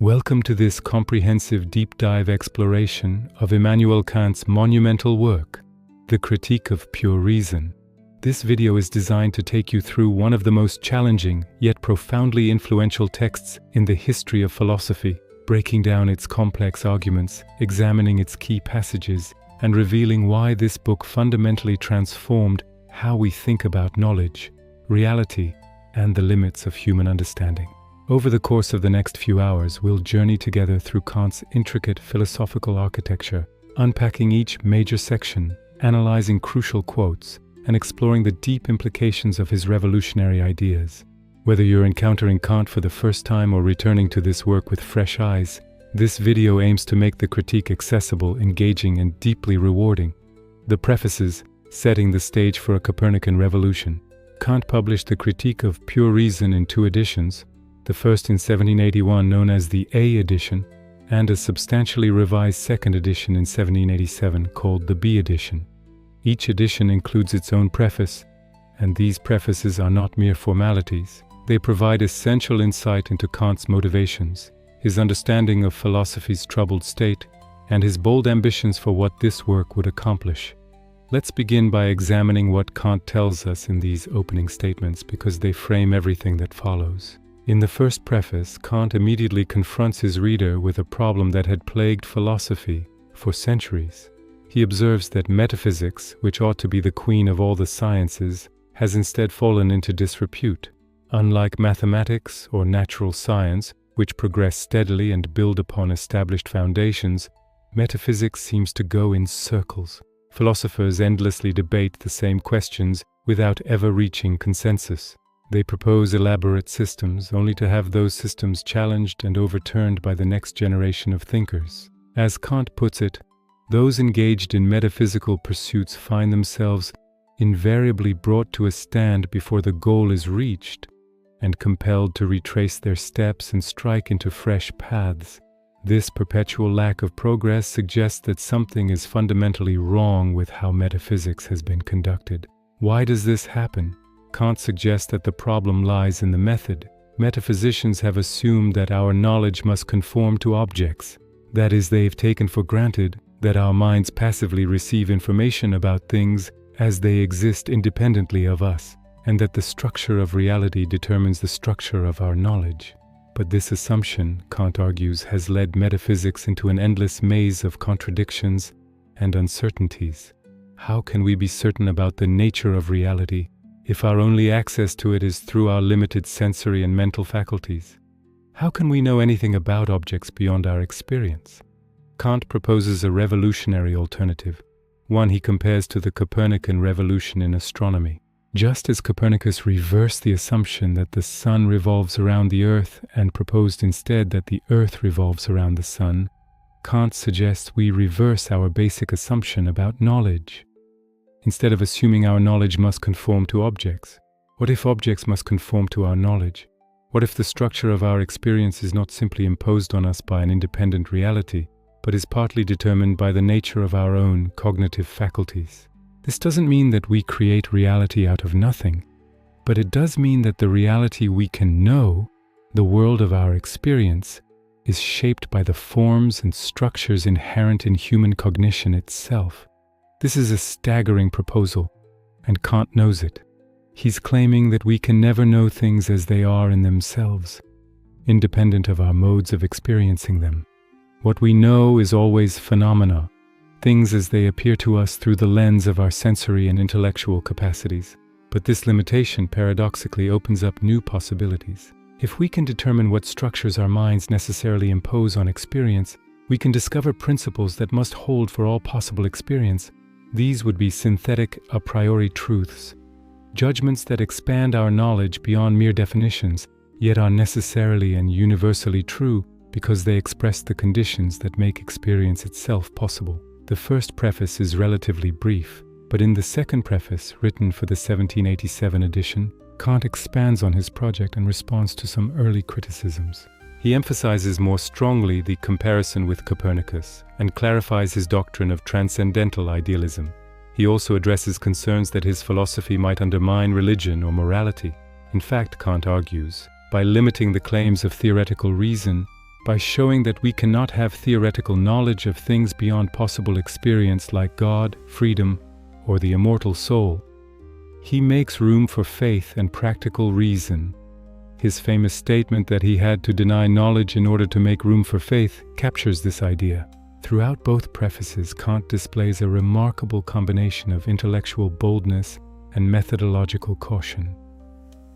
Welcome to this comprehensive deep dive exploration of Immanuel Kant's monumental work, The Critique of Pure Reason. This video is designed to take you through one of the most challenging yet profoundly influential texts in the history of philosophy, breaking down its complex arguments, examining its key passages, and revealing why this book fundamentally transformed how we think about knowledge, reality, and the limits of human understanding. Over the course of the next few hours, we'll journey together through Kant's intricate philosophical architecture, unpacking each major section, analyzing crucial quotes, and exploring the deep implications of his revolutionary ideas. Whether you're encountering Kant for the first time or returning to this work with fresh eyes, this video aims to make the critique accessible, engaging, and deeply rewarding. The Prefaces, setting the stage for a Copernican revolution. Kant published The Critique of Pure Reason in 2 editions, the first in 1781 known as the A edition, and a substantially revised second edition in 1787 called the B edition. Each edition includes its own preface, and these prefaces are not mere formalities. They provide essential insight into Kant's motivations, his understanding of philosophy's troubled state, and his bold ambitions for what this work would accomplish. Let's begin by examining what Kant tells us in these opening statements, because they frame everything that follows. In the first preface, Kant immediately confronts his reader with a problem that had plagued philosophy for centuries. He observes that metaphysics, which ought to be the queen of all the sciences, has instead fallen into disrepute. Unlike mathematics or natural science, which progress steadily and build upon established foundations, metaphysics seems to go in circles. Philosophers endlessly debate the same questions without ever reaching consensus. They propose elaborate systems, only to have those systems challenged and overturned by the next generation of thinkers. As Kant puts it, those engaged in metaphysical pursuits find themselves invariably brought to a stand before the goal is reached, and compelled to retrace their steps and strike into fresh paths. This perpetual lack of progress suggests that something is fundamentally wrong with how metaphysics has been conducted. Why does this happen? Kant suggests that the problem lies in the method. Metaphysicians have assumed that our knowledge must conform to objects. That is, they've taken for granted that our minds passively receive information about things as they exist independently of us, and that the structure of reality determines the structure of our knowledge. But this assumption, Kant argues, has led metaphysics into an endless maze of contradictions and uncertainties. How can we be certain about the nature of reality if our only access to it is through our limited sensory and mental faculties? How can we know anything about objects beyond our experience? Kant proposes a revolutionary alternative, one he compares to the Copernican revolution in astronomy. Just as Copernicus reversed the assumption that the sun revolves around the earth and proposed instead that the earth revolves around the sun, Kant suggests we reverse our basic assumption about knowledge. Instead of assuming our knowledge must conform to objects, what if objects must conform to our knowledge? What if the structure of our experience is not simply imposed on us by an independent reality, but is partly determined by the nature of our own cognitive faculties? This doesn't mean that we create reality out of nothing, but it does mean that the reality we can know, the world of our experience, is shaped by the forms and structures inherent in human cognition itself. This is a staggering proposal, and Kant knows it. He's claiming that we can never know things as they are in themselves, independent of our modes of experiencing them. What we know is always phenomena, things as they appear to us through the lens of our sensory and intellectual capacities. But this limitation paradoxically opens up new possibilities. If we can determine what structures our minds necessarily impose on experience, we can discover principles that must hold for all possible experience. These would be synthetic a priori truths, judgments that expand our knowledge beyond mere definitions, yet are necessarily and universally true because they express the conditions that make experience itself possible. The first preface is relatively brief, but in the second preface, written for the 1787 edition, Kant expands on his project and responds to some early criticisms. He emphasizes more strongly the comparison with Copernicus and clarifies his doctrine of transcendental idealism. He also addresses concerns that his philosophy might undermine religion or morality. In fact, Kant argues, by limiting the claims of theoretical reason, by showing that we cannot have theoretical knowledge of things beyond possible experience like God, freedom, or the immortal soul. He makes room for faith and practical reason. His famous statement that he had to deny knowledge in order to make room for faith captures this idea. Throughout both prefaces, Kant displays a remarkable combination of intellectual boldness and methodological caution.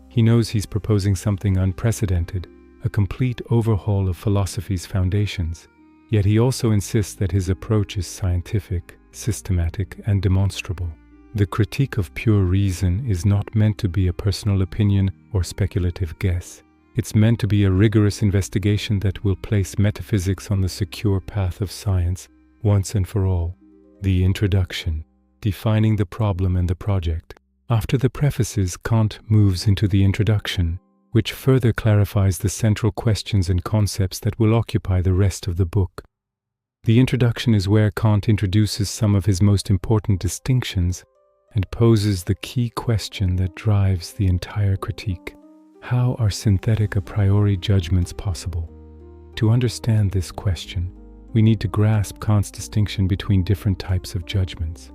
He knows he's proposing something unprecedented, a complete overhaul of philosophy's foundations, yet he also insists that his approach is scientific, systematic, and demonstrable. The critique of pure reason is not meant to be a personal opinion or speculative guess. It's meant to be a rigorous investigation that will place metaphysics on the secure path of science once and for all. The Introduction, defining the problem and the project. After the prefaces, Kant moves into the Introduction, which further clarifies the central questions and concepts that will occupy the rest of the book. The Introduction is where Kant introduces some of his most important distinctions and poses the key question that drives the entire critique. How are synthetic a priori judgments possible? To understand this question, we need to grasp Kant's distinction between different types of judgments.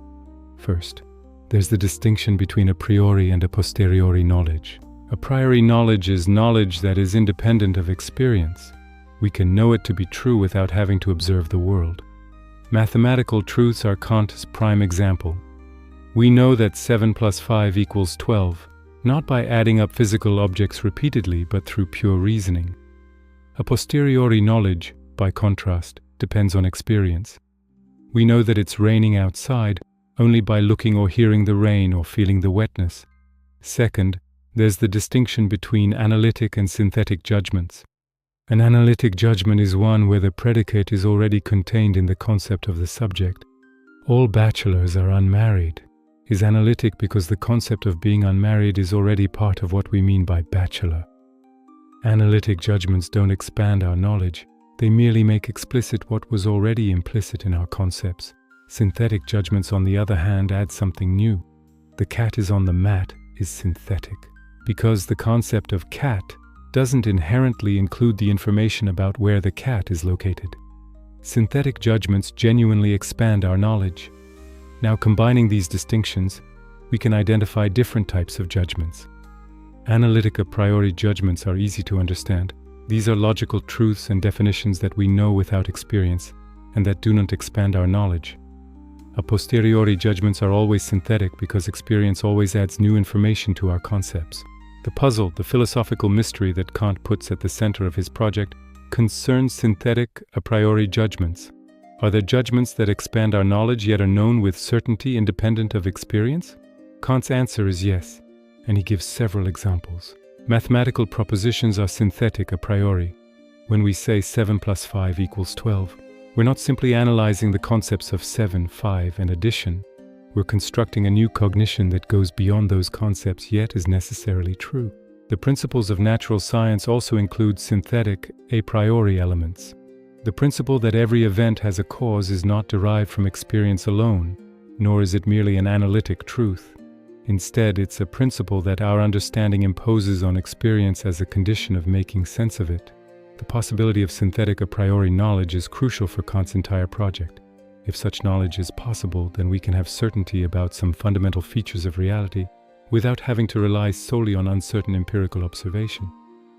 First, there's the distinction between a priori and a posteriori knowledge. A priori knowledge is knowledge that is independent of experience. We can know it to be true without having to observe the world. Mathematical truths are Kant's prime example. We know that 7 plus 5 equals 12, not by adding up physical objects repeatedly, but through pure reasoning. A posteriori knowledge, by contrast, depends on experience. We know that it's raining outside only by looking or hearing the rain or feeling the wetness. Second, there's the distinction between analytic and synthetic judgments. An analytic judgment is one where the predicate is already contained in the concept of the subject. All bachelors are unmarried is analytic because the concept of being unmarried is already part of what we mean by bachelor. Analytic judgments don't expand our knowledge, they merely make explicit what was already implicit in our concepts. Synthetic judgments, on the other hand, add something new. The cat is on the mat is synthetic, because the concept of cat doesn't inherently include the information about where the cat is located. Synthetic judgments genuinely expand our knowledge. Now, combining these distinctions, we can identify different types of judgments. Analytic a priori judgments are easy to understand. These are logical truths and definitions that we know without experience, and that do not expand our knowledge. A posteriori judgments are always synthetic because experience always adds new information to our concepts. The puzzle, the philosophical mystery that Kant puts at the center of his project, concerns synthetic a priori judgments. Are there judgments that expand our knowledge yet are known with certainty independent of experience? Kant's answer is yes, and he gives several examples. Mathematical propositions are synthetic a priori. When we say 7 plus 5 equals 12, we're not simply analyzing the concepts of 7, 5, and addition. We're constructing a new cognition that goes beyond those concepts yet is necessarily true. The principles of natural science also include synthetic a priori elements. The principle that every event has a cause is not derived from experience alone, nor is it merely an analytic truth. Instead, it's a principle that our understanding imposes on experience as a condition of making sense of it. The possibility of synthetic a priori knowledge is crucial for Kant's entire project. If such knowledge is possible, then we can have certainty about some fundamental features of reality without having to rely solely on uncertain empirical observation.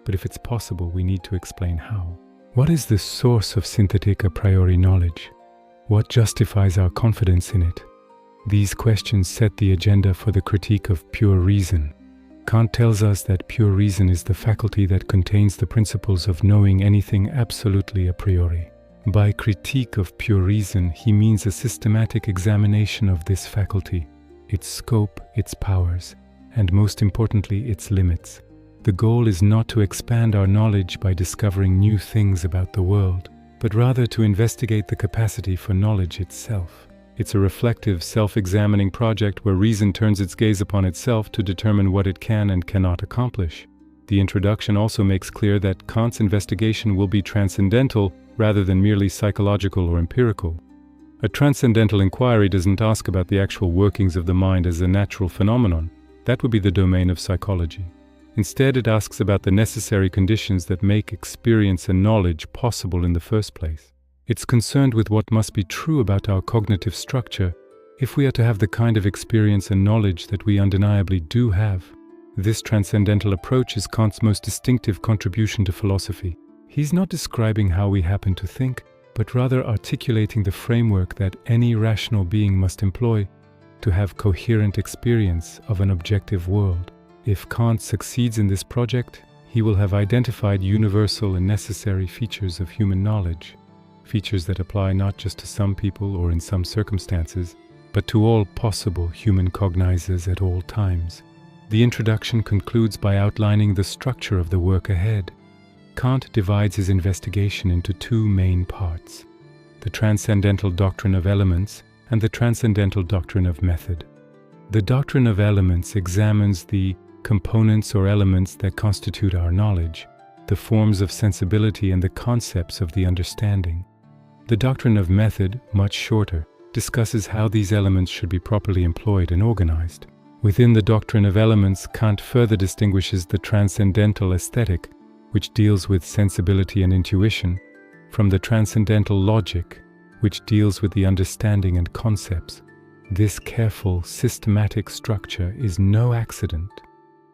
But if it's possible, we need to explain how. What is the source of synthetic a priori knowledge? What justifies our confidence in it? These questions set the agenda for the critique of pure reason. Kant tells us that pure reason is the faculty that contains the principles of knowing anything absolutely a priori. By critique of pure reason, he means a systematic examination of this faculty, its scope, its powers, and most importantly, its limits. The goal is not to expand our knowledge by discovering new things about the world, but rather to investigate the capacity for knowledge itself. It's a reflective, self-examining project where reason turns its gaze upon itself to determine what it can and cannot accomplish. The introduction also makes clear that Kant's investigation will be transcendental rather than merely psychological or empirical. A transcendental inquiry doesn't ask about the actual workings of the mind as a natural phenomenon. That would be the domain of psychology. Instead, it asks about the necessary conditions that make experience and knowledge possible in the first place. It's concerned with what must be true about our cognitive structure if we are to have the kind of experience and knowledge that we undeniably do have. This transcendental approach is Kant's most distinctive contribution to philosophy. He's not describing how we happen to think, but rather articulating the framework that any rational being must employ to have coherent experience of an objective world. If Kant succeeds in this project, he will have identified universal and necessary features of human knowledge, features that apply not just to some people or in some circumstances, but to all possible human cognizers at all times. The introduction concludes by outlining the structure of the work ahead. Kant divides his investigation into two main parts: the Transcendental Doctrine of Elements and the Transcendental Doctrine of Method. The Doctrine of Elements examines the components or elements that constitute our knowledge, the forms of sensibility and the concepts of the understanding. The Doctrine of Method, much shorter, discusses how these elements should be properly employed and organized. Within the Doctrine of Elements, Kant further distinguishes the Transcendental Aesthetic, which deals with sensibility and intuition, from the Transcendental Logic, which deals with the understanding and concepts. This careful, systematic structure is no accident.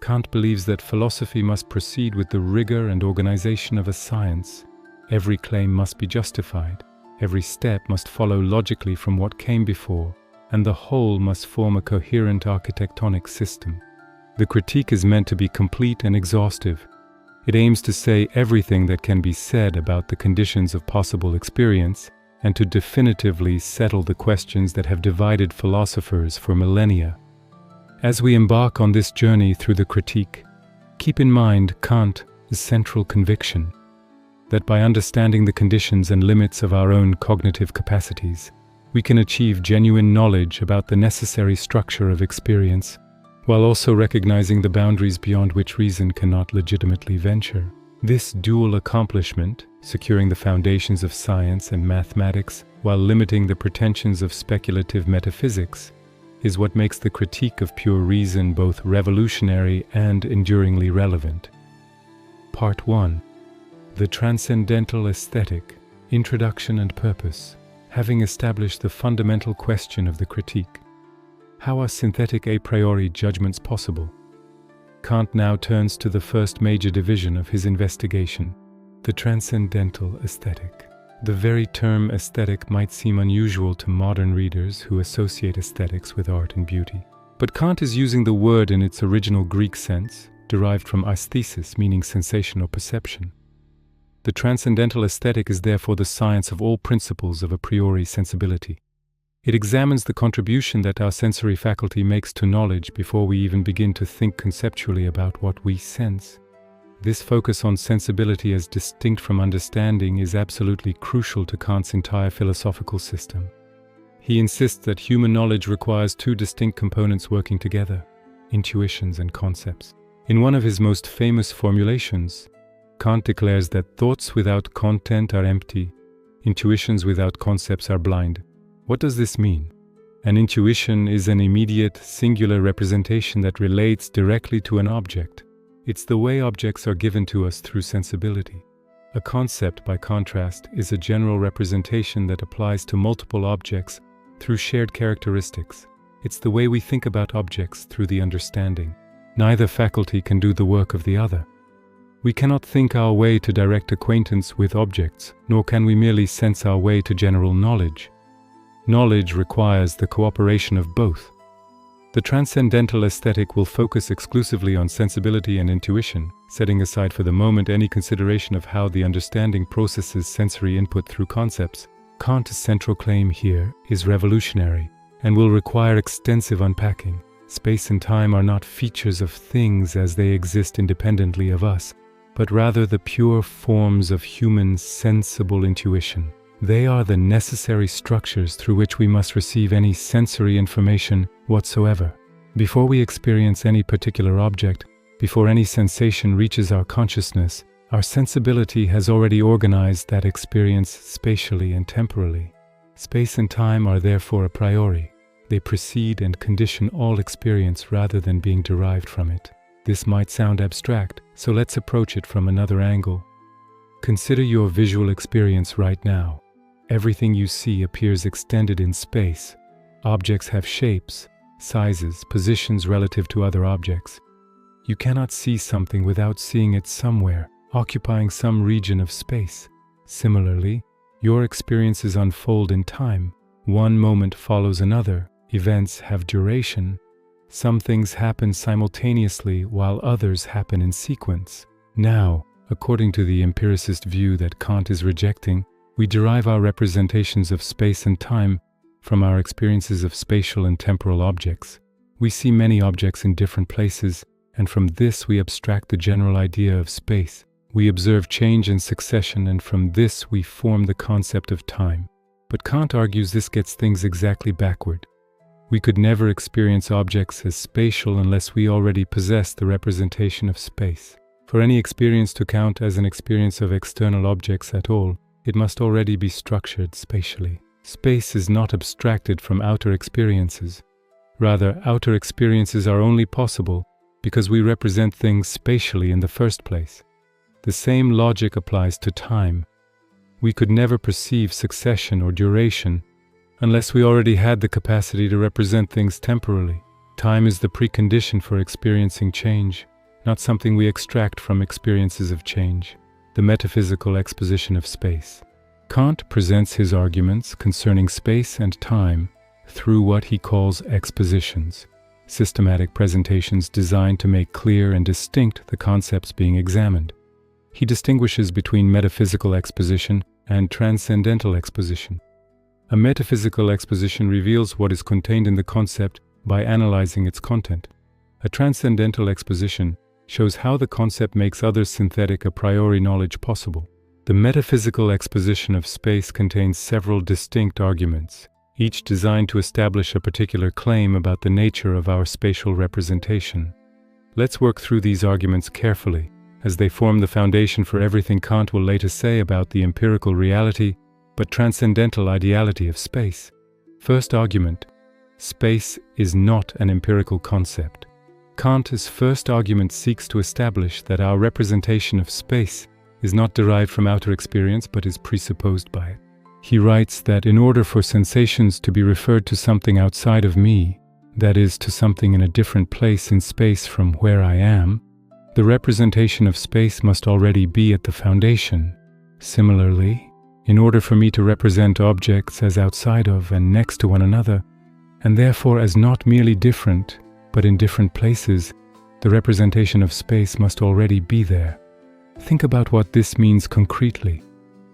Kant believes that philosophy must proceed with the rigor and organization of a science. Every claim must be justified, every step must follow logically from what came before, and the whole must form a coherent architectonic system. The critique is meant to be complete and exhaustive. It aims to say everything that can be said about the conditions of possible experience and to definitively settle the questions that have divided philosophers for millennia. As we embark on this journey through the critique, keep in mind Kant's central conviction that by understanding the conditions and limits of our own cognitive capacities, we can achieve genuine knowledge about the necessary structure of experience, while also recognizing the boundaries beyond which reason cannot legitimately venture. This dual accomplishment, securing the foundations of science and mathematics while limiting the pretensions of speculative metaphysics, is what makes the critique of pure reason both revolutionary and enduringly relevant. Part 1. The Transcendental Aesthetic, Introduction and Purpose. Having established the fundamental question of the critique, how are synthetic a priori judgments possible? Kant now turns to the first major division of his investigation, the Transcendental Aesthetic. The very term aesthetic might seem unusual to modern readers who associate aesthetics with art and beauty. But Kant is using the word in its original Greek sense, derived from aesthesis, meaning sensation or perception. The Transcendental Aesthetic is therefore the science of all principles of a priori sensibility. It examines the contribution that our sensory faculty makes to knowledge before we even begin to think conceptually about what we sense. This focus on sensibility as distinct from understanding is absolutely crucial to Kant's entire philosophical system. He insists that human knowledge requires two distinct components working together, intuitions and concepts. In one of his most famous formulations, Kant declares that thoughts without content are empty, intuitions without concepts are blind. What does this mean? An intuition is an immediate, singular representation that relates directly to an object. It's the way objects are given to us through sensibility. A concept, by contrast, is a general representation that applies to multiple objects through shared characteristics. It's the way we think about objects through the understanding. Neither faculty can do the work of the other. We cannot think our way to direct acquaintance with objects, nor can we merely sense our way to general knowledge. Knowledge requires the cooperation of both. The Transcendental Aesthetic will focus exclusively on sensibility and intuition, setting aside for the moment any consideration of how the understanding processes sensory input through concepts. Kant's central claim here is revolutionary and will require extensive unpacking. Space and time are not features of things as they exist independently of us, but rather the pure forms of human sensible intuition. They are the necessary structures through which we must receive any sensory information whatsoever. Before we experience any particular object, before any sensation reaches our consciousness, our sensibility has already organized that experience spatially and temporally. Space and time are therefore a priori. They precede and condition all experience rather than being derived from it. This might sound abstract, so let's approach it from another angle. Consider your visual experience right now. Everything you see appears extended in space. Objects have shapes, sizes, positions relative to other objects. You cannot see something without seeing it somewhere, occupying some region of space. Similarly, your experiences unfold in time. One moment follows another. Events have duration. Some things happen simultaneously while others happen in sequence. Now, according to the empiricist view that Kant is rejecting, we derive our representations of space and time from our experiences of spatial and temporal objects. We see many objects in different places, and from this we abstract the general idea of space. We observe change and succession, and from this we form the concept of time. But Kant argues this gets things exactly backward. We could never experience objects as spatial unless we already possess the representation of space. For any experience to count as an experience of external objects at all, it must already be structured spatially. Space is not abstracted from outer experiences. Rather, outer experiences are only possible because we represent things spatially in the first place. The same logic applies to time. We could never perceive succession or duration unless we already had the capacity to represent things temporally. Time is the precondition for experiencing change, not something we extract from experiences of change. The metaphysical exposition of space. Kant presents his arguments concerning space and time through what he calls expositions, systematic presentations designed to make clear and distinct the concepts being examined. He distinguishes between metaphysical exposition and transcendental exposition. A metaphysical exposition reveals what is contained in the concept by analyzing its content. A transcendental exposition shows how the concept makes other synthetic a priori knowledge possible. The metaphysical exposition of space contains several distinct arguments, each designed to establish a particular claim about the nature of our spatial representation. Let's work through these arguments carefully, as they form the foundation for everything Kant will later say about the empirical reality but transcendental ideality of space. First argument: space is not an empirical concept. Kant's first argument seeks to establish that our representation of space is not derived from outer experience but is presupposed by it. He writes that in order for sensations to be referred to something outside of me, that is, to something in a different place in space from where I am, the representation of space must already be at the foundation. Similarly, in order for me to represent objects as outside of and next to one another, and therefore as not merely different, but in different places, the representation of space must already be there. Think about what this means concretely.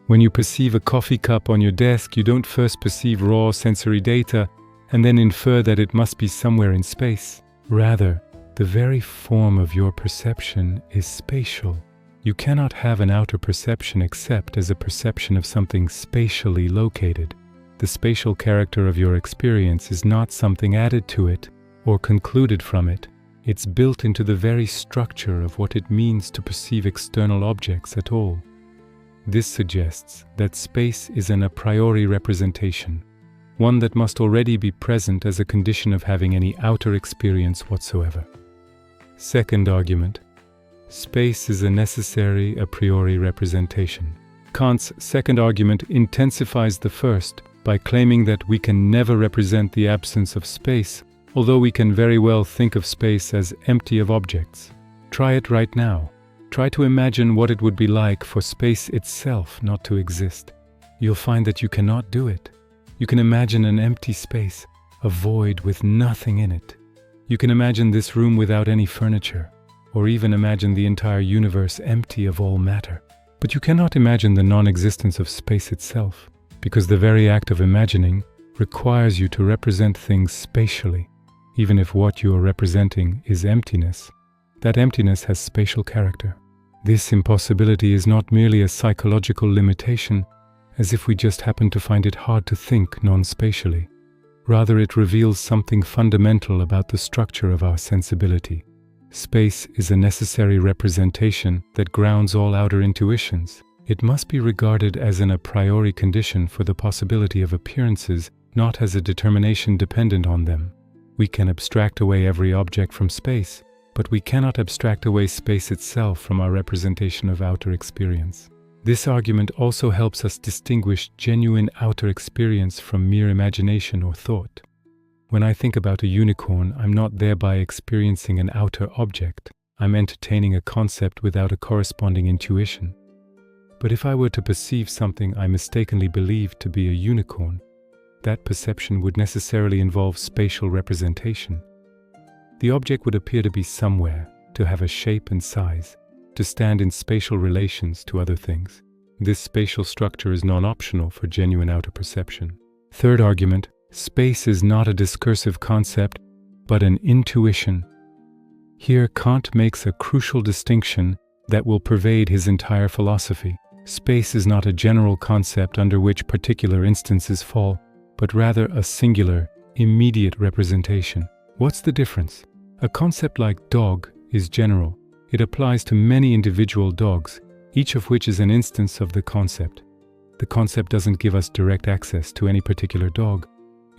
When you perceive a coffee cup on your desk, you don't first perceive raw sensory data and then infer that it must be somewhere in space. Rather, the very form of your perception is spatial. You cannot have an outer perception except as a perception of something spatially located. The spatial character of your experience is not something added to it or concluded from it. It's built into the very structure of what it means to perceive external objects at all. This suggests that space is an a priori representation, one that must already be present as a condition of having any outer experience whatsoever. Second argument: space is a necessary a priori representation. Kant's second argument intensifies the first by claiming that we can never represent the absence of space, although we can very well think of space as empty of objects. Try it right now. Try to imagine what it would be like for space itself not to exist. You'll find that you cannot do it. You can imagine an empty space, a void with nothing in it. You can imagine this room without any furniture, or even imagine the entire universe empty of all matter. But you cannot imagine the non-existence of space itself, because the very act of imagining requires you to represent things spatially. Even if what you are representing is emptiness, that emptiness has spatial character. This impossibility is not merely a psychological limitation, as if we just happen to find it hard to think non-spatially. Rather, it reveals something fundamental about the structure of our sensibility. Space is a necessary representation that grounds all outer intuitions. It must be regarded as an a priori condition for the possibility of appearances, not as a determination dependent on them. We can abstract away every object from space, but we cannot abstract away space itself from our representation of outer experience. This argument also helps us distinguish genuine outer experience from mere imagination or thought. When I think about a unicorn, I'm not thereby experiencing an outer object. I'm entertaining a concept without a corresponding intuition. But if I were to perceive something I mistakenly believed to be a unicorn, that perception would necessarily involve spatial representation. The object would appear to be somewhere, to have a shape and size, to stand in spatial relations to other things. This spatial structure is non-optional for genuine outer perception. Third argument, space is not a discursive concept, but an intuition. Here Kant makes a crucial distinction that will pervade his entire philosophy. Space is not a general concept under which particular instances fall, but rather a singular, immediate representation. What's the difference? A concept like dog is general. It applies to many individual dogs, each of which is an instance of the concept. The concept doesn't give us direct access to any particular dog.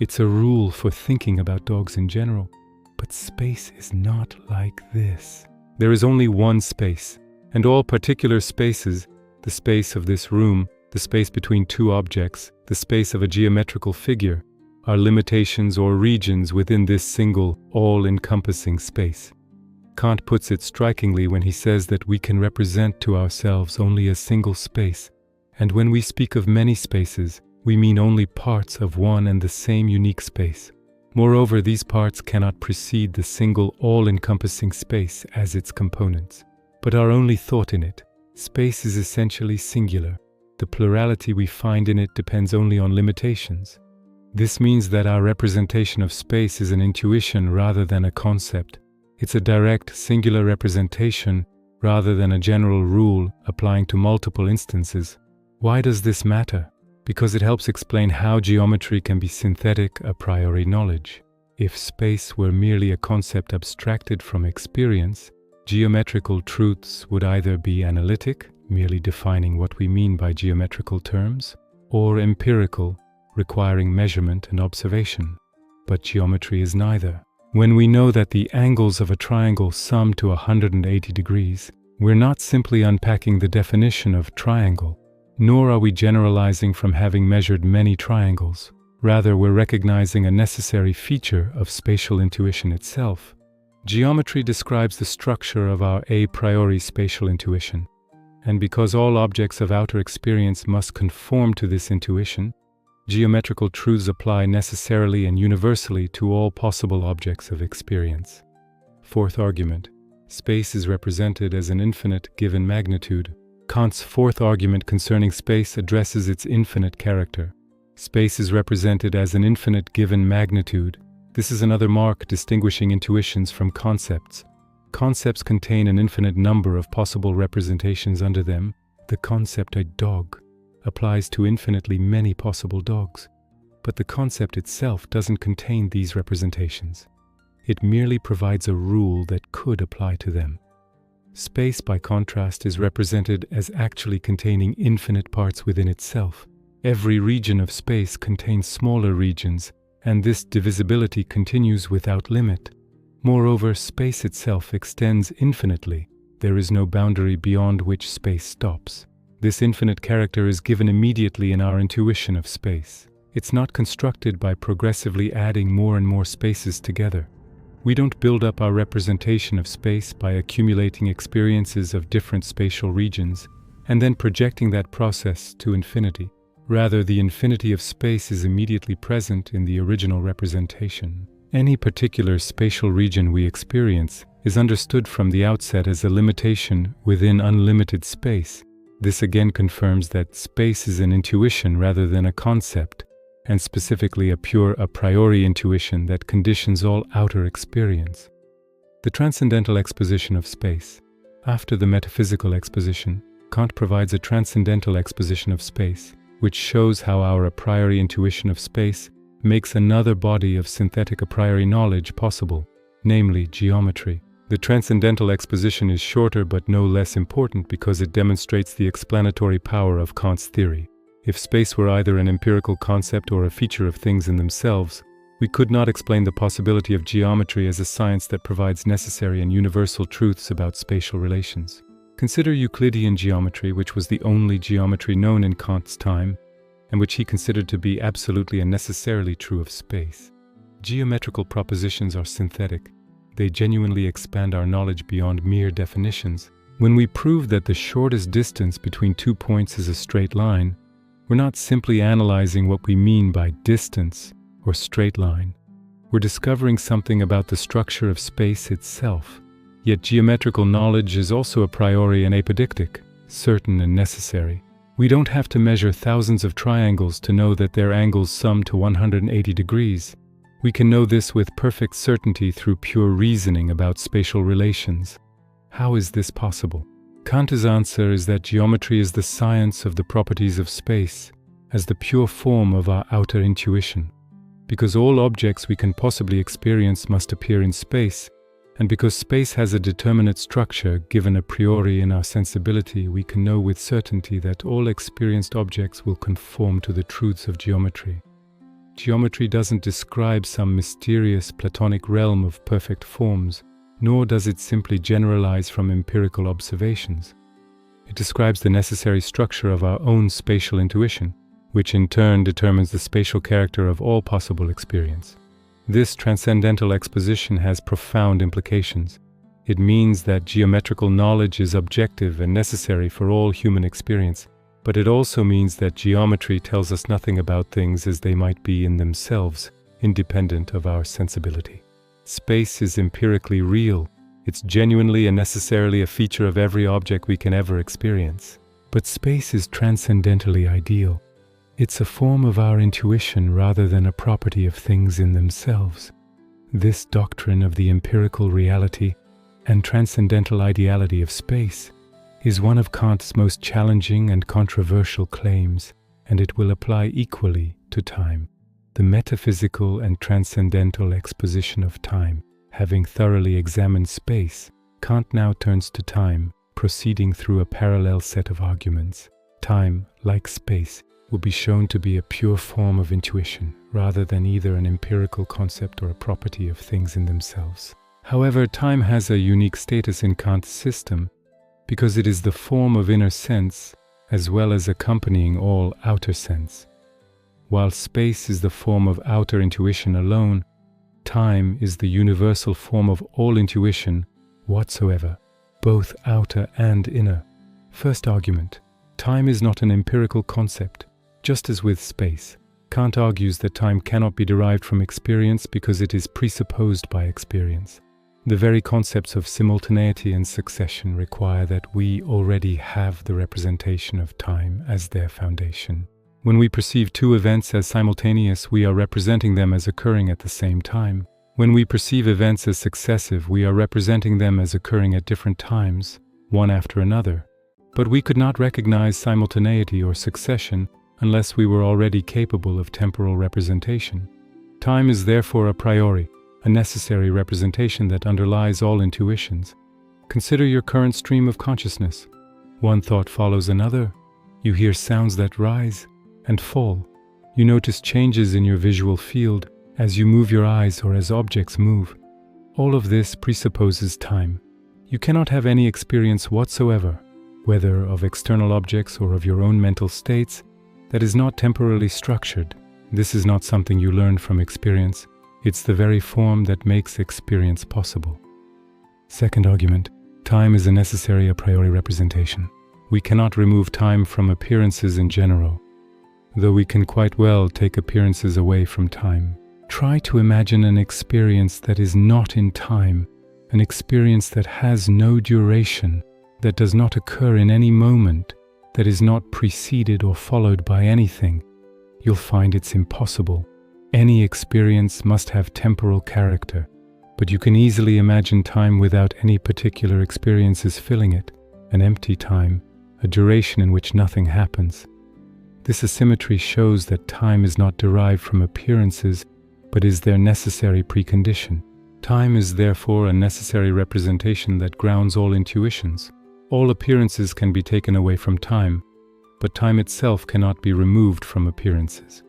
It's a rule for thinking about dogs in general. But space is not like this. There is only one space, and all particular spaces, the space of this room, the space between two objects, the space of a geometrical figure, are limitations or regions within this single, all-encompassing space. Kant puts it strikingly when he says that we can represent to ourselves only a single space, and when we speak of many spaces, we mean only parts of one and the same unique space. Moreover, these parts cannot precede the single, all-encompassing space as its components, but are only thought in it. Space is essentially singular. The plurality we find in it depends only on limitations. This means that our representation of space is an intuition rather than a concept. It's a direct, singular representation rather than a general rule applying to multiple instances. Why does this matter? Because it helps explain how geometry can be synthetic a priori knowledge. If space were merely a concept abstracted from experience, geometrical truths would either be analytic, merely defining what we mean by geometrical terms, or empirical, requiring measurement and observation. But geometry is neither. When we know that the angles of a triangle sum to 180 degrees, we're not simply unpacking the definition of triangle, nor are we generalizing from having measured many triangles. Rather, we're recognizing a necessary feature of spatial intuition itself. Geometry describes the structure of our a priori spatial intuition, and because all objects of outer experience must conform to this intuition, geometrical truths apply necessarily and universally to all possible objects of experience. Fourth argument, space is represented as an infinite given magnitude. Kant's fourth argument concerning space addresses its infinite character. Space is represented as an infinite given magnitude. This is another mark distinguishing intuitions from concepts. Concepts contain an infinite number of possible representations under them. The concept a dog applies to infinitely many possible dogs, but the concept itself doesn't contain these representations. It merely provides a rule that could apply to them. Space, by contrast, is represented as actually containing infinite parts within itself. Every region of space contains smaller regions, and this divisibility continues without limit. Moreover, space itself extends infinitely. There is no boundary beyond which space stops. This infinite character is given immediately in our intuition of space. It's not constructed by progressively adding more and more spaces together. We don't build up our representation of space by accumulating experiences of different spatial regions and then projecting that process to infinity. Rather, the infinity of space is immediately present in the original representation. Any particular spatial region we experience is understood from the outset as a limitation within unlimited space. This again confirms that space is an intuition rather than a concept, and specifically a pure a priori intuition that conditions all outer experience. The transcendental exposition of space. After the metaphysical exposition, Kant provides a transcendental exposition of space, which shows how our a priori intuition of space makes another body of synthetic a priori knowledge possible, namely geometry. The transcendental exposition is shorter but no less important because it demonstrates the explanatory power of Kant's theory. If space were either an empirical concept or a feature of things in themselves, We could not explain the possibility of geometry as a science that provides necessary and universal truths about spatial relations. Consider Euclidean geometry, which was the only geometry known in Kant's time, and which he considered to be absolutely and necessarily true of space. Geometrical propositions are synthetic. They genuinely expand our knowledge beyond mere definitions. When we prove that the shortest distance between 2 points is a straight line, we're not simply analyzing what we mean by distance or straight line. We're discovering something about the structure of space itself. Yet geometrical knowledge is also a priori and apodictic, certain and necessary. We don't have to measure thousands of triangles to know that their angles sum to 180 degrees. We can know this with perfect certainty through pure reasoning about spatial relations. How is this possible? Kant's answer is that geometry is the science of the properties of space, as the pure form of our outer intuition. Because all objects we can possibly experience must appear in space, and because space has a determinate structure given a priori in our sensibility, we can know with certainty that all experienced objects will conform to the truths of geometry. Geometry doesn't describe some mysterious Platonic realm of perfect forms, nor does it simply generalize from empirical observations. It describes the necessary structure of our own spatial intuition, which in turn determines the spatial character of all possible experience. This transcendental exposition has profound implications. It means that geometrical knowledge is objective and necessary for all human experience, but it also means that geometry tells us nothing about things as they might be in themselves, independent of our sensibility. Space is empirically real. It's genuinely and necessarily a feature of every object we can ever experience. But space is transcendentally ideal. It's a form of our intuition rather than a property of things in themselves. This doctrine of the empirical reality and transcendental ideality of space is one of Kant's most challenging and controversial claims, and it will apply equally to time. The metaphysical and transcendental exposition of time. Having thoroughly examined space, Kant now turns to time, proceeding through a parallel set of arguments. Time, like space, will be shown to be a pure form of intuition, rather than either an empirical concept or a property of things in themselves. However, time has a unique status in Kant's system, because it is the form of inner sense, as well as accompanying all outer sense. While space is the form of outer intuition alone, time is the universal form of all intuition whatsoever, both outer and inner. First argument. Time is not an empirical concept. Just as with space, Kant argues that time cannot be derived from experience because it is presupposed by experience. The very concepts of simultaneity and succession require that we already have the representation of time as their foundation. When we perceive two events as simultaneous, we are representing them as occurring at the same time. When we perceive events as successive, we are representing them as occurring at different times, one after another. But we could not recognize simultaneity or succession unless we were already capable of temporal representation. Time is therefore a priori, a necessary representation that underlies all intuitions. Consider your current stream of consciousness. One thought follows another. You hear sounds that rise and fall. You notice changes in your visual field as you move your eyes or as objects move. All of this presupposes time. You cannot have any experience whatsoever, whether of external objects or of your own mental states, that is not temporally structured. This is not something you learn from experience. It's the very form that makes experience possible. Second argument. Time is a necessary a priori representation. We cannot remove time from appearances in general, though we can quite well take appearances away from time. Try to imagine an experience that is not in time, an experience that has no duration, that does not occur in any moment, that is not preceded or followed by anything. You'll find it's impossible. Any experience must have temporal character, but you can easily imagine time without any particular experiences filling it, an empty time, a duration in which nothing happens. This asymmetry shows that time is not derived from appearances, but is their necessary precondition. Time is therefore a necessary representation that grounds all intuitions. All appearances can be taken away from time, but time itself cannot be removed from appearances.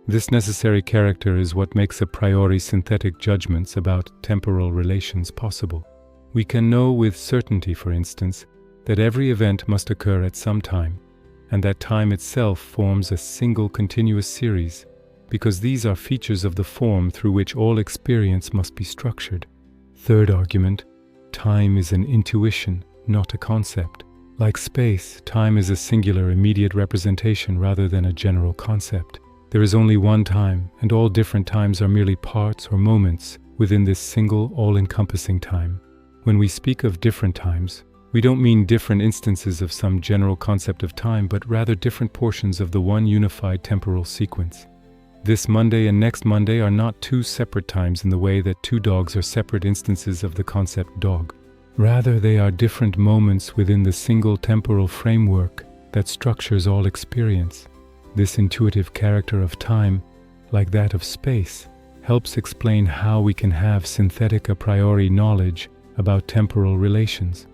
This necessary character is what makes a priori synthetic judgments about temporal relations possible. We can know with certainty, for instance, that every event must occur at some time, and that time itself forms a single continuous series, because these are features of the form through which all experience must be structured. Third argument, time is an intuition, not a concept. Like space, time is a singular immediate representation rather than a general concept. There is only one time, and all different times are merely parts or moments within this single, all-encompassing time. When we speak of different times, we don't mean different instances of some general concept of time, but rather different portions of the one unified temporal sequence. This Monday and next Monday are not two separate times in the way that two dogs are separate instances of the concept dog. Rather, they are different moments within the single temporal framework that structures all experience. This intuitive character of time, like that of space, helps explain how we can have synthetic a priori knowledge about temporal relations.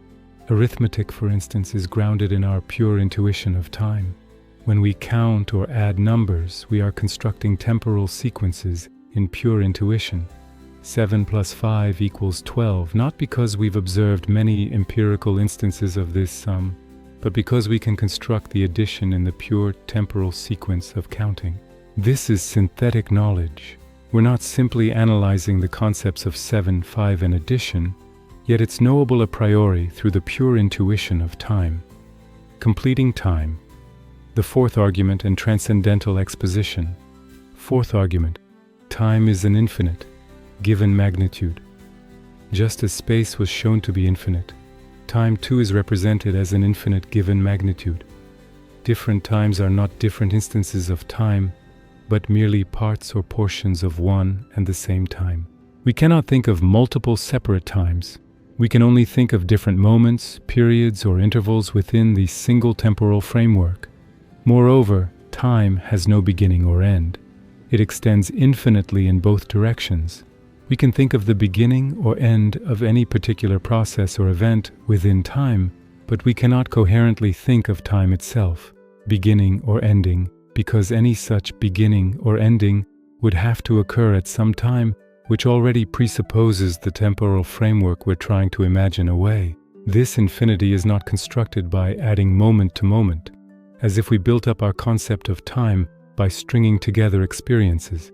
Arithmetic, for instance, is grounded in our pure intuition of time. When we count or add numbers, we are constructing temporal sequences in pure intuition. 7 plus 5 equals 12, not because we've observed many empirical instances of this sum, but because we can construct the addition in the pure temporal sequence of counting. This is synthetic knowledge. We're not simply analyzing the concepts of 7, 5, and addition, yet it's knowable a priori through the pure intuition of time. Completing time. The fourth argument and transcendental exposition. Fourth argument. Time is an infinite, given magnitude. Just as space was shown to be infinite, time too is represented as an infinite given magnitude. Different times are not different instances of time, but merely parts or portions of one and the same time. We cannot think of multiple separate times. We can only think of different moments, periods, or intervals within the single temporal framework. Moreover, time has no beginning or end. It extends infinitely in both directions. We can think of the beginning or end of any particular process or event within time, but we cannot coherently think of time itself, beginning or ending, because any such beginning or ending would have to occur at some time, which already presupposes the temporal framework we're trying to imagine away. This infinity is not constructed by adding moment to moment, as if we built up our concept of time by stringing together experiences.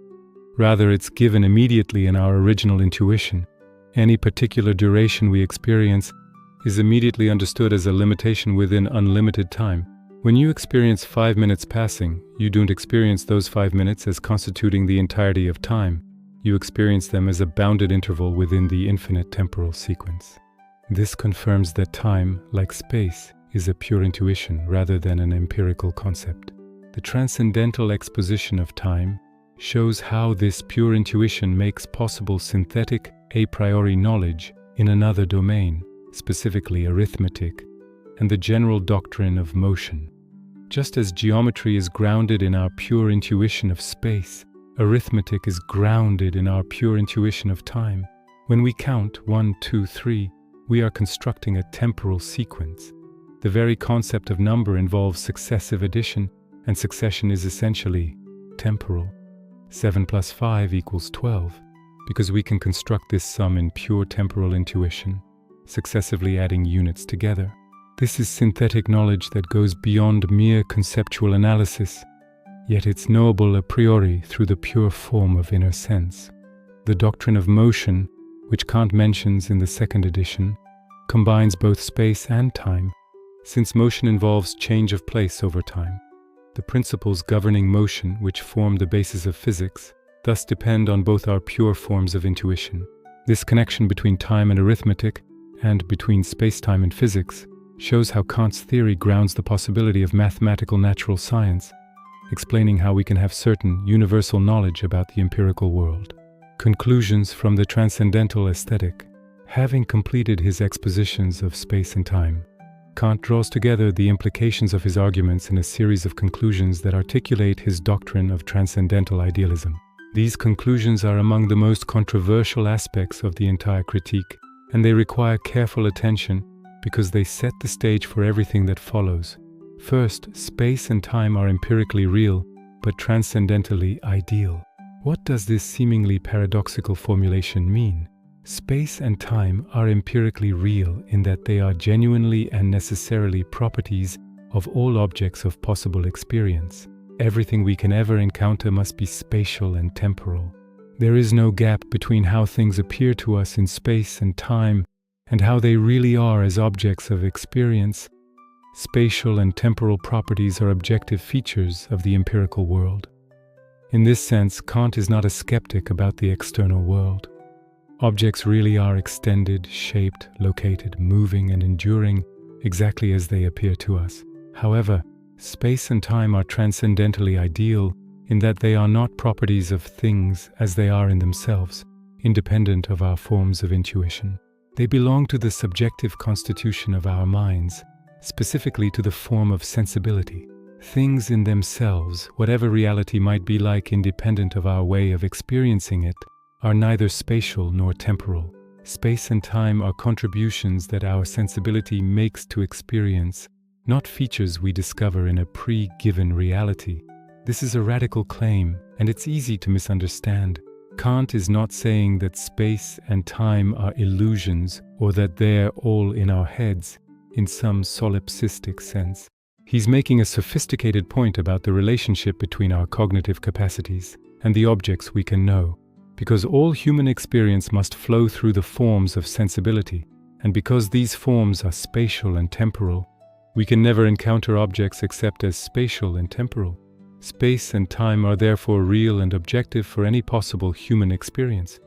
Rather, it's given immediately in our original intuition. Any particular duration we experience is immediately understood as a limitation within unlimited time. When you experience 5 minutes passing, you don't experience those 5 minutes as constituting the entirety of time. You experience them as a bounded interval within the infinite temporal sequence. This confirms that time, like space, is a pure intuition rather than an empirical concept. The transcendental exposition of time shows how this pure intuition makes possible synthetic a priori knowledge in another domain, specifically arithmetic, and the general doctrine of motion. Just as geometry is grounded in our pure intuition of space, arithmetic is grounded in our pure intuition of time. When we count 1, 2, 3, we are constructing a temporal sequence. The very concept of number involves successive addition, and succession is essentially temporal. 7 plus 5 equals 12, because we can construct this sum in pure temporal intuition, successively adding units together. This is synthetic knowledge that goes beyond mere conceptual analysis, yet it's knowable a priori through the pure form of inner sense. The doctrine of motion, which Kant mentions in the second edition, combines both space and time, since motion involves change of place over time. The principles governing motion, which form the basis of physics, thus depend on both our pure forms of intuition. This connection between time and arithmetic, and between space-time and physics, shows how Kant's theory grounds the possibility of mathematical natural science, explaining how we can have certain universal knowledge about the empirical world. Conclusions from the Transcendental Aesthetic. Having completed his expositions of space and time, Kant draws together the implications of his arguments in a series of conclusions that articulate his doctrine of transcendental idealism. These conclusions are among the most controversial aspects of the entire critique, and they require careful attention because they set the stage for everything that follows. First, space and time are empirically real, but transcendentally ideal. What does this seemingly paradoxical formulation mean? Space and time are empirically real in that they are genuinely and necessarily properties of all objects of possible experience. Everything we can ever encounter must be spatial and temporal. There is no gap between how things appear to us in space and time and how they really are as objects of experience. Spatial and temporal properties are objective features of the empirical world. In this sense, Kant is not a skeptic about the external world. Objects really are extended, shaped, located, moving, and enduring exactly as they appear to us. However, space and time are transcendentally ideal in that they are not properties of things as they are in themselves, independent of our forms of intuition. They belong to the subjective constitution of our minds, specifically to the form of sensibility. Things in themselves, whatever reality might be like independent of our way of experiencing it, are neither spatial nor temporal. Space and time are contributions that our sensibility makes to experience, not features we discover in a pre-given reality. This is a radical claim, and it's easy to misunderstand. Kant is not saying that space and time are illusions or that they're all in our heads in some solipsistic sense. He's making a sophisticated point about the relationship between our cognitive capacities and the objects we can know. Because all human experience must flow through the forms of sensibility, and because these forms are spatial and temporal, we can never encounter objects except as spatial and temporal. Space and time are therefore real and objective for any possible human experience,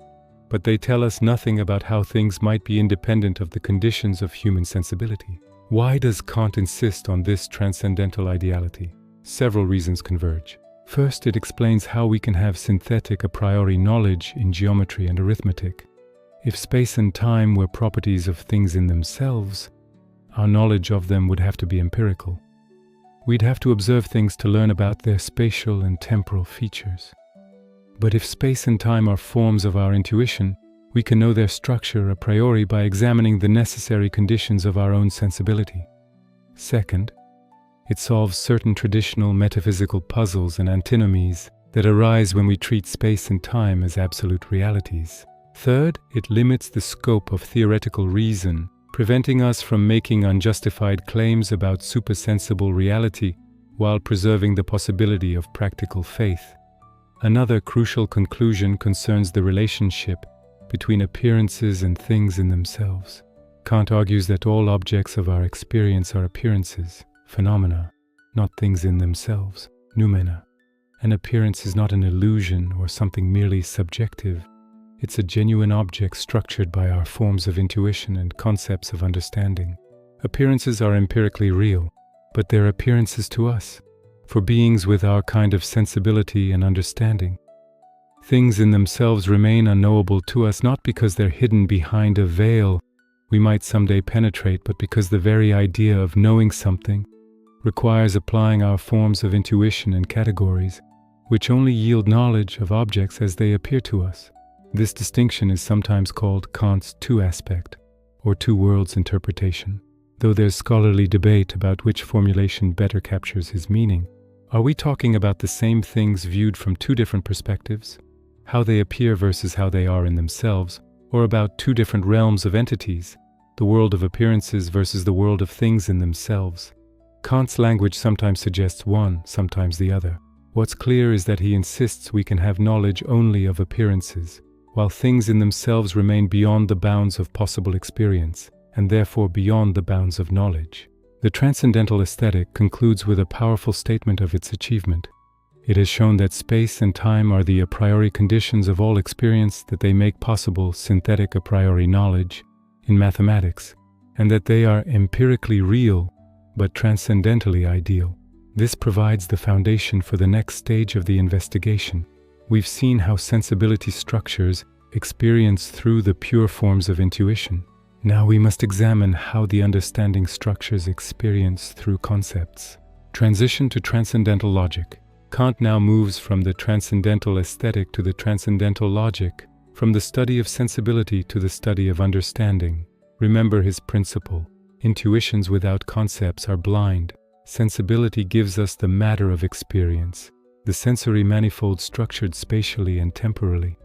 but they tell us nothing about how things might be independent of the conditions of human sensibility. Why does Kant insist on this transcendental ideality? Several reasons converge. First, it explains how we can have synthetic a priori knowledge in geometry and arithmetic. If space and time were properties of things in themselves, our knowledge of them would have to be empirical. We'd have to observe things to learn about their spatial and temporal features. But if space and time are forms of our intuition, we can know their structure a priori by examining the necessary conditions of our own sensibility. Second, it solves certain traditional metaphysical puzzles and antinomies that arise when we treat space and time as absolute realities. Third, it limits the scope of theoretical reason, preventing us from making unjustified claims about supersensible reality while preserving the possibility of practical faith. Another crucial conclusion concerns the relationship between appearances and things in themselves. Kant argues that all objects of our experience are appearances, phenomena, not things in themselves, noumena. An appearance is not an illusion or something merely subjective. It's a genuine object structured by our forms of intuition and concepts of understanding. Appearances are empirically real, but they're appearances to us, for beings with our kind of sensibility and understanding. Things in themselves remain unknowable to us not because they're hidden behind a veil we might someday penetrate, but because the very idea of knowing something requires applying our forms of intuition and categories, which only yield knowledge of objects as they appear to us. This distinction is sometimes called Kant's two-aspect, or two-worlds interpretation, though there's scholarly debate about which formulation better captures his meaning. Are we talking about the same things viewed from two different perspectives, how they appear versus how they are in themselves, or about two different realms of entities, the world of appearances versus the world of things in themselves? Kant's language sometimes suggests one, sometimes the other. What's clear is that he insists we can have knowledge only of appearances, while things in themselves remain beyond the bounds of possible experience, and therefore beyond the bounds of knowledge. The Transcendental Aesthetic concludes with a powerful statement of its achievement. It has shown that space and time are the a priori conditions of all experience, that they make possible synthetic a priori knowledge in mathematics, and that they are empirically real but transcendentally ideal. This provides the foundation for the next stage of the investigation. We've seen how sensibility structures experience through the pure forms of intuition. Now we must examine how the understanding structures experience through concepts. Transition to transcendental logic. Kant now moves from the transcendental aesthetic to the transcendental logic, from the study of sensibility to the study of understanding. Remember his principle. Intuitions without concepts are blind. Sensibility gives us the matter of experience. the sensory manifold structured spatially and temporally.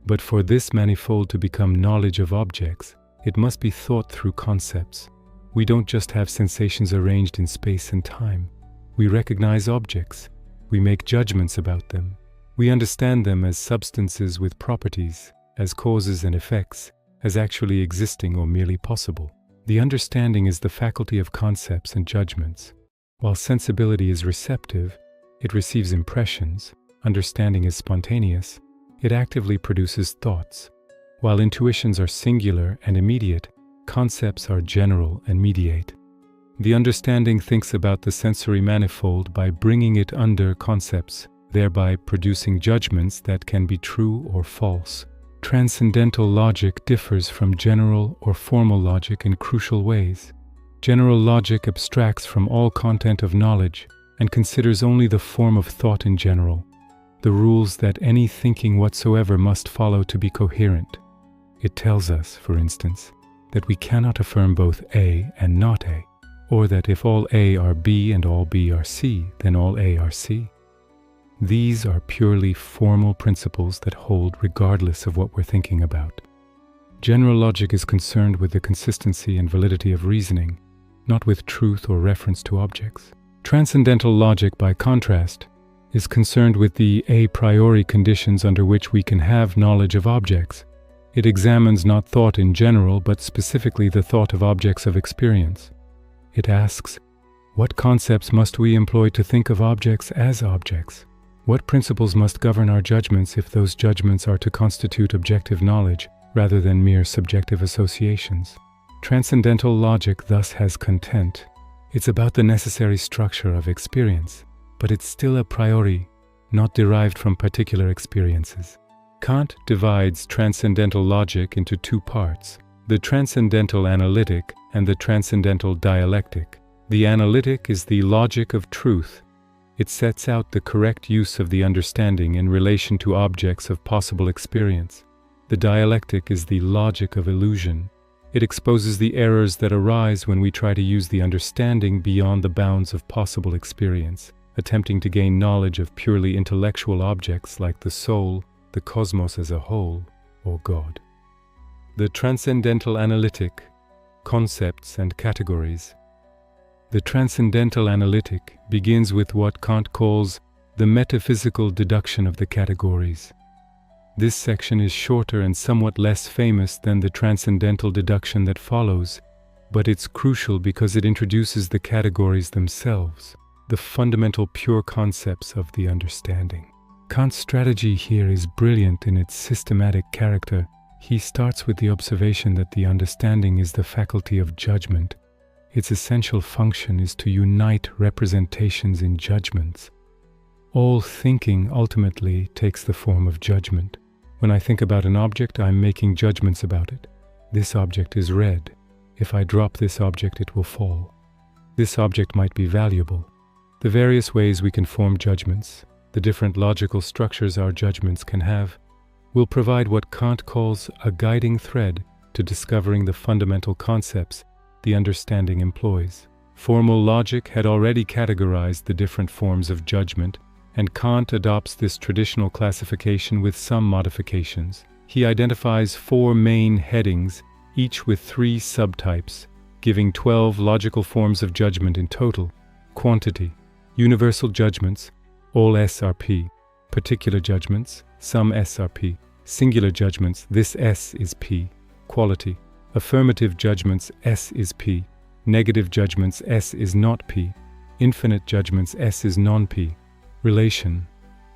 But for this manifold to become knowledge of objects, it must be thought through concepts. We don't just have sensations arranged in space and time. We recognize objects. We make judgments about them. We understand them as substances with properties, as causes and effects, as actually existing or merely possible. The understanding is the faculty of concepts and judgments. While sensibility is receptive, it receives impressions. Understanding is spontaneous. It actively produces thoughts. While intuitions are singular and immediate, concepts are general and mediate. The understanding thinks about the sensory manifold by bringing it under concepts, thereby producing judgments that can be true or false. Transcendental logic differs from general or formal logic in crucial ways. General logic abstracts from all content of knowledge and considers only the form of thought in general, the rules that any thinking whatsoever must follow to be coherent. It tells us, for instance, that we cannot affirm both A and not A, or that if all A are B and all B are C, then all A are C. These are purely formal principles that hold regardless of what we're thinking about. General logic is concerned with the consistency and validity of reasoning, not with truth or reference to objects. Transcendental logic, by contrast, is concerned with the a priori conditions under which we can have knowledge of objects. It examines not thought in general, but specifically the thought of objects of experience. It asks, what concepts must we employ to think of objects as objects? What principles must govern our judgments if those judgments are to constitute objective knowledge rather than mere subjective associations? Transcendental logic thus has content. It's about the necessary structure of experience, but it's still a priori, not derived from particular experiences. Kant divides transcendental logic into two parts, the Transcendental Analytic and the Transcendental Dialectic. The analytic is the logic of truth. It sets out the correct use of the understanding in relation to objects of possible experience. The dialectic is the logic of illusion. It exposes the errors that arise when we try to use the understanding beyond the bounds of possible experience, attempting to gain knowledge of purely intellectual objects like the soul, the cosmos as a whole, or God. The Transcendental Analytic, concepts and categories. The Transcendental Analytic begins with what Kant calls the metaphysical deduction of the categories. This section is shorter and somewhat less famous than the Transcendental Deduction that follows, but it's crucial because it introduces the categories themselves, the fundamental pure concepts of the understanding. Kant's strategy here is brilliant in its systematic character. He starts with the observation that the understanding is the faculty of judgment. Its essential function is to unite representations in judgments. All thinking ultimately takes the form of judgment. When I think about an object, I'm making judgments about it. This object is red. If I drop this object, it will fall. This object might be valuable. The various ways we can form judgments, the different logical structures our judgments can have, will provide what Kant calls a guiding thread to discovering the fundamental concepts the understanding employs. Formal logic had already categorized the different forms of judgment, and Kant adopts this traditional classification with some modifications. He identifies 4 main headings, each with 3 subtypes, giving 12 logical forms of judgment in total. Quantity, universal judgments, all S are P. Particular judgments, some S are P. Singular judgments, this S is P. Quality, affirmative judgments, S is P. Negative judgments, S is not P. Infinite judgments, S is non-P. Relation,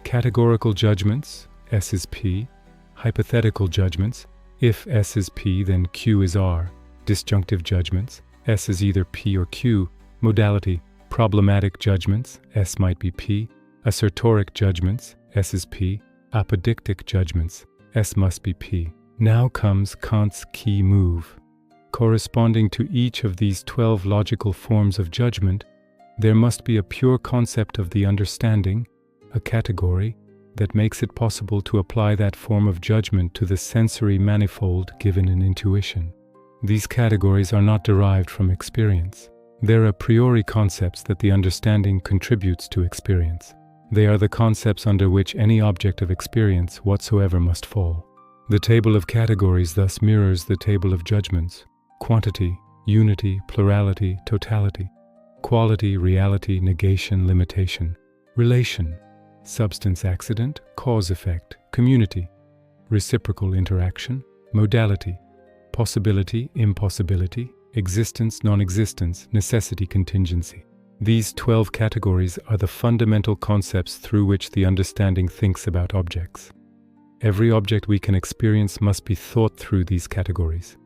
categorical judgments, S is P. Hypothetical judgments, if S is P, then Q is R. Disjunctive judgments, S is either P or Q. Modality, problematic judgments, S might be P. Assertoric judgments, S is P. Apodictic judgments, S must be P. Now comes Kant's key move. Corresponding to each of these 12 logical forms of judgment, there must be a pure concept of the understanding, a category, that makes it possible to apply that form of judgment to the sensory manifold given in intuition. These categories are not derived from experience. They're a priori concepts that the understanding contributes to experience. They are the concepts under which any object of experience whatsoever must fall. The table of categories thus mirrors the table of judgments: quantity, unity, plurality, totality; quality, reality, negation, limitation; relation, substance, accident, cause, effect; community, reciprocal interaction; modality, possibility, impossibility; existence, non-existence; necessity, contingency. These 12 categories are the fundamental concepts through which the understanding thinks about objects. Every object we can experience must be thought through these categories.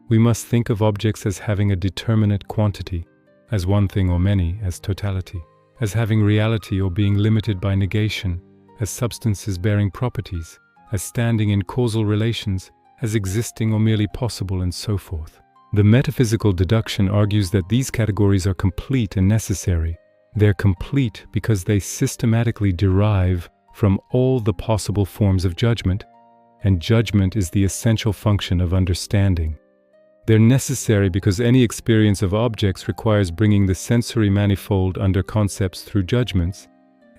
We must think of objects as having a determinate quantity, as one thing or many, as totality; as having reality or being limited by negation, as substances bearing properties; as standing in causal relations, as existing or merely possible, and so forth. The metaphysical deduction argues that these categories are complete and necessary. They're complete because they systematically derive from all the possible forms of judgment, and judgment is the essential function of understanding. They're necessary because any experience of objects requires bringing the sensory manifold under concepts through judgments,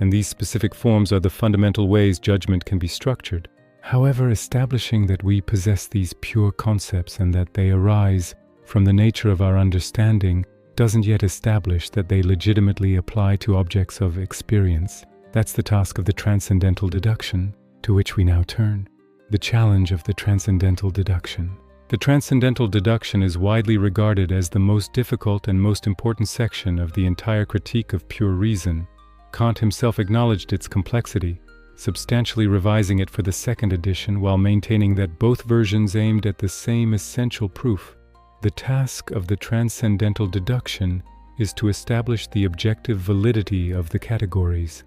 and these specific forms are the fundamental ways judgment can be structured. However, establishing that we possess these pure concepts and that they arise from the nature of our understanding doesn't yet establish that they legitimately apply to objects of experience. That's the task of the transcendental deduction, to which we now turn. The challenge of the transcendental deduction. The transcendental deduction is widely regarded as the most difficult and most important section of the entire critique of pure reason. Kant himself acknowledged its complexity, substantially revising it for the second edition while maintaining that both versions aimed at the same essential proof. The task of the transcendental deduction is to establish the objective validity of the categories,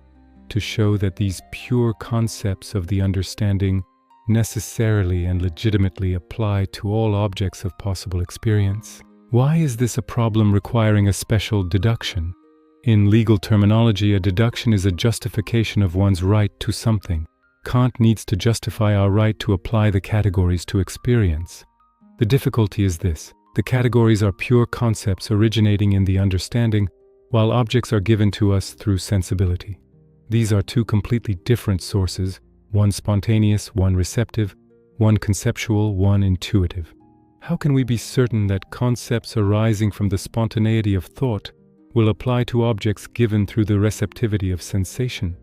to show that these pure concepts of the understanding necessarily and legitimately apply to all objects of possible experience. Why is this a problem requiring a special deduction? In legal terminology, a deduction is a justification of one's right to something. Kant needs to justify our right to apply the categories to experience. The difficulty is this: the categories are pure concepts originating in the understanding, while objects are given to us through sensibility. These are two completely different sources, one spontaneous, one receptive, one conceptual, one intuitive. How can we be certain that concepts arising from the spontaneity of thought will apply to objects given through the receptivity of sensation?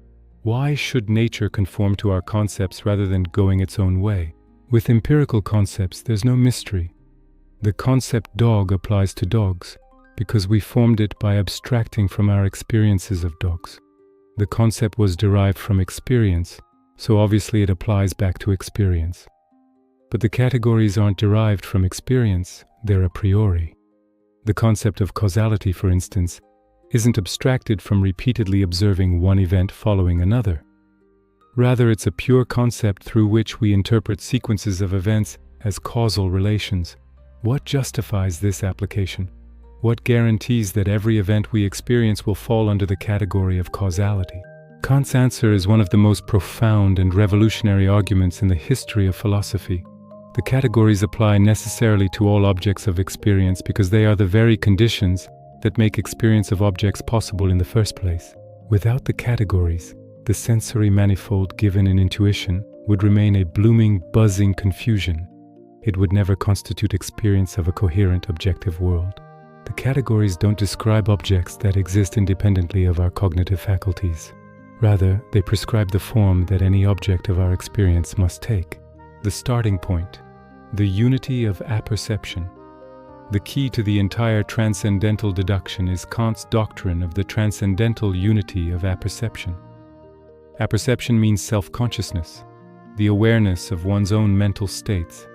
Why should nature conform to our concepts rather than going its own way? With empirical concepts, there's no mystery. The concept dog applies to dogs because we formed it by abstracting from our experiences of dogs. The concept was derived from experience, so obviously it applies back to experience. But the categories aren't derived from experience, they're a priori. The concept of causality, for instance, isn't abstracted from repeatedly observing one event following another. Rather, it's a pure concept through which we interpret sequences of events as causal relations. What justifies this application? What guarantees that every event we experience will fall under the category of causality? Kant's answer is one of the most profound and revolutionary arguments in the history of philosophy. The categories apply necessarily to all objects of experience because they are the very conditions that make experience of objects possible in the first place. Without the categories, the sensory manifold given in intuition would remain a blooming, buzzing confusion. It would never constitute experience of a coherent, objective world. The categories don't describe objects that exist independently of our cognitive faculties. Rather, they prescribe the form that any object of our experience must take. The starting point, the unity of apperception. The key to the entire transcendental deduction is Kant's doctrine of the transcendental unity of apperception. Apperception means self-consciousness, the awareness of one's own mental states.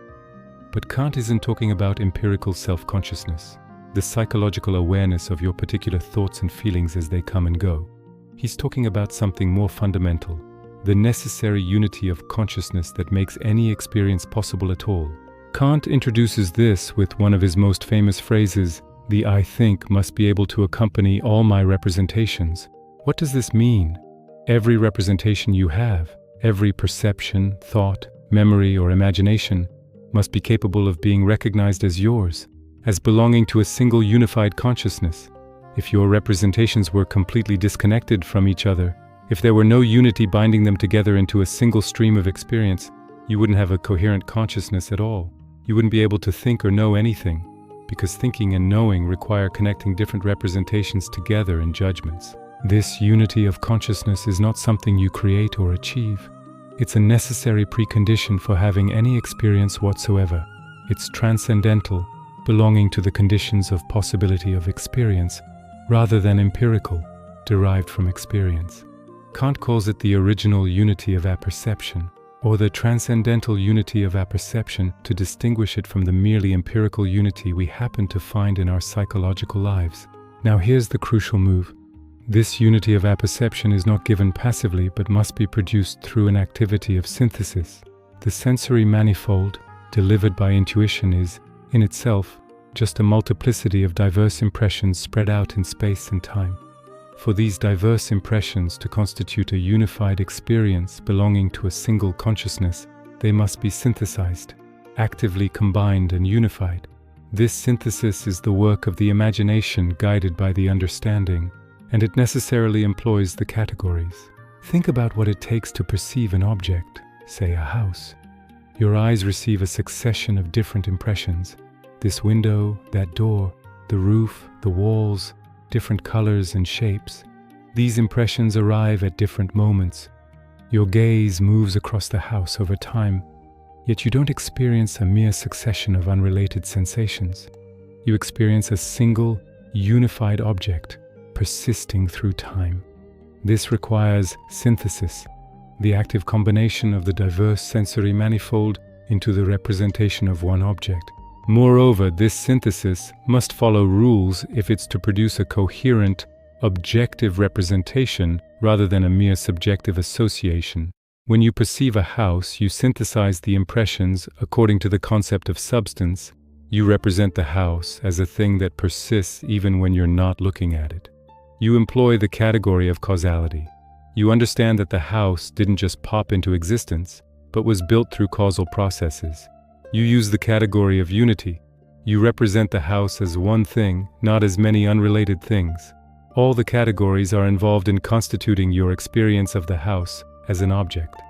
But Kant isn't talking about empirical self-consciousness, the psychological awareness of your particular thoughts and feelings as they come and go. He's talking about something more fundamental, the necessary unity of consciousness that makes any experience possible at all. Kant introduces this with one of his most famous phrases, "The I think must be able to accompany all my representations." What does this mean? Every representation you have, every perception, thought, memory, or imagination must be capable of being recognized as yours, as belonging to a single unified consciousness. If your representations were completely disconnected from each other, If there were no unity binding them together into a single stream of experience, you wouldn't have a coherent consciousness at all. You wouldn't be able to think or know anything, because thinking and knowing require connecting different representations together in judgments. This unity of consciousness is not something you create or achieve. It's a necessary precondition for having any experience whatsoever. It's transcendental, belonging to the conditions of possibility of experience, rather than empirical, derived from experience. Kant calls it the original unity of apperception, or the transcendental unity of apperception, to distinguish it from the merely empirical unity we happen to find in our psychological lives. Now here's the crucial move. This unity of apperception is not given passively, but must be produced through an activity of synthesis. The sensory manifold, delivered by intuition, is, in itself, just a multiplicity of diverse impressions spread out in space and time. For these diverse impressions to constitute a unified experience belonging to a single consciousness, they must be synthesized, actively combined and unified. This synthesis is the work of the imagination guided by the understanding, and it necessarily employs the categories. Think about what it takes to perceive an object, say a house. Your eyes receive a succession of different impressions. This window, that door, the roof, the walls, different colors and shapes. These impressions arrive at different moments. Your gaze moves across the house over time, yet you don't experience a mere succession of unrelated sensations. You experience a single, unified object, persisting through time. This requires synthesis, the active combination of the diverse sensory manifold into the representation of one object. Moreover, this synthesis must follow rules if it's to produce a coherent, objective representation rather than a mere subjective association. When you perceive a house, you synthesize the impressions according to the concept of substance. You represent the house as a thing that persists even when you're not looking at it. You employ the category of causality. You understand that the house didn't just pop into existence, but was built through causal processes. You use the category of unity. You represent the house as one thing, not as many unrelated things. All the categories are involved in constituting your experience of the house as an object.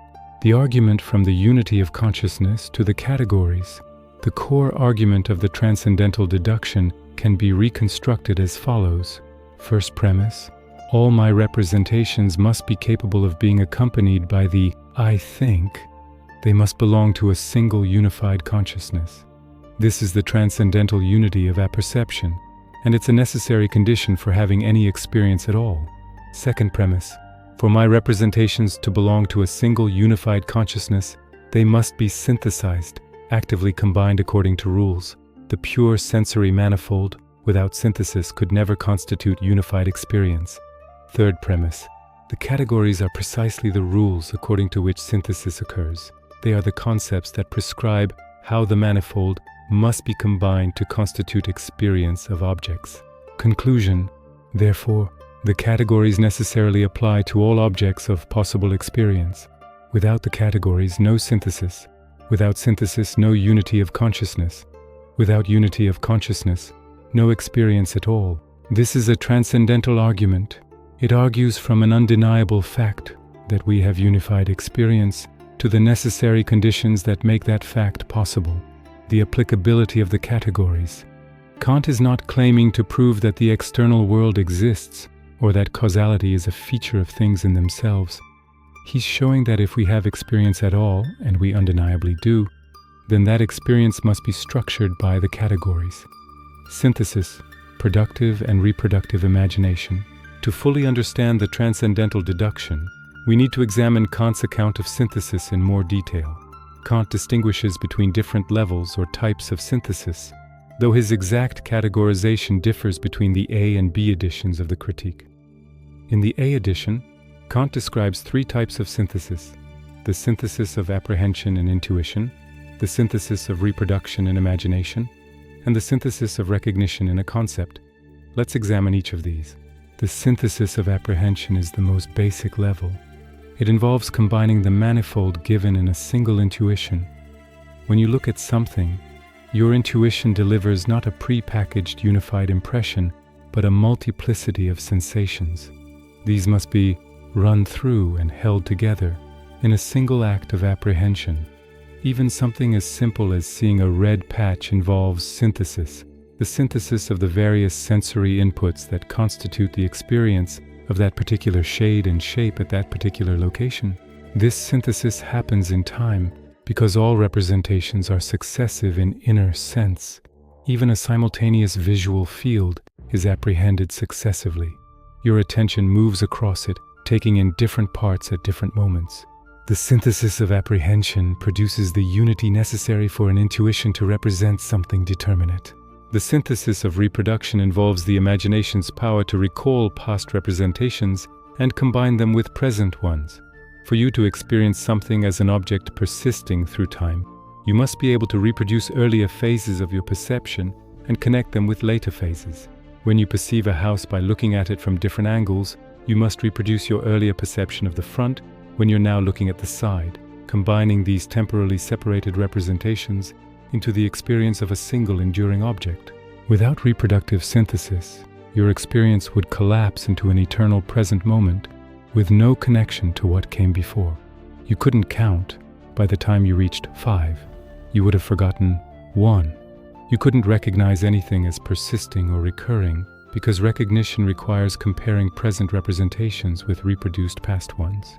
The argument from the unity of consciousness to the categories, the core argument of the transcendental deduction, can be reconstructed as follows. First premise: all my representations must be capable of being accompanied by the I think. They must belong to a single unified consciousness. This is the transcendental unity of apperception, and it's a necessary condition for having any experience at all. Second premise: for my representations to belong to a single unified consciousness, they must be synthesized, actively combined according to rules. The pure sensory manifold, without synthesis, could never constitute unified experience. Third premise: the categories are precisely the rules according to which synthesis occurs. They are the concepts that prescribe how the manifold must be combined to constitute experience of objects. Conclusion: therefore, the categories necessarily apply to all objects of possible experience. Without the categories, no synthesis. Without synthesis, no unity of consciousness. Without unity of consciousness, no experience at all. This is a transcendental argument. It argues from an undeniable fact that we have unified experience to the necessary conditions that make that fact possible, the applicability of the categories. Kant is not claiming to prove that the external world exists or that causality is a feature of things in themselves. He's showing that if we have experience at all, and we undeniably do, then that experience must be structured by the categories. Synthesis, productive and reproductive imagination. To fully understand the transcendental deduction, we need to examine Kant's account of synthesis in more detail. Kant distinguishes between different levels or types of synthesis, though his exact categorization differs between the A and B editions of the Critique. In the A edition, Kant describes three types of synthesis: the synthesis of apprehension and intuition, the synthesis of reproduction and imagination, and the synthesis of recognition in a concept. Let's examine each of these. The synthesis of apprehension is the most basic level. It involves combining the manifold given in a single intuition. When you look at something, your intuition delivers not a pre-packaged unified impression, but a multiplicity of sensations. These must be run through and held together in a single act of apprehension. Even something as simple as seeing a red patch involves synthesis, the synthesis of the various sensory inputs that constitute the experience of that particular shade and shape at that particular location. This synthesis happens in time because all representations are successive in inner sense. Even a simultaneous visual field is apprehended successively. Your attention moves across it, taking in different parts at different moments. The synthesis of apprehension produces the unity necessary for an intuition to represent something determinate. The synthesis of reproduction involves the imagination's power to recall past representations and combine them with present ones. For you to experience something as an object persisting through time, you must be able to reproduce earlier phases of your perception and connect them with later phases. When you perceive a house by looking at it from different angles, you must reproduce your earlier perception of the front when you're now looking at the side, combining these temporally separated representations into the experience of a single enduring object. Without reproductive synthesis, your experience would collapse into an eternal present moment with no connection to what came before. You couldn't count by the time you reached 5. You would have forgotten 1. You couldn't recognize anything as persisting or recurring because recognition requires comparing present representations with reproduced past ones.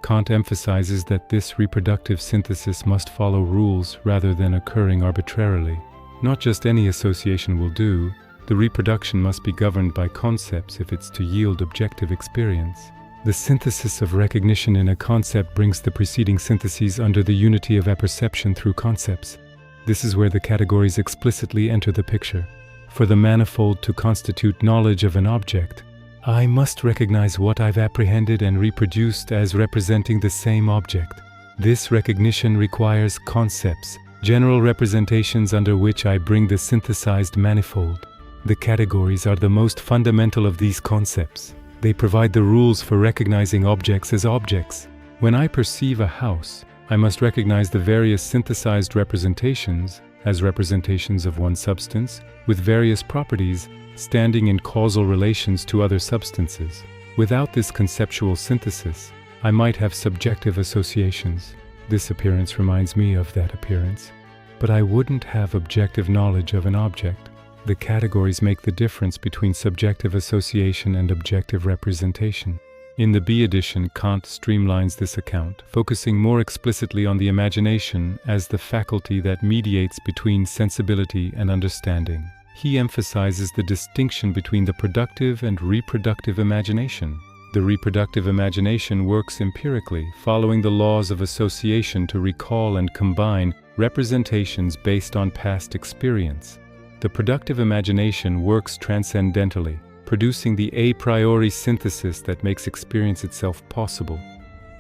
Kant emphasizes that this reproductive synthesis must follow rules rather than occurring arbitrarily. Not just any association will do, the reproduction must be governed by concepts if it's to yield objective experience. The synthesis of recognition in a concept brings the preceding syntheses under the unity of apperception through concepts. This is where the categories explicitly enter the picture. For the manifold to constitute knowledge of an object, I must recognize what I've apprehended and reproduced as representing the same object. This recognition requires concepts, general representations under which I bring the synthesized manifold. The categories are the most fundamental of these concepts. They provide the rules for recognizing objects as objects. When I perceive a house, I must recognize the various synthesized representations as representations of one substance with various properties standing in causal relations to other substances. Without this conceptual synthesis, I might have subjective associations. This appearance reminds me of that appearance, but I wouldn't have objective knowledge of an object. The categories make the difference between subjective association and objective representation. In the B edition, Kant streamlines this account, focusing more explicitly on the imagination as the faculty that mediates between sensibility and understanding. He emphasizes the distinction between the productive and reproductive imagination. The reproductive imagination works empirically, following the laws of association to recall and combine representations based on past experience. The productive imagination works transcendentally, producing the a priori synthesis that makes experience itself possible.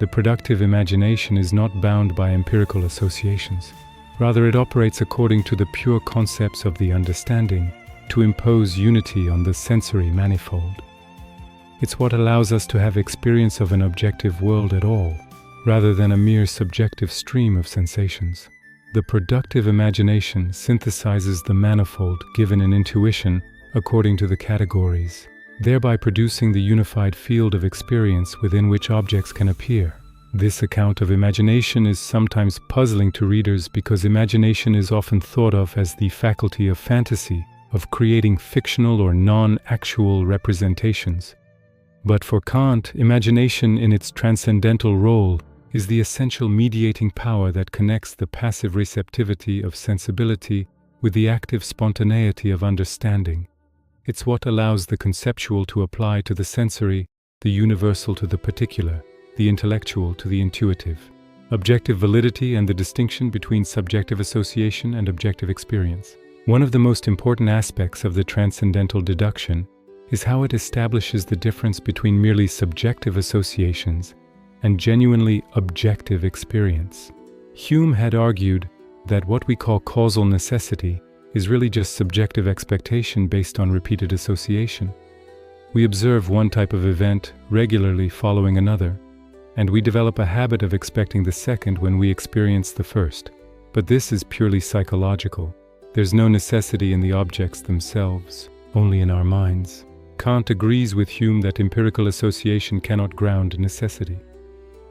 The productive imagination is not bound by empirical associations. Rather, it operates according to the pure concepts of the understanding to impose unity on the sensory manifold. It's what allows us to have experience of an objective world at all, rather than a mere subjective stream of sensations. The productive imagination synthesizes the manifold given in intuition according to the categories, thereby producing the unified field of experience within which objects can appear. This account of imagination is sometimes puzzling to readers because imagination is often thought of as the faculty of fantasy, of creating fictional or non-actual representations. But for Kant, imagination in its transcendental role is the essential mediating power that connects the passive receptivity of sensibility with the active spontaneity of understanding. It's what allows the conceptual to apply to the sensory, the universal to the particular, the intellectual to the intuitive. Objective validity and the distinction between subjective association and objective experience. One of the most important aspects of the Transcendental Deduction is how it establishes the difference between merely subjective associations and genuinely objective experience. Hume had argued that what we call causal necessity is really just subjective expectation based on repeated association. We observe one type of event regularly following another, and we develop a habit of expecting the second when we experience the first. But this is purely psychological. There's no necessity in the objects themselves, only in our minds. Kant agrees with Hume that empirical association cannot ground necessity.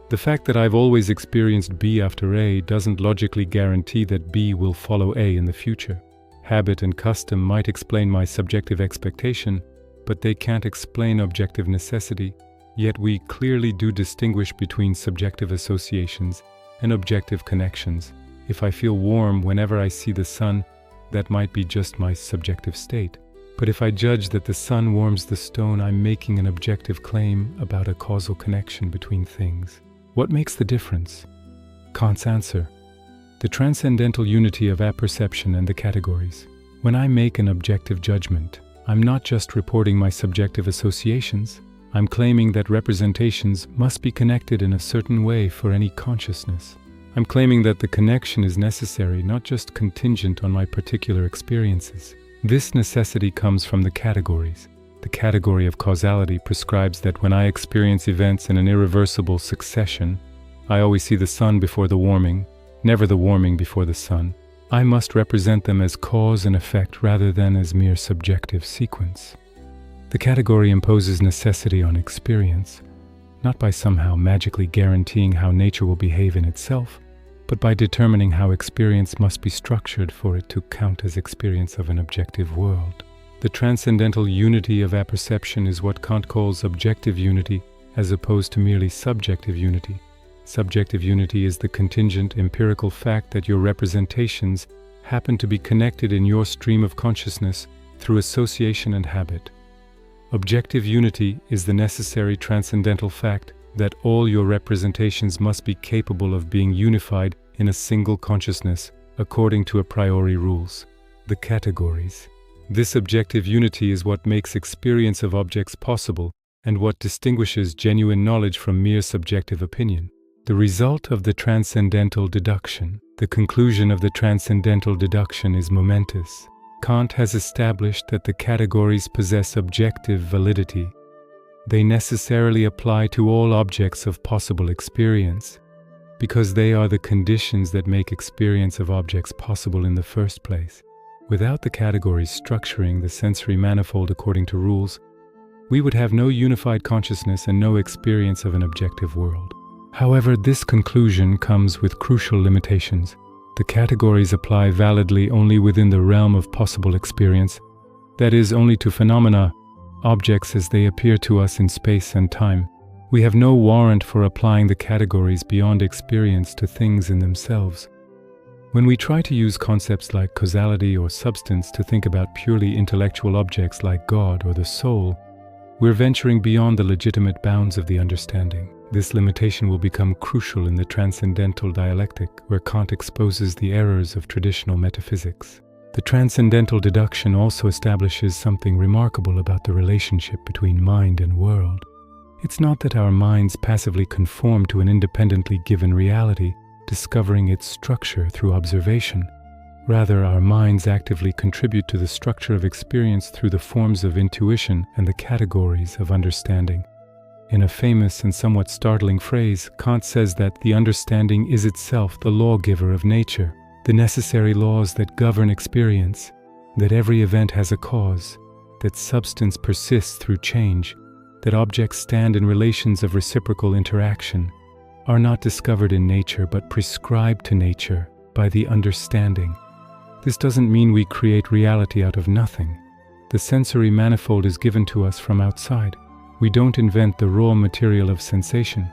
The fact that I've always experienced B after A doesn't logically guarantee that B will follow A in the future. Habit and custom might explain my subjective expectation, but they can't explain objective necessity, yet we clearly do distinguish between subjective associations and objective connections. If I feel warm whenever I see the sun, that might be just my subjective state. But if I judge that the sun warms the stone, I'm making an objective claim about a causal connection between things. What makes the difference? Kant's answer: the transcendental unity of apperception and the categories. When I make an objective judgment, I'm not just reporting my subjective associations, I'm claiming that representations must be connected in a certain way for any consciousness. I'm claiming that the connection is necessary, not just contingent on my particular experiences. This necessity comes from the categories. The category of causality prescribes that when I experience events in an irreversible succession, I always see the sun before the warming, never the warming before the sun. I must represent them as cause and effect rather than as mere subjective sequence. The category imposes necessity on experience, not by somehow magically guaranteeing how nature will behave in itself, but by determining how experience must be structured for it to count as experience of an objective world. The transcendental unity of apperception is what Kant calls objective unity, as opposed to merely subjective unity. Subjective unity is the contingent empirical fact that your representations happen to be connected in your stream of consciousness through association and habit. Objective unity is the necessary transcendental fact that all your representations must be capable of being unified in a single consciousness according to a priori rules, the categories. This objective unity is what makes experience of objects possible and what distinguishes genuine knowledge from mere subjective opinion. The result of the transcendental deduction, the conclusion of the transcendental deduction, is momentous. Kant has established that the categories possess objective validity. They necessarily apply to all objects of possible experience, because they are the conditions that make experience of objects possible in the first place. Without the categories structuring the sensory manifold according to rules, we would have no unified consciousness and no experience of an objective world. However, this conclusion comes with crucial limitations. The categories apply validly only within the realm of possible experience, that is, only to phenomena, objects as they appear to us in space and time. We have no warrant for applying the categories beyond experience to things in themselves. When we try to use concepts like causality or substance to think about purely intellectual objects like God or the soul, we're venturing beyond the legitimate bounds of the understanding. This limitation will become crucial in the Transcendental Dialectic, where Kant exposes the errors of traditional metaphysics. The Transcendental Deduction also establishes something remarkable about the relationship between mind and world. It's not that our minds passively conform to an independently given reality, discovering its structure through observation. Rather, our minds actively contribute to the structure of experience through the forms of intuition and the categories of understanding. In a famous and somewhat startling phrase, Kant says that the understanding is itself the lawgiver of nature, the necessary laws that govern experience, that every event has a cause, that substance persists through change, that objects stand in relations of reciprocal interaction, are not discovered in nature but prescribed to nature by the understanding. This doesn't mean we create reality out of nothing. The sensory manifold is given to us from outside. We don't invent the raw material of sensation,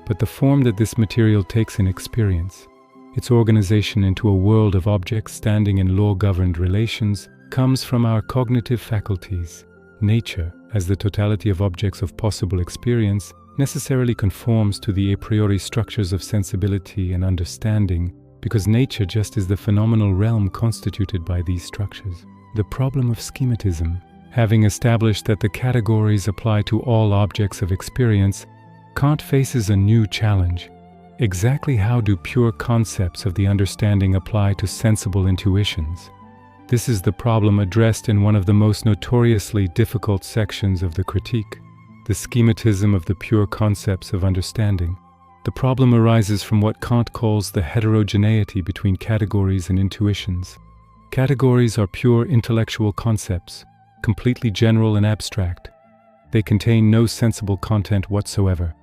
but the form that this material takes in experience, its organization into a world of objects standing in law-governed relations, comes from our cognitive faculties. Nature, as the totality of objects of possible experience, necessarily conforms to the a priori structures of sensibility and understanding, because nature just is the phenomenal realm constituted by these structures. The problem of schematism. Having established that the categories apply to all objects of experience, Kant faces a new challenge. Exactly how do pure concepts of the understanding apply to sensible intuitions? This is the problem addressed in one of the most notoriously difficult sections of the Critique, the schematism of the pure concepts of understanding. The problem arises from what Kant calls the heterogeneity between categories and intuitions. Categories are pure intellectual concepts, completely general and abstract. They contain no sensible content whatsoever.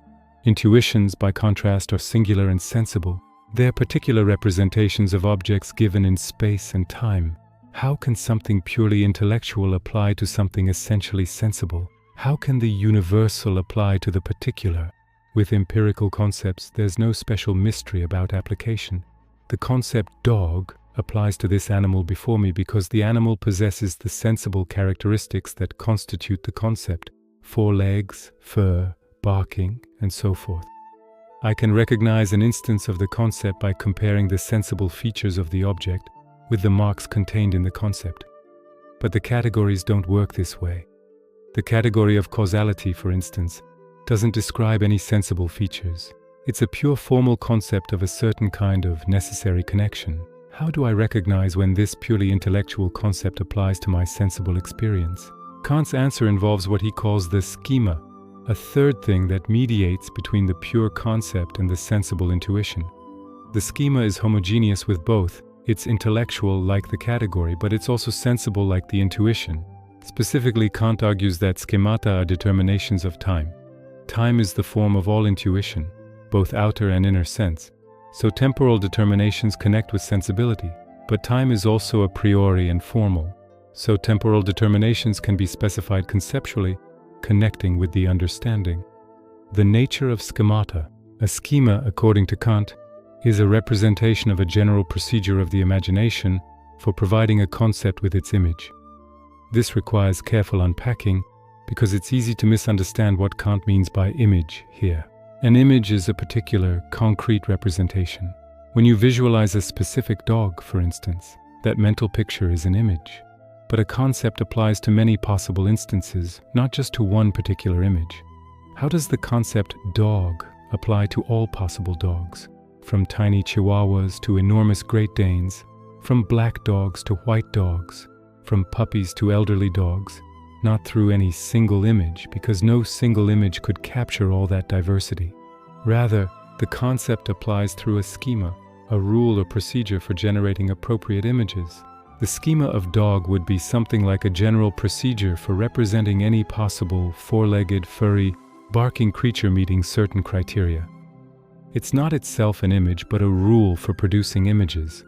Intuitions, by contrast, are singular and sensible. They are particular representations of objects given in space and time. How can something purely intellectual apply to something essentially sensible? How can the universal apply to the particular? With empirical concepts, there's no special mystery about application. The concept dog applies to this animal before me because the animal possesses the sensible characteristics that constitute the concept: 4 legs, fur, barking, and so forth. I can recognize an instance of the concept by comparing the sensible features of the object with the marks contained in the concept. But the categories don't work this way. The category of causality, for instance, doesn't describe any sensible features. It's a pure formal concept of a certain kind of necessary connection. How do I recognize when this purely intellectual concept applies to my sensible experience? Kant's answer involves what he calls the schema, a third thing that mediates between the pure concept and the sensible intuition. The schema is homogeneous with both. It's intellectual like the category, but it's also sensible like the intuition. Specifically, Kant argues that schemata are determinations of time. Time is the form of all intuition, both outer and inner sense. So temporal determinations connect with sensibility, but time is also a priori and formal. So temporal determinations can be specified conceptually, connecting with the understanding. The nature of schemata. A schema, according to Kant, is a representation of a general procedure of the imagination for providing a concept with its image. This requires careful unpacking because it's easy to misunderstand what Kant means by image here. An image is a particular, concrete representation. When you visualize a specific dog, for instance, that mental picture is an image. But a concept applies to many possible instances, not just to one particular image. How does the concept dog apply to all possible dogs? From tiny chihuahuas to enormous Great Danes, from black dogs to white dogs, from puppies to elderly dogs, not through any single image, because no single image could capture all that diversity. Rather, the concept applies through a schema, a rule or procedure for generating appropriate images. The schema of dog would be something like a general procedure for representing any possible 4-legged, furry, barking creature meeting certain criteria. It's not itself an image, but a rule for producing images.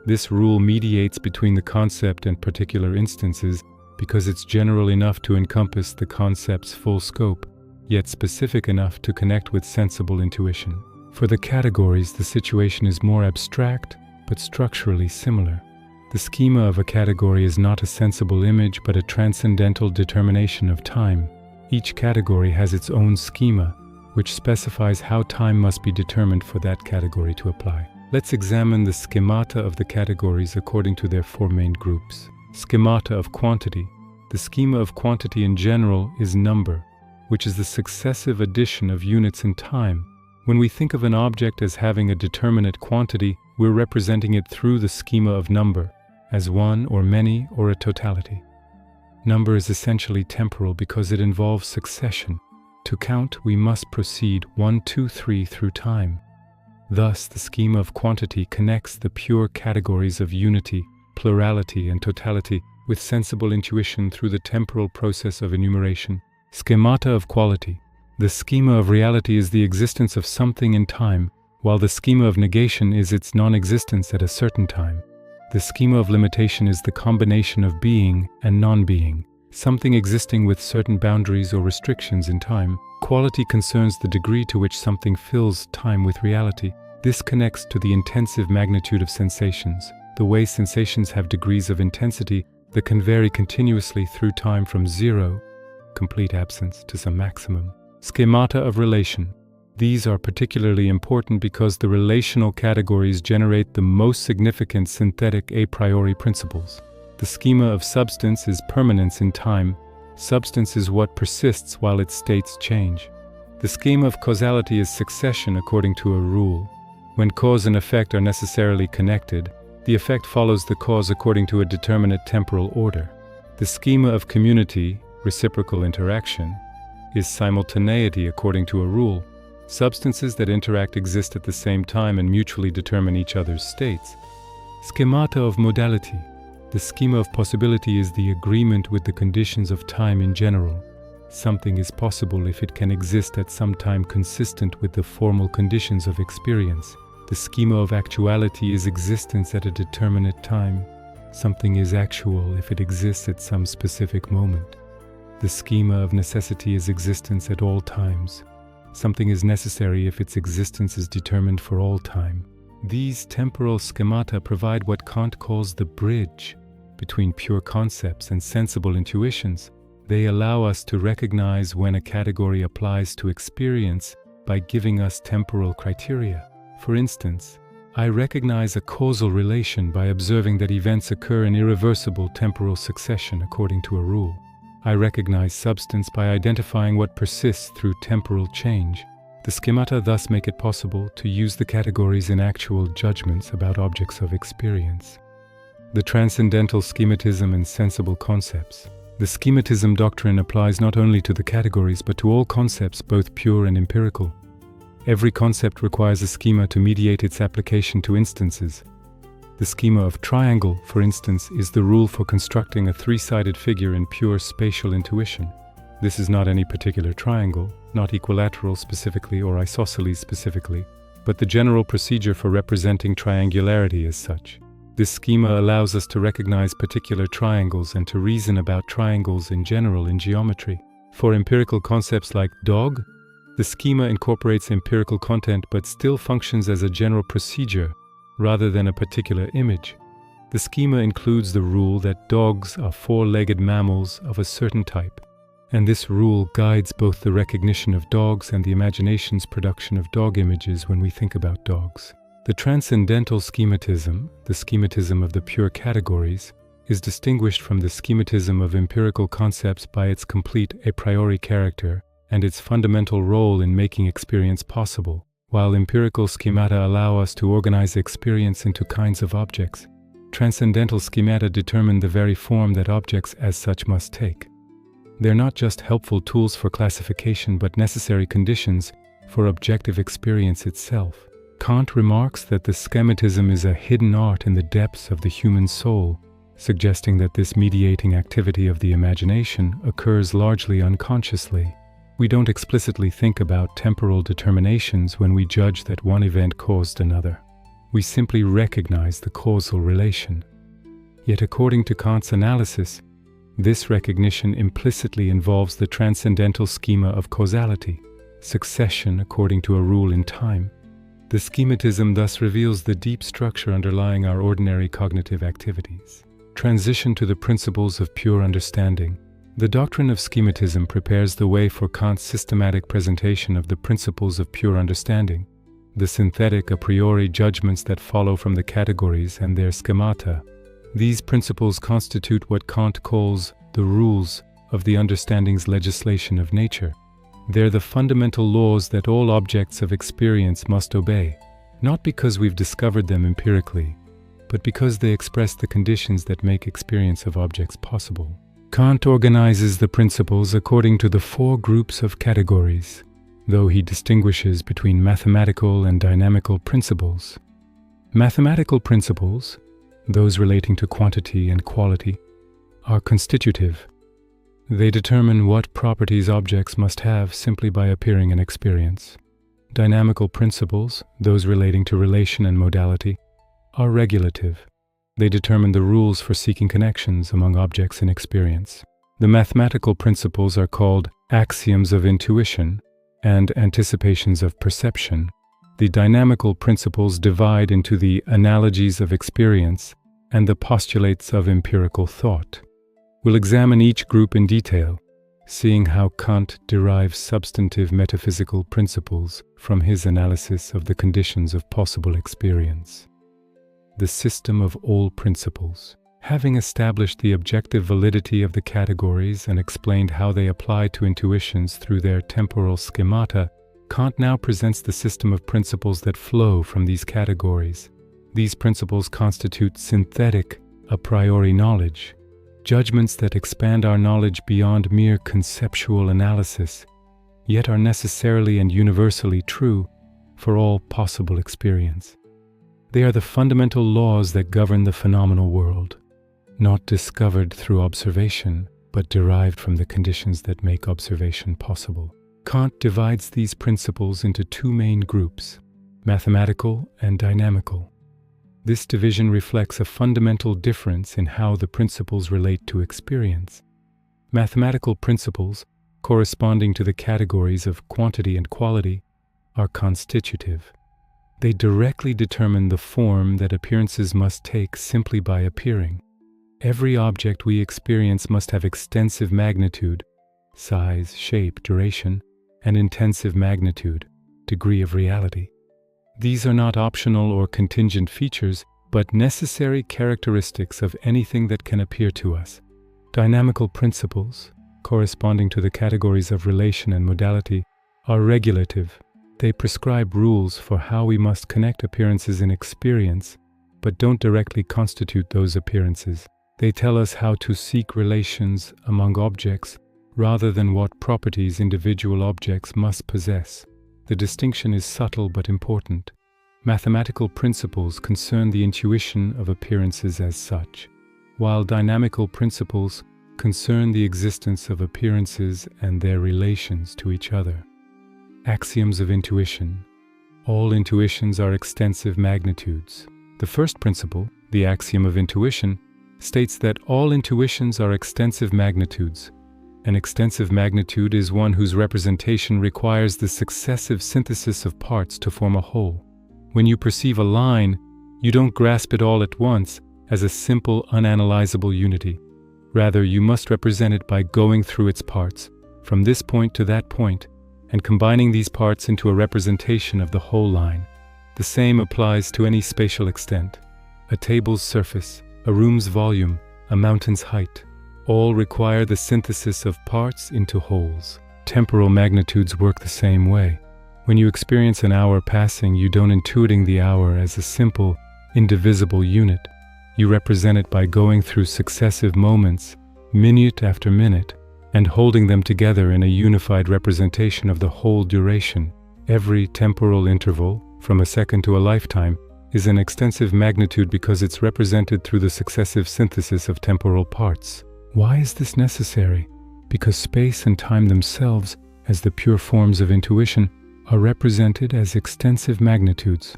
This rule mediates between the concept and particular instances because it's general enough to encompass the concept's full scope, yet specific enough to connect with sensible intuition. For the categories, the situation is more abstract, but structurally similar. The schema of a category is not a sensible image, but a transcendental determination of time. Each category has its own schema, which specifies how time must be determined for that category to apply. Let's examine the schemata of the categories according to their 4 main groups. Schemata of quantity. The schema of quantity in general is number, which is the successive addition of units in time. When we think of an object as having a determinate quantity, we're representing it through the schema of number, as one or many or a totality. Number is essentially temporal because it involves succession. To count, we must proceed 1, 2, 3 through time. Thus, the schema of quantity connects the pure categories of unity, plurality, and totality with sensible intuition through the temporal process of enumeration. Schemata of quality. The schema of reality is the existence of something in time, while the schema of negation is its non-existence at a certain time. The schema of limitation is the combination of being and non-being, something existing with certain boundaries or restrictions in time. Quality concerns the degree to which something fills time with reality. This connects to the intensive magnitude of sensations, the way sensations have degrees of intensity that can vary continuously through time from zero, complete absence, to some maximum. Schemata of relation. These are particularly important because the relational categories generate the most significant synthetic a priori principles. The schema of substance is permanence in time. Substance is what persists while its states change. The schema of causality is succession according to a rule. When cause and effect are necessarily connected, the effect follows the cause according to a determinate temporal order. The schema of community, reciprocal interaction, is simultaneity according to a rule. Substances that interact exist at the same time and mutually determine each other's states. Schemata of modality. The schema of possibility is the agreement with the conditions of time in general. Something is possible if it can exist at some time consistent with the formal conditions of experience. The schema of actuality is existence at a determinate time. Something is actual if it exists at some specific moment. The schema of necessity is existence at all times. Something is necessary if its existence is determined for all time. These temporal schemata provide what Kant calls the bridge between pure concepts and sensible intuitions. They allow us to recognize when a category applies to experience by giving us temporal criteria. For instance, I recognize a causal relation by observing that events occur in irreversible temporal succession according to a rule. I recognize substance by identifying what persists through temporal change. The schemata thus make it possible to use the categories in actual judgments about objects of experience. The transcendental schematism and sensible concepts. The schematism doctrine applies not only to the categories but to all concepts, both pure and empirical. Every concept requires a schema to mediate its application to instances. The schema of triangle, for instance, is the rule for constructing a three-sided figure in pure spatial intuition. This is not any particular triangle, not equilateral specifically or isosceles specifically, but the general procedure for representing triangularity as such. This schema allows us to recognize particular triangles and to reason about triangles in general in geometry. For empirical concepts like dog, the schema incorporates empirical content but still functions as a general procedure rather than a particular image. The schema includes the rule that dogs are four-legged mammals of a certain type, and this rule guides both the recognition of dogs and the imagination's production of dog images when we think about dogs. The transcendental schematism, the schematism of the pure categories, is distinguished from the schematism of empirical concepts by its complete a priori character and its fundamental role in making experience possible. While empirical schemata allow us to organize experience into kinds of objects, transcendental schemata determine the very form that objects as such must take. They're not just helpful tools for classification but necessary conditions for objective experience itself. Kant remarks that the schematism is a hidden art in the depths of the human soul, suggesting that this mediating activity of the imagination occurs largely unconsciously. We don't explicitly think about temporal determinations when we judge that one event caused another. We simply recognize the causal relation. Yet according to Kant's analysis, this recognition implicitly involves the transcendental schema of causality, succession according to a rule in time. The schematism thus reveals the deep structure underlying our ordinary cognitive activities. Transition to the principles of pure understanding. The doctrine of schematism prepares the way for Kant's systematic presentation of the principles of pure understanding, the synthetic a priori judgments that follow from the categories and their schemata. These principles constitute what Kant calls the rules of the understanding's legislation of nature. They're the fundamental laws that all objects of experience must obey, not because we've discovered them empirically, but because they express the conditions that make experience of objects possible. Kant organizes the principles according to the four groups of categories, though he distinguishes between mathematical and dynamical principles. Mathematical principles, those relating to quantity and quality, are constitutive. They determine what properties objects must have simply by appearing in experience. Dynamical principles, those relating to relation and modality, are regulative. They determine the rules for seeking connections among objects in experience. The mathematical principles are called axioms of intuition and anticipations of perception. The dynamical principles divide into the analogies of experience and the postulates of empirical thought. We'll examine each group in detail, seeing how Kant derives substantive metaphysical principles from his analysis of the conditions of possible experience. The system of all principles. Having established the objective validity of the categories and explained how they apply to intuitions through their temporal schemata, Kant now presents the system of principles that flow from these categories. These principles constitute synthetic a priori knowledge, judgments that expand our knowledge beyond mere conceptual analysis, yet are necessarily and universally true for all possible experience. They are the fundamental laws that govern the phenomenal world. not discovered through observation, but derived from the conditions that make observation possible. Kant divides these principles into two main groups, mathematical and dynamical. This division reflects a fundamental difference in how the principles relate to experience. Mathematical principles, corresponding to the categories of quantity and quality, are constitutive. They directly determine the form that appearances must take simply by appearing. Every object we experience must have extensive magnitude, size, shape, duration, and intensive magnitude, degree of reality. These are not optional or contingent features, but necessary characteristics of anything that can appear to us. Dynamical principles, corresponding to the categories of relation and modality, are regulative. They prescribe rules for how we must connect appearances in experience, but don't directly constitute those appearances. They tell us how to seek relations among objects rather than what properties individual objects must possess. The distinction is subtle but important. Mathematical principles concern the intuition of appearances as such, while dynamical principles concern the existence of appearances and their relations to each other. Axioms of intuition. All intuitions are extensive magnitudes. The first principle, the axiom of intuition, states that all intuitions are extensive magnitudes. An extensive magnitude is one whose representation requires the successive synthesis of parts to form a whole. When you perceive a line, you don't grasp it all at once as a simple, unanalyzable unity. Rather, you must represent it by going through its parts, from this point to that point, and combining these parts into a representation of the whole line. The same applies to any spatial extent. A table's surface, a room's volume, a mountain's height, all require the synthesis of parts into wholes. Temporal magnitudes work the same way. When you experience an hour passing, you don't intuiting the hour as a simple, indivisible unit. You represent it by going through successive moments, minute after minute, and holding them together in a unified representation of the whole duration. Every temporal interval, from a second to a lifetime, is an extensive magnitude because it's represented through the successive synthesis of temporal parts. Why is this necessary? Because space and time themselves, as the pure forms of intuition, are represented as extensive magnitudes.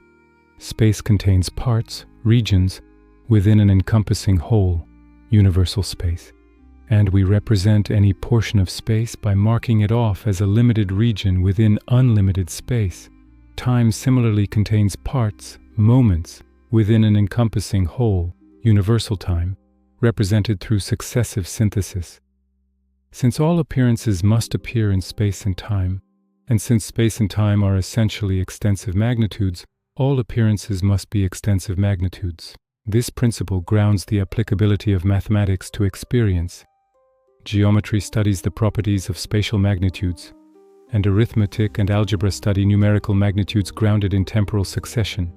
Space contains parts, regions, within an encompassing whole, universal space. And we represent any portion of space by marking it off as a limited region within unlimited space. Time similarly contains parts, moments, within an encompassing whole, universal time, represented through successive synthesis. Since all appearances must appear in space and time, and since space and time are essentially extensive magnitudes, all appearances must be extensive magnitudes. This principle grounds the applicability of mathematics to experience. Geometry studies the properties of spatial magnitudes, and arithmetic and algebra study numerical magnitudes grounded in temporal succession.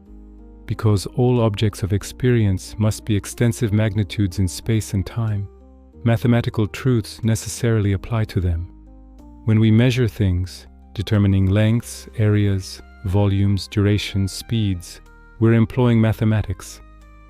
Because all objects of experience must be extensive magnitudes in space and time, mathematical truths necessarily apply to them. When we measure things, determining lengths, areas, volumes, durations, speeds, we're employing mathematics,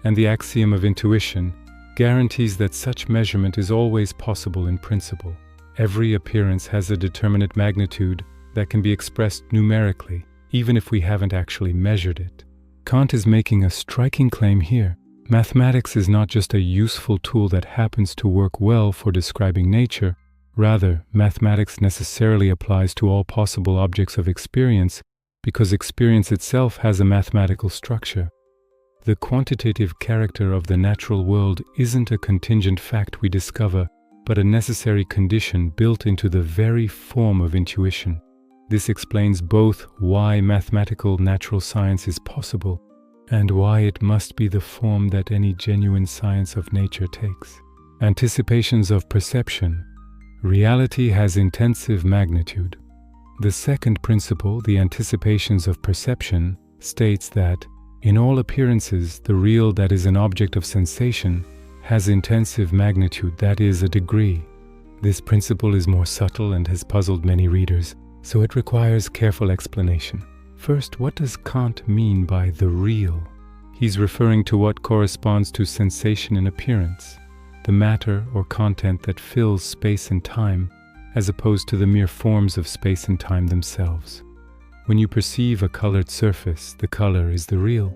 and the axiom of intuition guarantees that such measurement is always possible in principle. Every appearance has a determinate magnitude that can be expressed numerically, even if we haven't actually measured it. Kant is making a striking claim here. Mathematics is not just a useful tool that happens to work well for describing nature. Rather, mathematics necessarily applies to all possible objects of experience because experience itself has a mathematical structure. The quantitative character of the natural world isn't a contingent fact we discover, but a necessary condition built into the very form of intuition. This explains both why mathematical natural science is possible and why it must be the form that any genuine science of nature takes. Anticipations of perception. Reality has intensive magnitude. The second principle, the anticipations of perception, states that in all appearances, the real that is an object of sensation has intensive magnitude, that is, a degree. This principle is more subtle and has puzzled many readers, so it requires careful explanation. First, what does Kant mean by the real? He's referring to what corresponds to sensation in appearance. the matter or content that fills space and time, as opposed to the mere forms of space and time themselves. When you perceive a colored surface, the color is the real.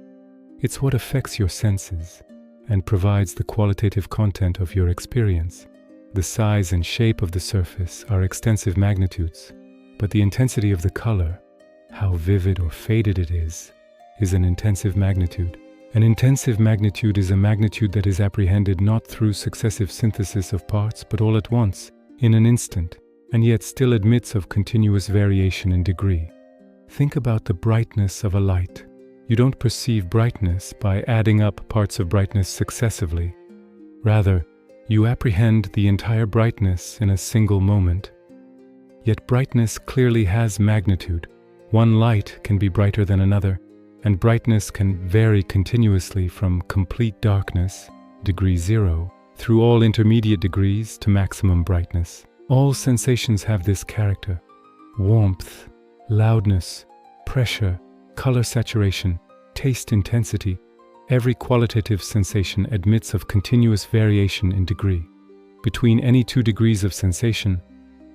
It's what affects your senses and provides the qualitative content of your experience. The size and shape of the surface are extensive magnitudes, but the intensity of the color, how vivid or faded it is an intensive magnitude. An intensive magnitude is a magnitude that is apprehended not through successive synthesis of parts, but all at once, in an instant, and yet still admits of continuous variation in degree. Think about the brightness of a light. You don't perceive brightness by adding up parts of brightness successively. Rather, you apprehend the entire brightness in a single moment. Yet brightness clearly has magnitude. One light can be brighter than another, and brightness can vary continuously from complete darkness, degree 0, through all intermediate degrees to maximum brightness. All sensations have this character: warmth, loudness, pressure, color saturation, taste intensity. Every qualitative sensation admits of continuous variation in degree. Between any two degrees of sensation,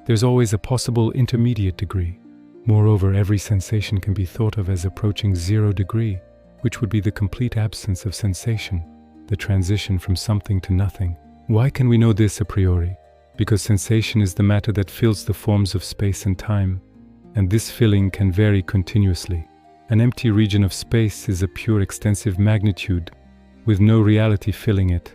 there's always a possible intermediate degree. Moreover, every sensation can be thought of as approaching 0 degree, which would be the complete absence of sensation, the transition from something to nothing. Why can we know this a priori? Because sensation is the matter that fills the forms of space and time, and this filling can vary continuously. An empty region of space is a pure extensive magnitude, with no reality filling it.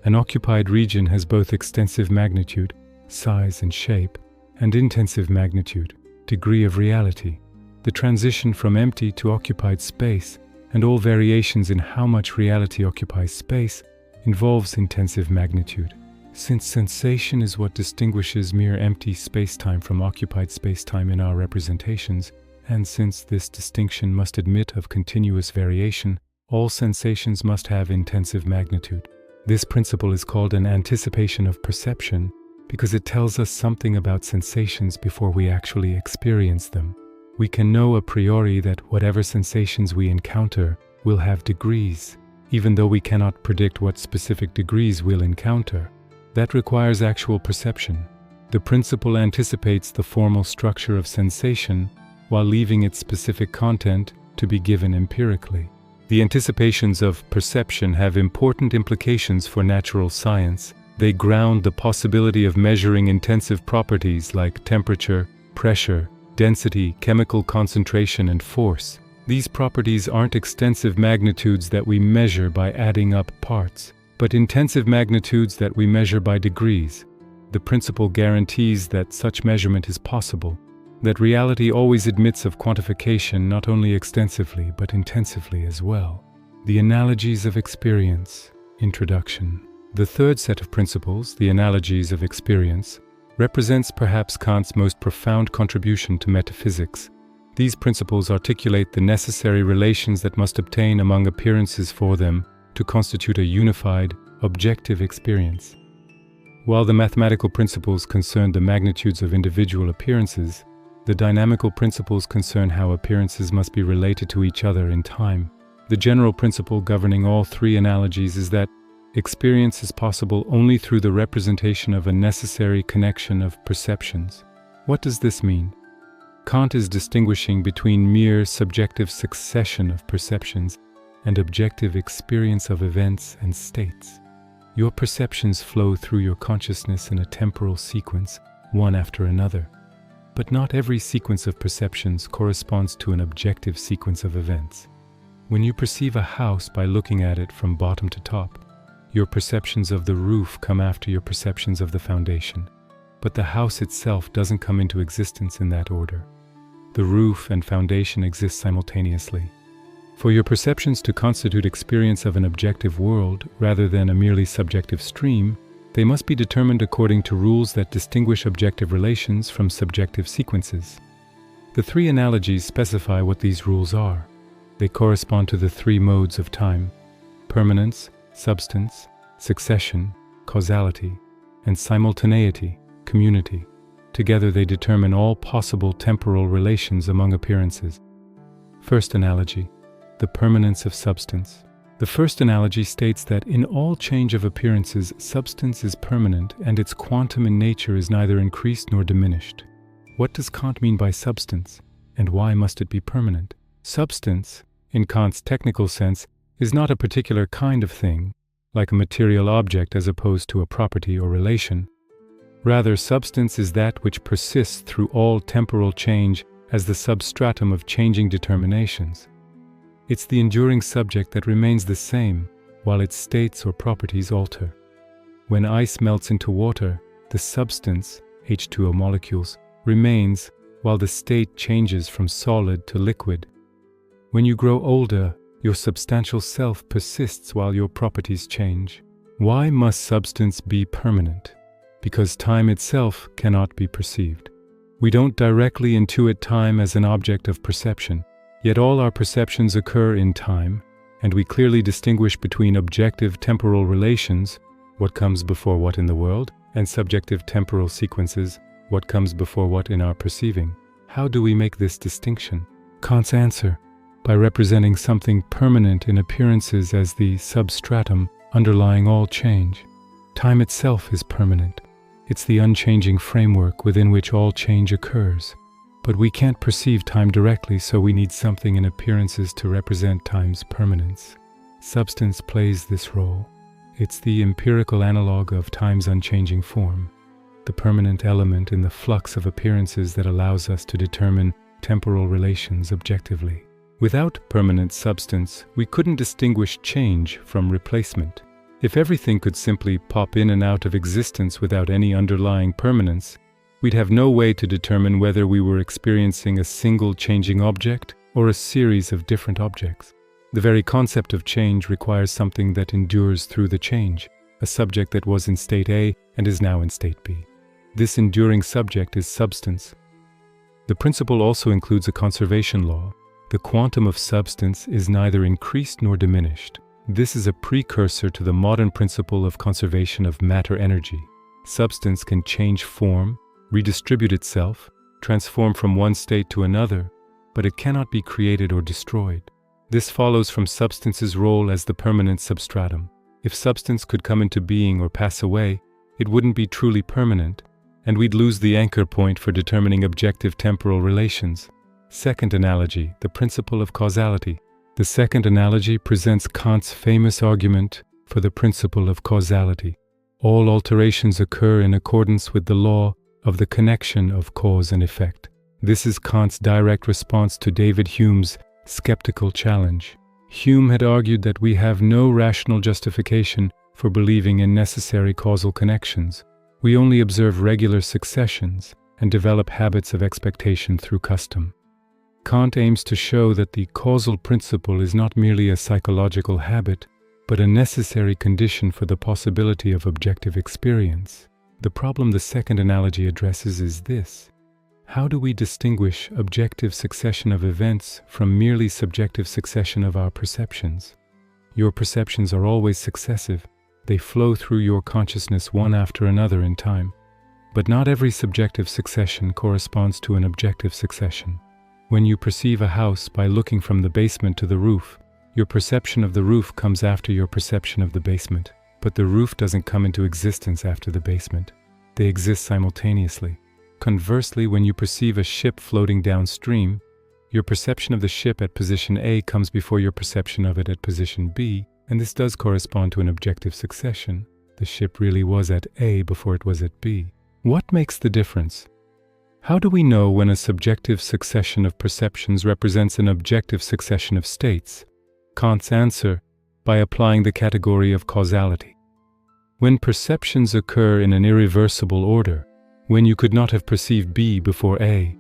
An occupied region has both extensive magnitude, size and shape, and intensive magnitude, degree of reality. The transition from empty to occupied space, and all variations in how much reality occupies space, involves intensive magnitude. Since sensation is what distinguishes mere empty spacetime from occupied spacetime in our representations, and since this distinction must admit of continuous variation, all sensations must have intensive magnitude. This principle is called an anticipation of perception because it tells us something about sensations before we actually experience them. We can know a priori that whatever sensations we encounter will have degrees, even though we cannot predict what specific degrees we'll encounter. That requires actual perception. The principle anticipates the formal structure of sensation while leaving its specific content to be given empirically. The anticipations of perception have important implications for natural science. They ground the possibility of measuring intensive properties like temperature, pressure, density, chemical concentration, and force. These properties aren't extensive magnitudes that we measure by adding up parts, but intensive magnitudes that we measure by degrees. The principle guarantees that such measurement is possible, that reality always admits of quantification not only extensively but intensively as well. The analogies of experience. Introduction. The third set of principles, the analogies of experience, represents perhaps Kant's most profound contribution to metaphysics. These principles articulate the necessary relations that must obtain among appearances for them to constitute a unified, objective experience. While the mathematical principles concern the magnitudes of individual appearances, the dynamical principles concern how appearances must be related to each other in time. The general principle governing all three analogies is that experience is possible only through the representation of a necessary connection of perceptions. What does this mean? Kant is distinguishing between mere subjective succession of perceptions and objective experience of events and states. Your perceptions flow through your consciousness in a temporal sequence, one after another. But not every sequence of perceptions corresponds to an objective sequence of events. When you perceive a house by looking at it from bottom to top, your perceptions of the roof come after your perceptions of the foundation. But the house itself doesn't come into existence in that order. The roof and foundation exist simultaneously. For your perceptions to constitute experience of an objective world rather than a merely subjective stream, they must be determined according to rules that distinguish objective relations from subjective sequences. The three analogies specify what these rules are. They correspond to the three modes of time: permanence, substance, succession, causality, and simultaneity, community. Together they determine all possible temporal relations among appearances. First analogy, the permanence of substance. The first analogy states that in all change of appearances, substance is permanent and its quantum in nature is neither increased nor diminished. What does Kant mean by substance, and why must it be permanent? Substance, in Kant's technical sense, is not a particular kind of thing, like a material object as opposed to a property or relation. Rather, substance is that which persists through all temporal change as the substratum of changing determinations. It's the enduring subject that remains the same while its states or properties alter. When ice melts into water, the substance, H2O molecules, remains while the state changes from solid to liquid. When you grow older, your substantial self persists while your properties change. Why must substance be permanent? Because time itself cannot be perceived. We don't directly intuit time as an object of perception, yet all our perceptions occur in time, and we clearly distinguish between objective temporal relations, what comes before what in the world, and subjective temporal sequences, what comes before what in our perceiving. How do we make this distinction? Kant's answer: by representing something permanent in appearances as the substratum underlying all change. Time itself is permanent. It's the unchanging framework within which all change occurs. But we can't perceive time directly, so we need something in appearances to represent time's permanence. Substance plays this role. It's the empirical analog of time's unchanging form, the permanent element in the flux of appearances that allows us to determine temporal relations objectively. Without permanent substance, we couldn't distinguish change from replacement. If everything could simply pop in and out of existence without any underlying permanence, we'd have no way to determine whether we were experiencing a single changing object or a series of different objects. The very concept of change requires something that endures through the change, a subject that was in state A and is now in state B. This enduring subject is substance. The principle also includes a conservation law. The quantum of substance is neither increased nor diminished. This is a precursor to the modern principle of conservation of matter energy. Substance can change form, redistribute itself, transform from one state to another, but it cannot be created or destroyed. This follows from substance's role as the permanent substratum. If substance could come into being or pass away, it wouldn't be truly permanent, and we'd lose the anchor point for determining objective temporal relations. Second analogy, the principle of causality. The second analogy presents Kant's famous argument for the principle of causality. All alterations occur in accordance with the law of the connection of cause and effect. This is Kant's direct response to David Hume's skeptical challenge. Hume had argued that we have no rational justification for believing in necessary causal connections. We only observe regular successions and develop habits of expectation through custom. Kant aims to show that the causal principle is not merely a psychological habit, but a necessary condition for the possibility of objective experience. The problem the second analogy addresses is this: how do we distinguish objective succession of events from merely subjective succession of our perceptions? Your perceptions are always successive. They flow through your consciousness one after another in time. But not every subjective succession corresponds to an objective succession. When you perceive a house by looking from the basement to the roof, your perception of the roof comes after your perception of the basement. But the roof doesn't come into existence after the basement. They exist simultaneously. Conversely, when you perceive a ship floating downstream, your perception of the ship at position A comes before your perception of it at position B, and this does correspond to an objective succession. The ship really was at A before it was at B. What makes the difference? How do we know when a subjective succession of perceptions represents an objective succession of states? Kant's answer: by applying the category of causality. When perceptions occur in an irreversible order, when you could not have perceived B before A,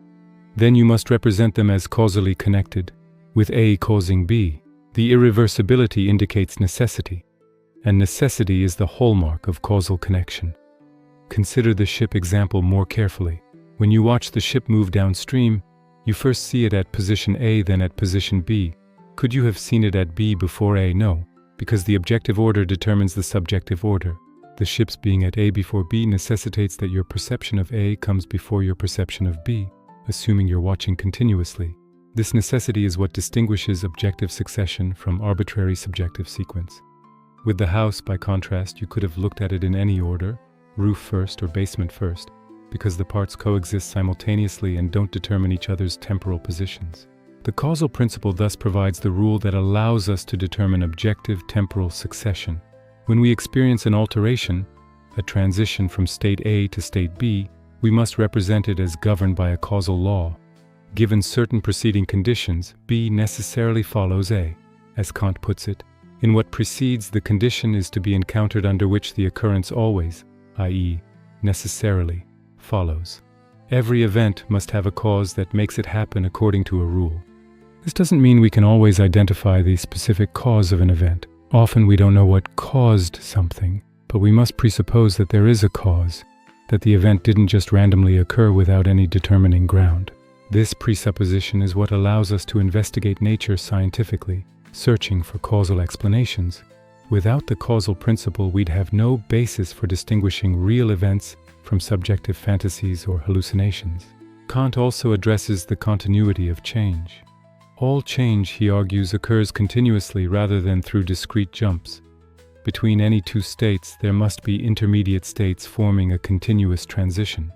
then you must represent them as causally connected, with A causing B. The irreversibility indicates necessity, and necessity is the hallmark of causal connection. Consider the ship example more carefully. When you watch the ship move downstream, you first see it at position A, then at position B. Could you have seen it at B before A? No, because the objective order determines the subjective order. The ship's being at A before B necessitates that your perception of A comes before your perception of B, assuming you're watching continuously. This necessity is what distinguishes objective succession from arbitrary subjective sequence. With the house, by contrast, you could have looked at it in any order, roof first or basement first, because the parts coexist simultaneously and don't determine each other's temporal positions. The causal principle thus provides the rule that allows us to determine objective temporal succession. When we experience an alteration, a transition from state A to state B, we must represent it as governed by a causal law. Given certain preceding conditions, B necessarily follows A. As Kant puts it, in what precedes, the condition is to be encountered under which the occurrence always, i.e., necessarily, follows. Every event must have a cause that makes it happen according to a rule. This doesn't mean we can always identify the specific cause of an event. Often we don't know what caused something, but we must presuppose that there is a cause, that the event didn't just randomly occur without any determining ground. This presupposition is what allows us to investigate nature scientifically, searching for causal explanations. Without the causal principle, we'd have no basis for distinguishing real events from subjective fantasies or hallucinations. Kant also addresses the continuity of change. All change, he argues, occurs continuously rather than through discrete jumps. Between any two states, there must be intermediate states forming a continuous transition.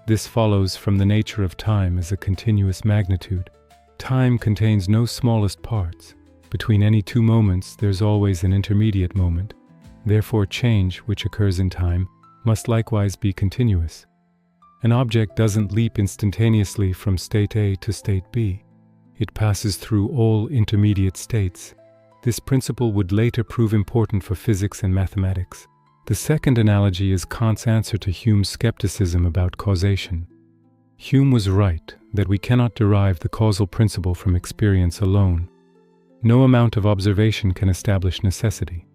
This follows from the nature of time as a continuous magnitude. Time contains no smallest parts. Between any two moments, there's always an intermediate moment. Therefore, change, which occurs in time, must likewise be continuous. An object doesn't leap instantaneously from state A to state B. It passes through all intermediate states. This principle would later prove important for physics and mathematics. The second analogy is Kant's answer to Hume's skepticism about causation. Hume was right that we cannot derive the causal principle from experience alone. No amount of observation can establish necessity.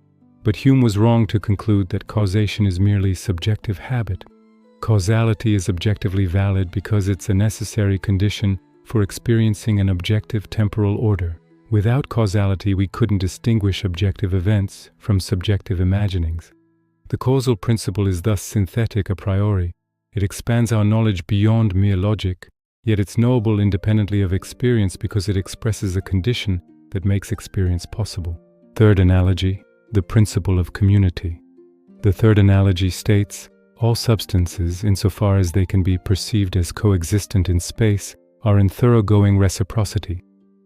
But Hume was wrong to conclude that causation is merely subjective habit. Causality is objectively valid because it's a necessary condition for experiencing an objective temporal order. Without causality, we couldn't distinguish objective events from subjective imaginings. The causal principle is thus synthetic a priori. It expands our knowledge beyond mere logic, yet it's knowable independently of experience because it expresses a condition that makes experience possible. Third analogy, the principle of community. The third analogy states, all substances, insofar as they can be perceived as coexistent in space, are in thoroughgoing reciprocity.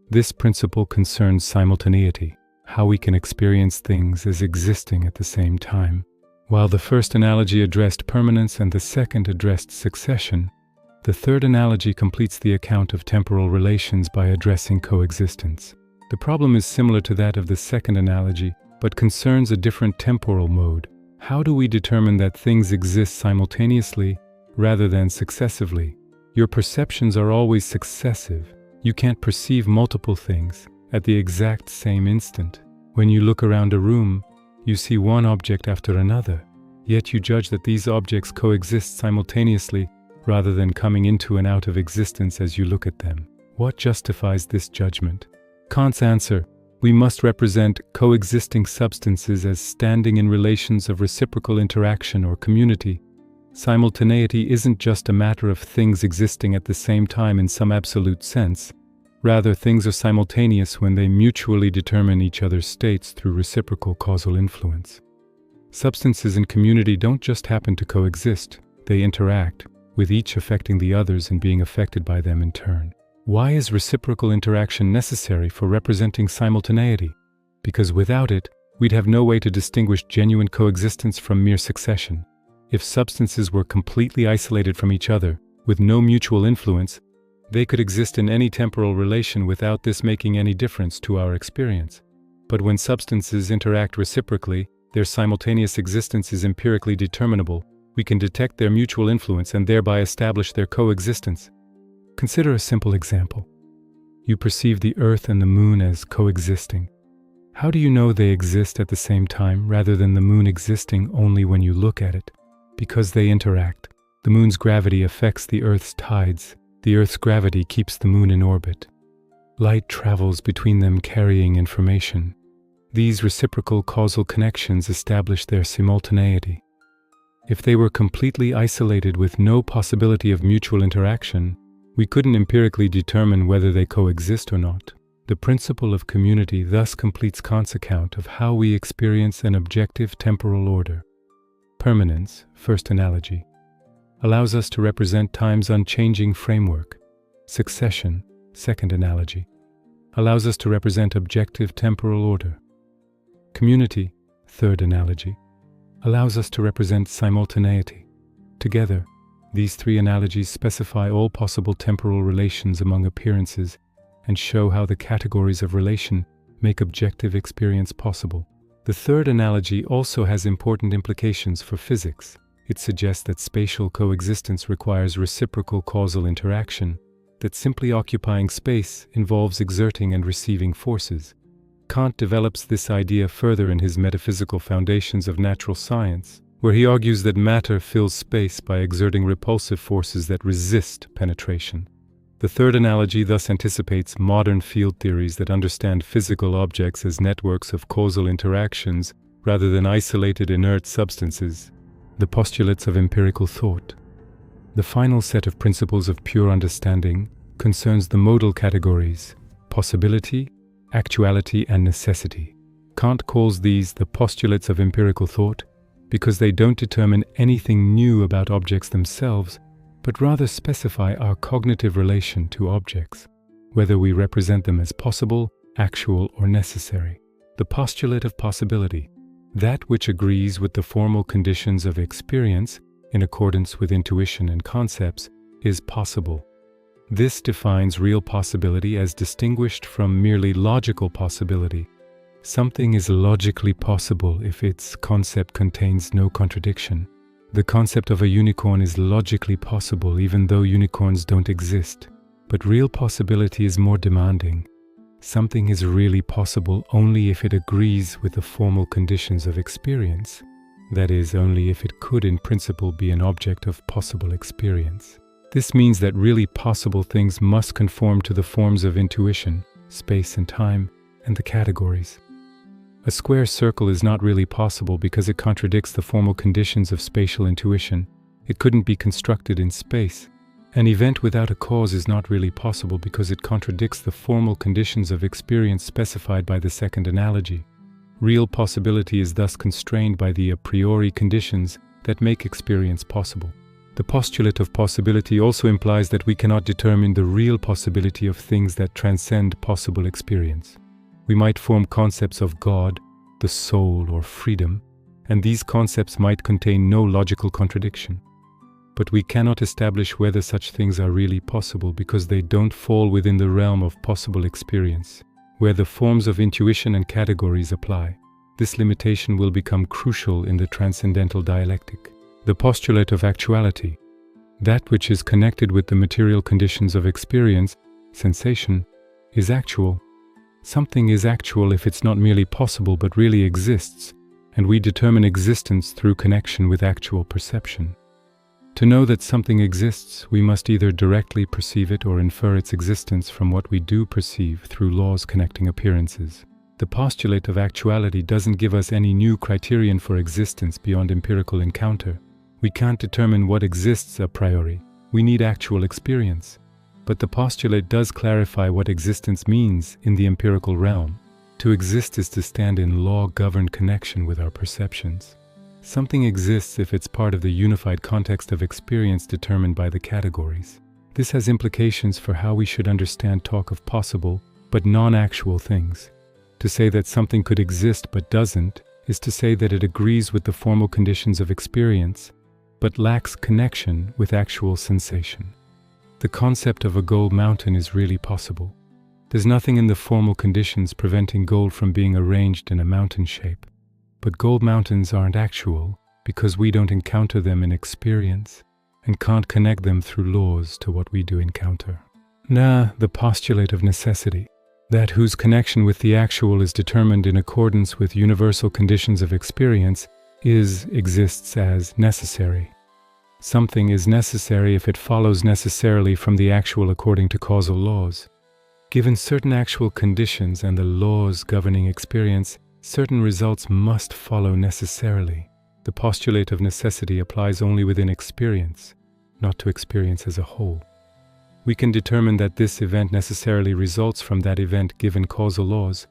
This principle concerns simultaneity, how we can experience things as existing at the same time. While the first analogy addressed permanence and the second addressed succession, the third analogy completes the account of temporal relations by addressing coexistence. The problem is similar to that of the second analogy, but concerns a different temporal mode. How do we determine that things exist simultaneously rather than successively? Your perceptions are always successive. You can't perceive multiple things at the exact same instant. When you look around a room, you see one object after another, yet you judge that these objects coexist simultaneously rather than coming into and out of existence as you look at them. What justifies this judgment? Kant's answer: we must represent coexisting substances as standing in relations of reciprocal interaction or community. Simultaneity isn't just a matter of things existing at the same time in some absolute sense. Rather, things are simultaneous when they mutually determine each other's states through reciprocal causal influence. Substances in community don't just happen to coexist, they interact, with each affecting the others and being affected by them in turn. Why is reciprocal interaction necessary for representing simultaneity? Because without it, we'd have no way to distinguish genuine coexistence from mere succession. If substances were completely isolated from each other, with no mutual influence, they could exist in any temporal relation without this making any difference to our experience. But when substances interact reciprocally, their simultaneous existence is empirically determinable. We can detect their mutual influence and thereby establish their coexistence. Consider a simple example. You perceive the Earth and the Moon as coexisting. How do you know they exist at the same time rather than the Moon existing only when you look at it? Because they interact. The Moon's gravity affects the Earth's tides. The Earth's gravity keeps the Moon in orbit. Light travels between them carrying information. These reciprocal causal connections establish their simultaneity. If they were completely isolated with no possibility of mutual interaction, We couldn't empirically determine whether they coexist or not. The principle of community thus completes Kant's account of how we experience an objective temporal order. Permanence, first analogy, allows us to represent time's unchanging framework. Succession, second analogy, allows us to represent objective temporal order. Community, third analogy, allows us to represent simultaneity. Together, these three analogies specify all possible temporal relations among appearances and show how the categories of relation make objective experience possible. The third analogy also has important implications for physics. It suggests that spatial coexistence requires reciprocal causal interaction, that simply occupying space involves exerting and receiving forces. Kant develops this idea further in his Metaphysical Foundations of Natural Science, where he argues that matter fills space by exerting repulsive forces that resist penetration. The third analogy thus anticipates modern field theories that understand physical objects as networks of causal interactions rather than isolated inert substances. The postulates of empirical thought. The final set of principles of pure understanding concerns the modal categories, possibility, actuality, and necessity. Kant calls these the postulates of empirical thought because they don't determine anything new about objects themselves, but rather specify our cognitive relation to objects, whether we represent them as possible, actual, or necessary. The postulate of possibility, that which agrees with the formal conditions of experience in accordance with intuition and concepts, is possible. This defines real possibility as distinguished from merely logical possibility. Something is logically possible if its concept contains no contradiction. The concept of a unicorn is logically possible even though unicorns don't exist. But real possibility is more demanding. Something is really possible only if it agrees with the formal conditions of experience. That is, only if it could in principle be an object of possible experience. This means that really possible things must conform to the forms of intuition, space and time, and the categories. A square circle is not really possible because it contradicts the formal conditions of spatial intuition. It couldn't be constructed in space. An event without a cause is not really possible because it contradicts the formal conditions of experience specified by the second analogy. Real possibility is thus constrained by the a priori conditions that make experience possible. The postulate of possibility also implies that we cannot determine the real possibility of things that transcend possible experience. We might form concepts of God, the soul, or freedom, and these concepts might contain no logical contradiction. But we cannot establish whether such things are really possible because they don't fall within the realm of possible experience, where the forms of intuition and categories apply. This limitation will become crucial in the Transcendental Dialectic. The postulate of actuality, that which is connected with the material conditions of experience, sensation, is actual. Something is actual if it's not merely possible but really exists, and we determine existence through connection with actual perception. To know that something exists, we must either directly perceive it or infer its existence from what we do perceive through laws connecting appearances. The postulate of actuality doesn't give us any new criterion for existence beyond empirical encounter. We can't determine what exists a priori. We need actual experience. But the postulate does clarify what existence means in the empirical realm. To exist is to stand in law-governed connection with our perceptions. Something exists if it's part of the unified context of experience determined by the categories. This has implications for how we should understand talk of possible but non-actual things. To say that something could exist but doesn't is to say that it agrees with the formal conditions of experience but lacks connection with actual sensation. The concept of a gold mountain is really possible. There's nothing in the formal conditions preventing gold from being arranged in a mountain shape. But gold mountains aren't actual because we don't encounter them in experience and can't connect them through laws to what we do encounter. The postulate of necessity, that whose connection with the actual is determined in accordance with universal conditions of experience, exists as necessary. Something is necessary if it follows necessarily from the actual according to causal laws. Given certain actual conditions and the laws governing experience, certain results must follow necessarily. The postulate of necessity applies only within experience, not to experience as a whole. We can determine that this event necessarily results from that event given causal laws,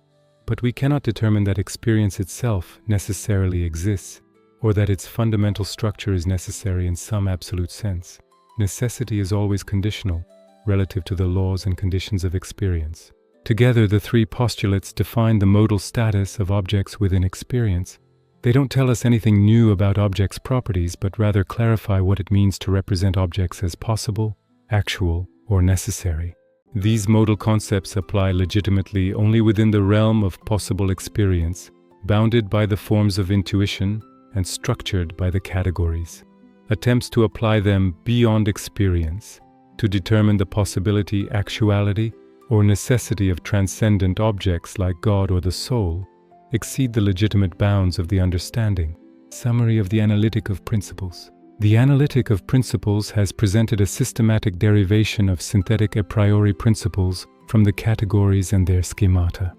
but we cannot determine that experience itself necessarily exists, or that its fundamental structure is necessary in some absolute sense. Necessity is always conditional, relative to the laws and conditions of experience. Together, the three postulates define the modal status of objects within experience. They don't tell us anything new about objects' properties, but rather clarify what it means to represent objects as possible, actual, or necessary. These modal concepts apply legitimately only within the realm of possible experience, bounded by the forms of intuition and structured by the categories. Attempts to apply them beyond experience, to determine the possibility, actuality, or necessity of transcendent objects like God or the soul, exceed the legitimate bounds of the understanding. Summary of the Analytic of Principles. The Analytic of Principles has presented a systematic derivation of synthetic a priori principles from the categories and their schemata.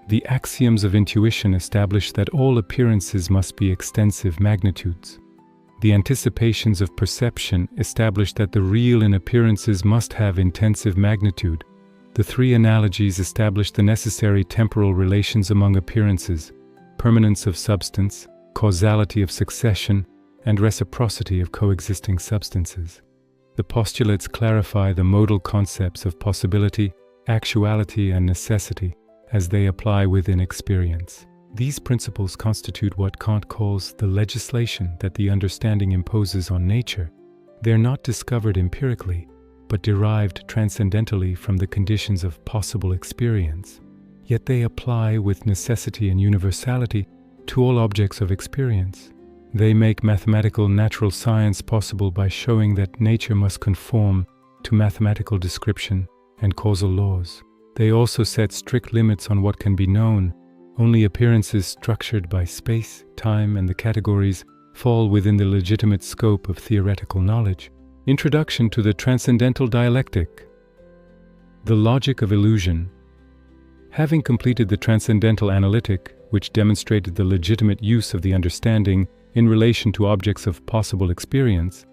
The axioms of intuition establish that all appearances must be extensive magnitudes. The anticipations of perception establish that the real in appearances must have intensive magnitude. The three analogies establish the necessary temporal relations among appearances, permanence of substance, causality of succession, and reciprocity of coexisting substances. The postulates clarify the modal concepts of possibility, actuality, and necessity as they apply within experience. These principles constitute what Kant calls the legislation that the understanding imposes on nature. They are not discovered empirically, but derived transcendentally from the conditions of possible experience. Yet they apply with necessity and universality to all objects of experience. They make mathematical natural science possible by showing that nature must conform to mathematical description and causal laws. They also set strict limits on what can be known. Only appearances structured by space, time, and the categories fall within the legitimate scope of theoretical knowledge. Introduction to the Transcendental Dialectic. The logic of illusion. Having completed the Transcendental Analytic, which demonstrated the legitimate use of the understanding in relation to objects of possible experience,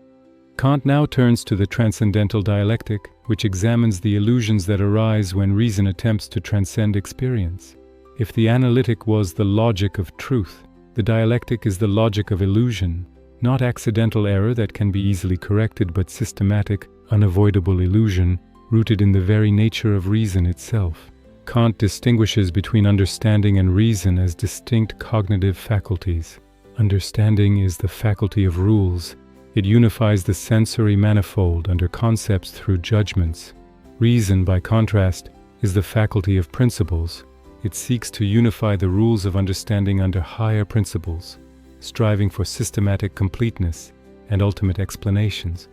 Kant now turns to the Transcendental Dialectic, which examines the illusions that arise when reason attempts to transcend experience. If the analytic was the logic of truth, the dialectic is the logic of illusion, not accidental error that can be easily corrected, but systematic, unavoidable illusion rooted in the very nature of reason itself. Kant distinguishes between understanding and reason as distinct cognitive faculties. Understanding is the faculty of rules. It unifies the sensory manifold under concepts through judgments. Reason, by contrast, is the faculty of principles. It seeks to unify the rules of understanding under higher principles, striving for systematic completeness and ultimate explanations.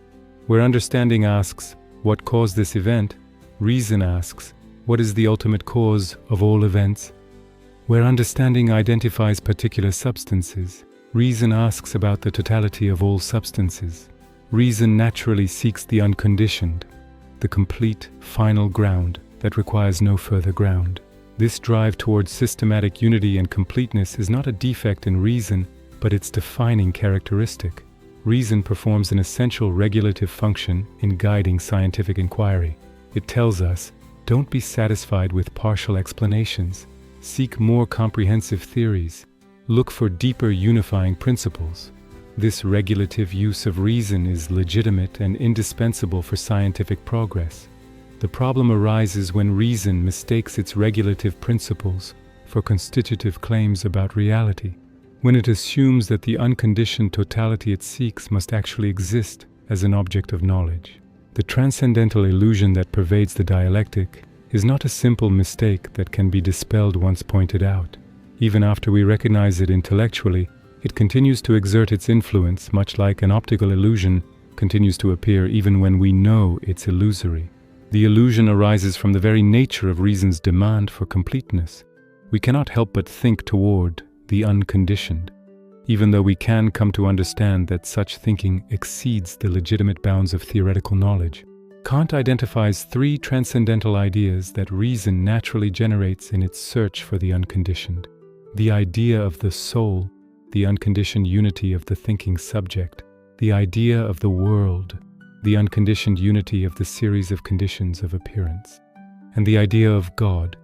Where understanding asks, "What caused this event?" reason asks, "What is the ultimate cause of all events?" Where understanding identifies particular substances, reason asks about the totality of all substances. Reason naturally seeks the unconditioned, the complete, final ground that requires no further ground. This drive towards systematic unity and completeness is not a defect in reason, but its defining characteristic. Reason performs an essential regulative function in guiding scientific inquiry. It tells us, don't be satisfied with partial explanations. Seek more comprehensive theories. Look for deeper unifying principles. This regulative use of reason is legitimate and indispensable for scientific progress. The problem arises when reason mistakes its regulative principles for constitutive claims about reality, when it assumes that the unconditioned totality it seeks must actually exist as an object of knowledge. The transcendental illusion that pervades the dialectic is not a simple mistake that can be dispelled once pointed out. Even after we recognize it intellectually, it continues to exert its influence, much like an optical illusion continues to appear even when we know it's illusory. The illusion arises from the very nature of reason's demand for completeness. We cannot help but think toward the unconditioned, even though we can come to understand that such thinking exceeds the legitimate bounds of theoretical knowledge. Kant identifies three transcendental ideas that reason naturally generates in its search for the unconditioned. The idea of the soul, the unconditioned unity of the thinking subject, the idea of the world, the unconditioned unity of the series of conditions of appearance, and the idea of God,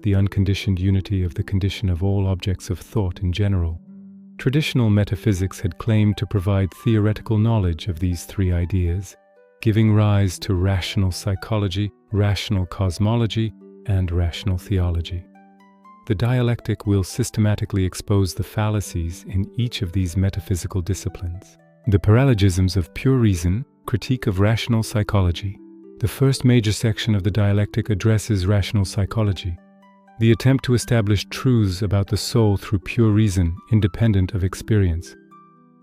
the unconditioned unity of the condition of all objects of thought in general. Traditional metaphysics had claimed to provide theoretical knowledge of these three ideas, giving rise to rational psychology, rational cosmology, and rational theology. The dialectic will systematically expose the fallacies in each of these metaphysical disciplines. The Paralogisms of Pure Reason, Critique of Rational Psychology. The first major section of the dialectic addresses rational psychology, the attempt to establish truths about the soul through pure reason, independent of experience.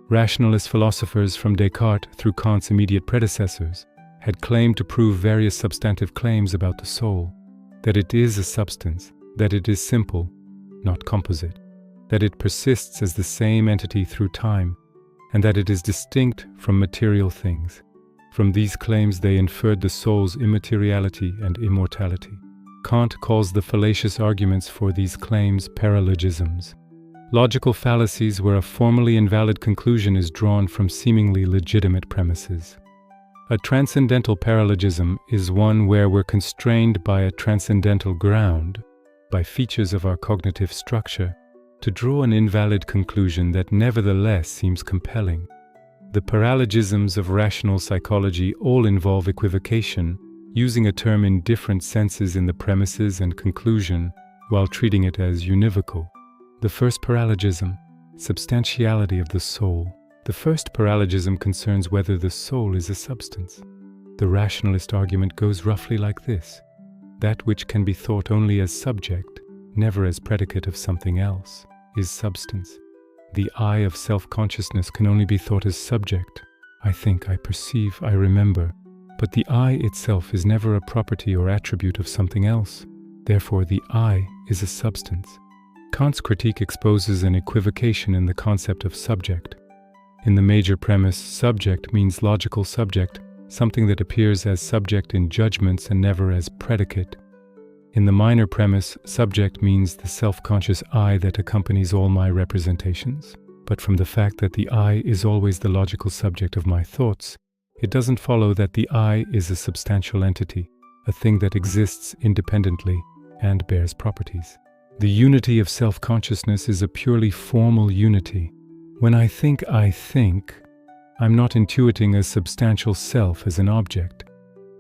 Rationalist philosophers from Descartes through Kant's immediate predecessors had claimed to prove various substantive claims about the soul, that it is a substance, that it is simple, not composite, that it persists as the same entity through time, and that it is distinct from material things. From these claims they inferred the soul's immateriality and immortality. Kant calls the fallacious arguments for these claims paralogisms. Logical fallacies where a formally invalid conclusion is drawn from seemingly legitimate premises. A transcendental paralogism is one where we're constrained by a transcendental ground, by features of our cognitive structure, to draw an invalid conclusion that nevertheless seems compelling. The paralogisms of rational psychology all involve equivocation, using a term in different senses in the premises and conclusion, while treating it as univocal. The first paralogism, substantiality of the soul. The first paralogism concerns whether the soul is a substance. The rationalist argument goes roughly like this: that which can be thought only as subject, never as predicate of something else, is substance. The I of self-consciousness can only be thought as subject. I think, I perceive, I remember. But the I itself is never a property or attribute of something else. Therefore, the I is a substance. Kant's critique exposes an equivocation in the concept of subject. In the major premise, subject means logical subject, something that appears as subject in judgments and never as predicate. In the minor premise, subject means the self-conscious I that accompanies all my representations. But from the fact that the I is always the logical subject of my thoughts, it doesn't follow that the I is a substantial entity, a thing that exists independently and bears properties. The unity of self-consciousness is a purely formal unity. When I think, I'm not intuiting a substantial self as an object.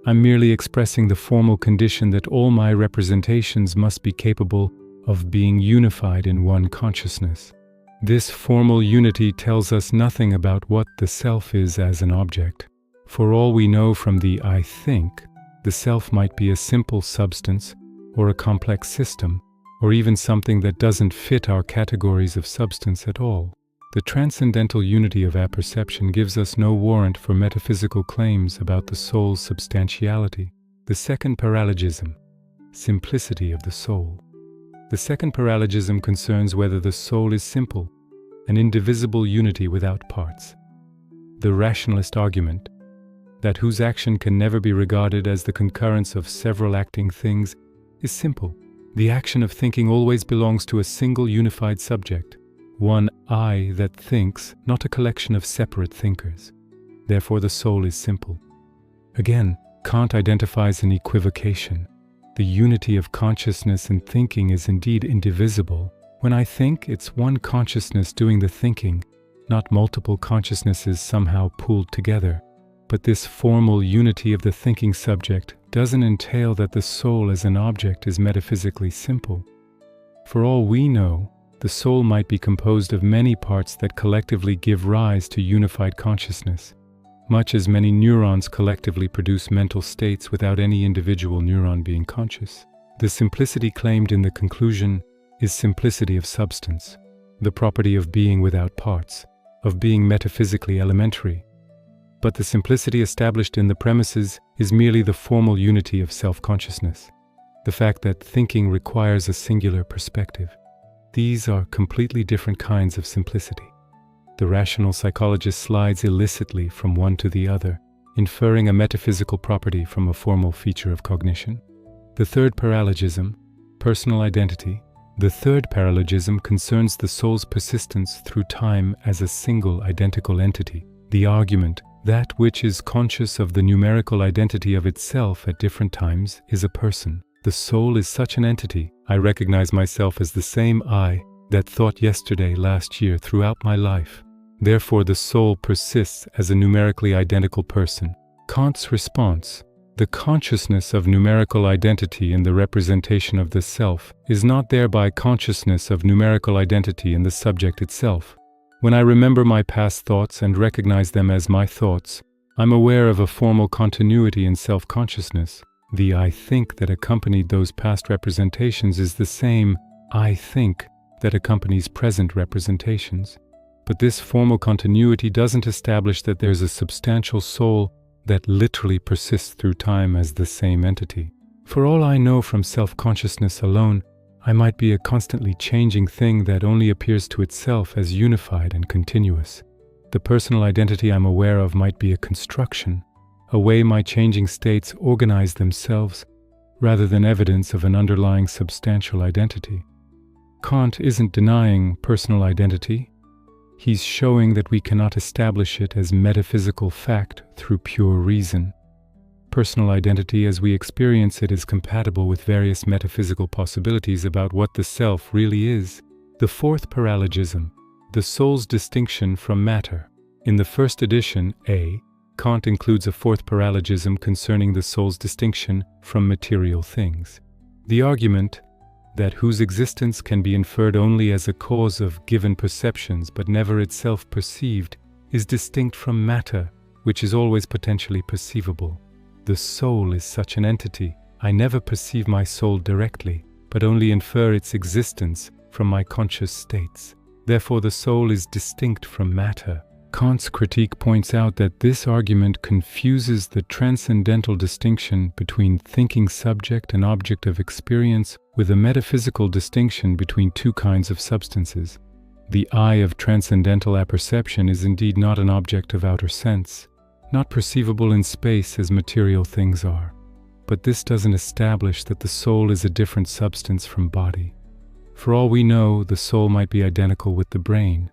I'm merely expressing the formal condition that all my representations must be capable of being unified in one consciousness. This formal unity tells us nothing about what the self is as an object. For all we know from the I think, the self might be a simple substance, or a complex system, or even something that doesn't fit our categories of substance at all. The transcendental unity of apperception gives us no warrant for metaphysical claims about the soul's substantiality. The second paralogism, simplicity of the soul. The second paralogism concerns whether the soul is simple, an indivisible unity without parts. The rationalist argument, that whose action can never be regarded as the concurrence of several acting things, is simple. The action of thinking always belongs to a single unified subject, one I that thinks, not a collection of separate thinkers. Therefore the soul is simple. Again, Kant identifies an equivocation. The unity of consciousness and thinking is indeed indivisible. When I think, it's one consciousness doing the thinking, not multiple consciousnesses somehow pooled together. But this formal unity of the thinking subject doesn't entail that the soul as an object is metaphysically simple. For all we know, the soul might be composed of many parts that collectively give rise to unified consciousness, much as many neurons collectively produce mental states without any individual neuron being conscious. The simplicity claimed in the conclusion is simplicity of substance, the property of being without parts, of being metaphysically elementary. But the simplicity established in the premises is merely the formal unity of self-consciousness, the fact that thinking requires a singular perspective. These are completely different kinds of simplicity. The rational psychologist slides illicitly from one to the other, inferring a metaphysical property from a formal feature of cognition. The third paralogism, personal identity. The third paralogism concerns the soul's persistence through time as a single identical entity. The argument That which is conscious of the numerical identity of itself at different times is a person. The soul is such an entity. I recognize myself as the same I that thought yesterday, last year, throughout my life. Therefore, the soul persists as a numerically identical person. Kant's response: the consciousness of numerical identity in the representation of the self is not thereby consciousness of numerical identity in the subject itself. When I remember my past thoughts and recognize them as my thoughts, I'm aware of a formal continuity in self-consciousness. The I think that accompanied those past representations is the same I think that accompanies present representations. But this formal continuity doesn't establish that there's a substantial soul that literally persists through time as the same entity. For all I know from self-consciousness alone, I might be a constantly changing thing that only appears to itself as unified and continuous. The personal identity I'm aware of might be a construction, a way my changing states organize themselves, rather than evidence of an underlying substantial identity. Kant isn't denying personal identity. He's showing that we cannot establish it as metaphysical fact through pure reason. Personal identity as we experience it is compatible with various metaphysical possibilities about what the self really is. The fourth paralogism, the soul's distinction from matter. In the first edition, A, Kant includes a fourth paralogism concerning the soul's distinction from material things. The argument that whose existence can be inferred only as a cause of given perceptions but never itself perceived is distinct from matter, which is always potentially perceivable. The soul is such an entity. I never perceive my soul directly, but only infer its existence from my conscious states. Therefore, the soul is distinct from matter. Kant's critique points out that this argument confuses the transcendental distinction between thinking subject and object of experience with a metaphysical distinction between two kinds of substances. The eye of transcendental apperception is indeed not an object of outer sense, not perceivable in space as material things are. But this doesn't establish that the soul is a different substance from body. For all we know, the soul might be identical with the brain,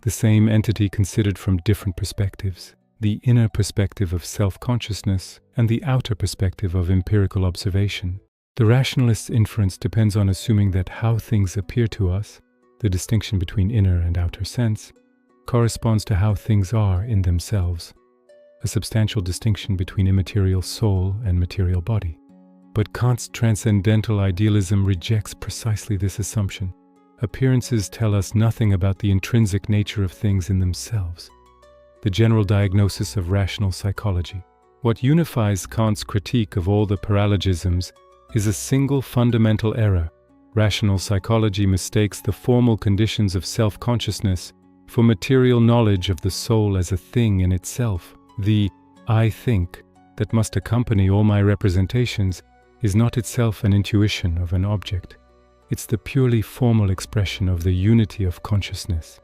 the same entity considered from different perspectives, the inner perspective of self-consciousness and the outer perspective of empirical observation. The rationalist's inference depends on assuming that how things appear to us, the distinction between inner and outer sense, corresponds to how things are in themselves, a substantial distinction between immaterial soul and material body. But Kant's transcendental idealism rejects precisely this assumption. Appearances tell us nothing about the intrinsic nature of things in themselves. The general diagnosis of rational psychology. What unifies Kant's critique of all the paralogisms is a single fundamental error. Rational psychology mistakes the formal conditions of self-consciousness for material knowledge of the soul as a thing in itself. The I think that must accompany all my representations is not itself an intuition of an object. It's the purely formal expression of the unity of consciousness.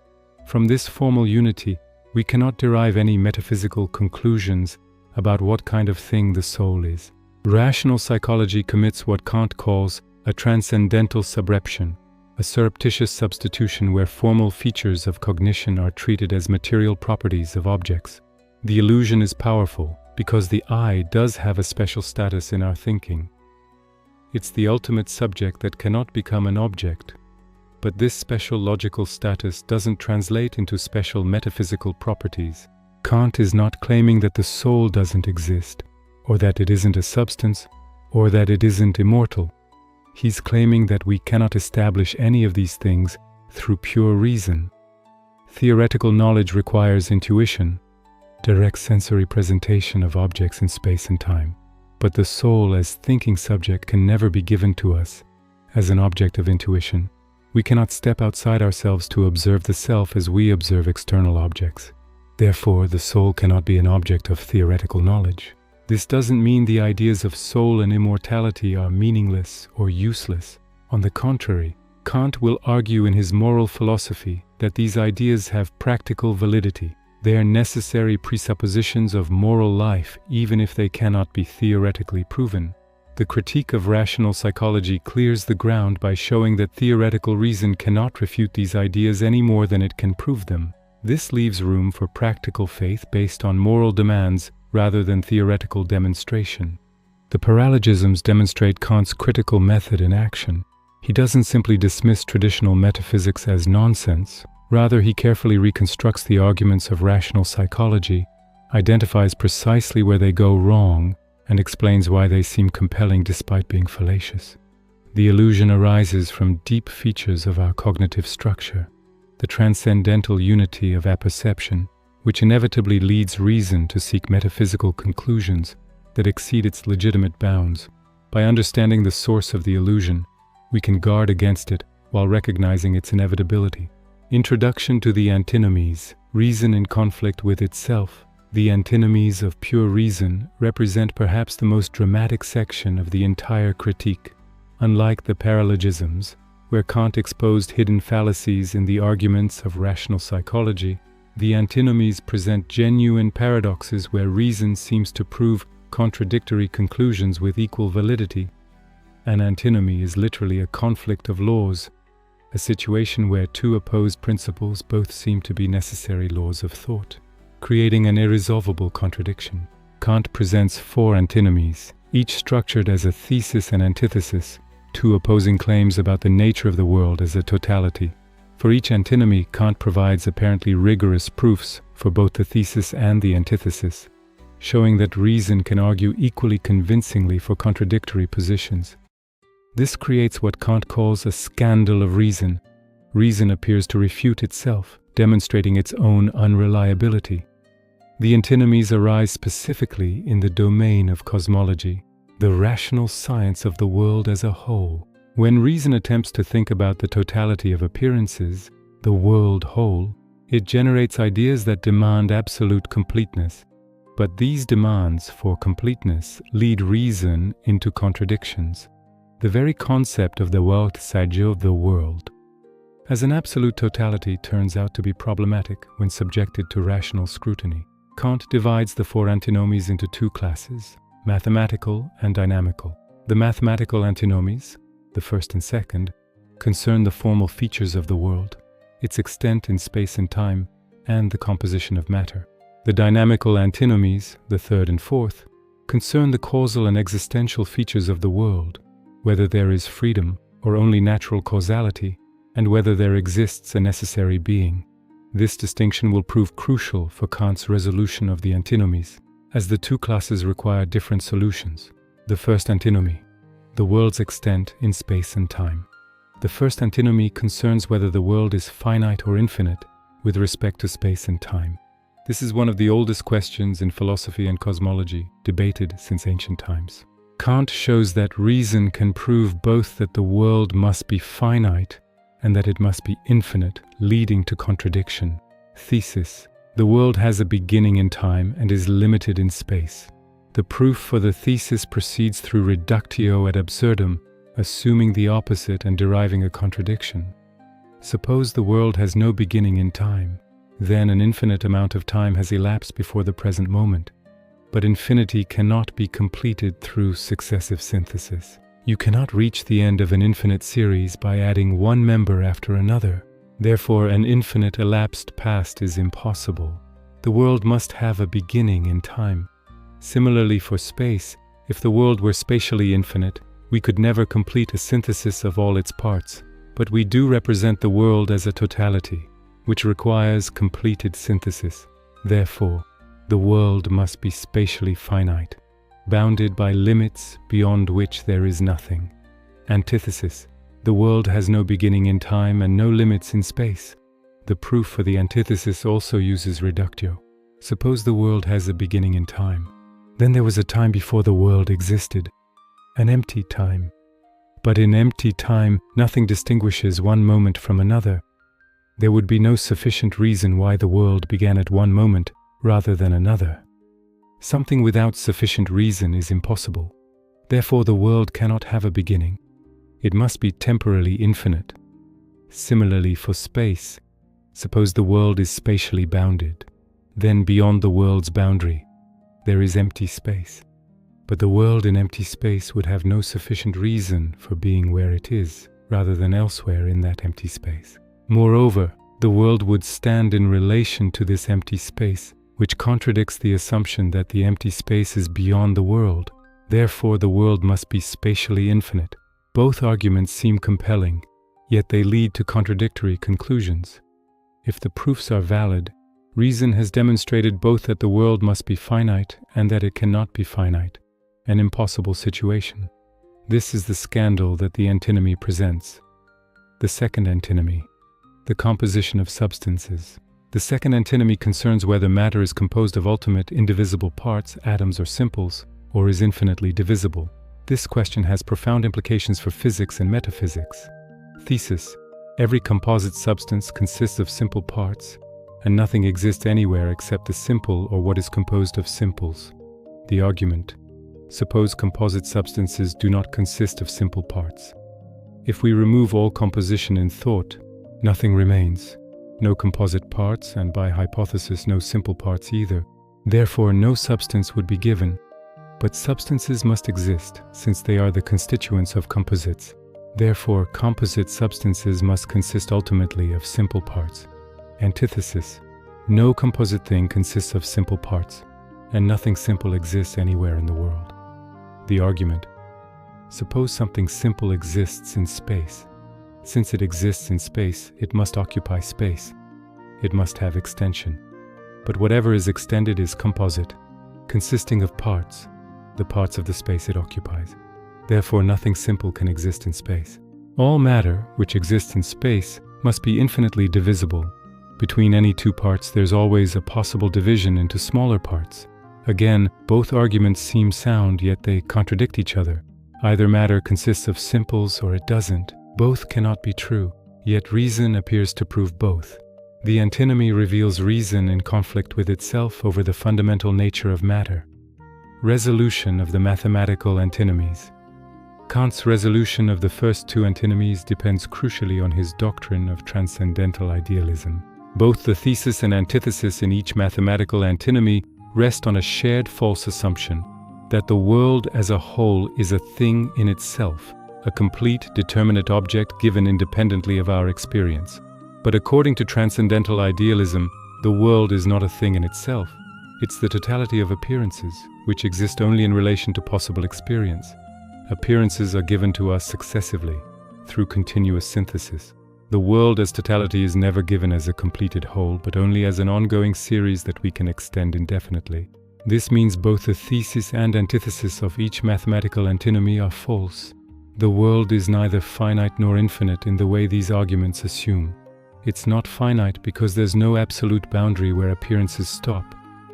From this formal unity, we cannot derive any metaphysical conclusions about what kind of thing the soul is. Rational psychology commits what Kant calls a transcendental subreption, a surreptitious substitution where formal features of cognition are treated as material properties of objects. The illusion is powerful because the I does have a special status in our thinking. It's the ultimate subject that cannot become an object, but this special logical status doesn't translate into special metaphysical properties. Kant is not claiming that the soul doesn't exist, or that it isn't a substance, or that it isn't immortal. He's claiming that we cannot establish any of these things through pure reason. Theoretical knowledge requires intuition, direct sensory presentation of objects in space and time. But the soul as thinking subject can never be given to us as an object of intuition. We cannot step outside ourselves to observe the self as we observe external objects. Therefore, the soul cannot be an object of theoretical knowledge. This doesn't mean the ideas of soul and immortality are meaningless or useless. On the contrary, Kant will argue in his moral philosophy that these ideas have practical validity. They are necessary presuppositions of moral life, even if they cannot be theoretically proven. The critique of rational psychology clears the ground by showing that theoretical reason cannot refute these ideas any more than it can prove them. This leaves room for practical faith based on moral demands rather than theoretical demonstration. The Paralogisms demonstrate Kant's critical method in action. He doesn't simply dismiss traditional metaphysics as nonsense. Rather, he carefully reconstructs the arguments of rational psychology, identifies precisely where they go wrong, and explains why they seem compelling despite being fallacious. The illusion arises from deep features of our cognitive structure, the transcendental unity of apperception, which inevitably leads reason to seek metaphysical conclusions that exceed its legitimate bounds. By understanding the source of the illusion, we can guard against it while recognizing its inevitability. Introduction to the Antinomies, reason in conflict with itself. The antinomies of pure reason represent perhaps the most dramatic section of the entire critique. Unlike the Paralogisms, where Kant exposed hidden fallacies in the arguments of rational psychology, the antinomies present genuine paradoxes where reason seems to prove contradictory conclusions with equal validity. An antinomy is literally a conflict of laws, a situation where two opposed principles both seem to be necessary laws of thought, creating an irresolvable contradiction. Kant presents four antinomies, each structured as a thesis and antithesis, two opposing claims about the nature of the world as a totality. For each antinomy, Kant provides apparently rigorous proofs for both the thesis and the antithesis, showing that reason can argue equally convincingly for contradictory positions. This creates what Kant calls a scandal of reason. Reason appears to refute itself, demonstrating its own unreliability. The antinomies arise specifically in the domain of cosmology, the rational science of the world as a whole. When reason attempts to think about the totality of appearances, the world whole, it generates ideas that demand absolute completeness. But these demands for completeness lead reason into contradictions. The very concept of the Weltseite of the world as an absolute totality turns out to be problematic when subjected to rational scrutiny. Kant divides the four antinomies into two classes, mathematical and dynamical. The mathematical antinomies, the first and second, concern the formal features of the world, its extent in space and time, and the composition of matter. The dynamical antinomies, the third and fourth, concern the causal and existential features of the world, whether there is freedom or only natural causality, and whether there exists a necessary being. This distinction will prove crucial for Kant's resolution of the antinomies, as the two classes require different solutions. The first antinomy, the world's extent in space and time. The first antinomy concerns whether the world is finite or infinite with respect to space and time. This is one of the oldest questions in philosophy and cosmology, debated since ancient times. Kant shows that reason can prove both that the world must be finite and that it must be infinite, leading to contradiction. Thesis: the world has a beginning in time and is limited in space. The proof for the thesis proceeds through reductio ad absurdum, assuming the opposite and deriving a contradiction. Suppose the world has no beginning in time, then an infinite amount of time has elapsed before the present moment. But infinity cannot be completed through successive synthesis. You cannot reach the end of an infinite series by adding one member after another. Therefore, an infinite elapsed past is impossible. The world must have a beginning in time. Similarly for space, if the world were spatially infinite, we could never complete a synthesis of all its parts. But we do represent the world as a totality, which requires completed synthesis. Therefore, the world must be spatially finite, bounded by limits beyond which there is nothing. Antithesis: the world has no beginning in time and no limits in space. The proof for the antithesis also uses reductio. Suppose the world has a beginning in time. Then there was a time before the world existed, an empty time. But in empty time, nothing distinguishes one moment from another. There would be no sufficient reason why the world began at one moment rather than another. Something without sufficient reason is impossible. Therefore, the world cannot have a beginning. It must be temporally infinite. Similarly for space, suppose the world is spatially bounded. Then beyond the world's boundary, there is empty space. But the world in empty space would have no sufficient reason for being where it is, rather than elsewhere in that empty space. Moreover, the world would stand in relation to this empty space, which contradicts the assumption that the empty space is beyond the world. Therefore, the world must be spatially infinite. Both arguments seem compelling, yet they lead to contradictory conclusions. If the proofs are valid, reason has demonstrated both that the world must be finite and that it cannot be finite, an impossible situation. This is the scandal that the antinomy presents. The second antinomy, the composition of substances. The second antinomy concerns whether matter is composed of ultimate, indivisible parts, atoms or simples, or is infinitely divisible. This question has profound implications for physics and metaphysics. Thesis: every composite substance consists of simple parts, and nothing exists anywhere except the simple or what is composed of simples. The argument: suppose composite substances do not consist of simple parts. If we remove all composition in thought, nothing remains. No composite parts, and by hypothesis no simple parts either. Therefore, no substance would be given. But substances must exist, since they are the constituents of composites. Therefore, composite substances must consist ultimately of simple parts. Antithesis: no composite thing consists of simple parts, and nothing simple exists anywhere in the world. The argument: suppose something simple exists in space. Since it exists in space, it must occupy space. It must have extension. But whatever is extended is composite, consisting of parts, the parts of the space it occupies. Therefore, nothing simple can exist in space. All matter, which exists in space, must be infinitely divisible. Between any two parts, there's always a possible division into smaller parts. Again, both arguments seem sound, yet they contradict each other. Either matter consists of simples or it doesn't. Both cannot be true, yet reason appears to prove both. The antinomy reveals reason in conflict with itself over the fundamental nature of matter. Resolution of the mathematical antinomies. Kant's resolution of the first two antinomies depends crucially on his doctrine of transcendental idealism. Both the thesis and antithesis in each mathematical antinomy rest on a shared false assumption that the world as a whole is a thing in itself, a complete, determinate object given independently of our experience. But according to transcendental idealism, the world is not a thing in itself. It's the totality of appearances, which exist only in relation to possible experience. Appearances are given to us successively, through continuous synthesis. The world as totality is never given as a completed whole, but only as an ongoing series that we can extend indefinitely. This means both the thesis and antithesis of each mathematical antinomy are false. The world is neither finite nor infinite in the way these arguments assume. It's not finite because there's no absolute boundary where appearances stop.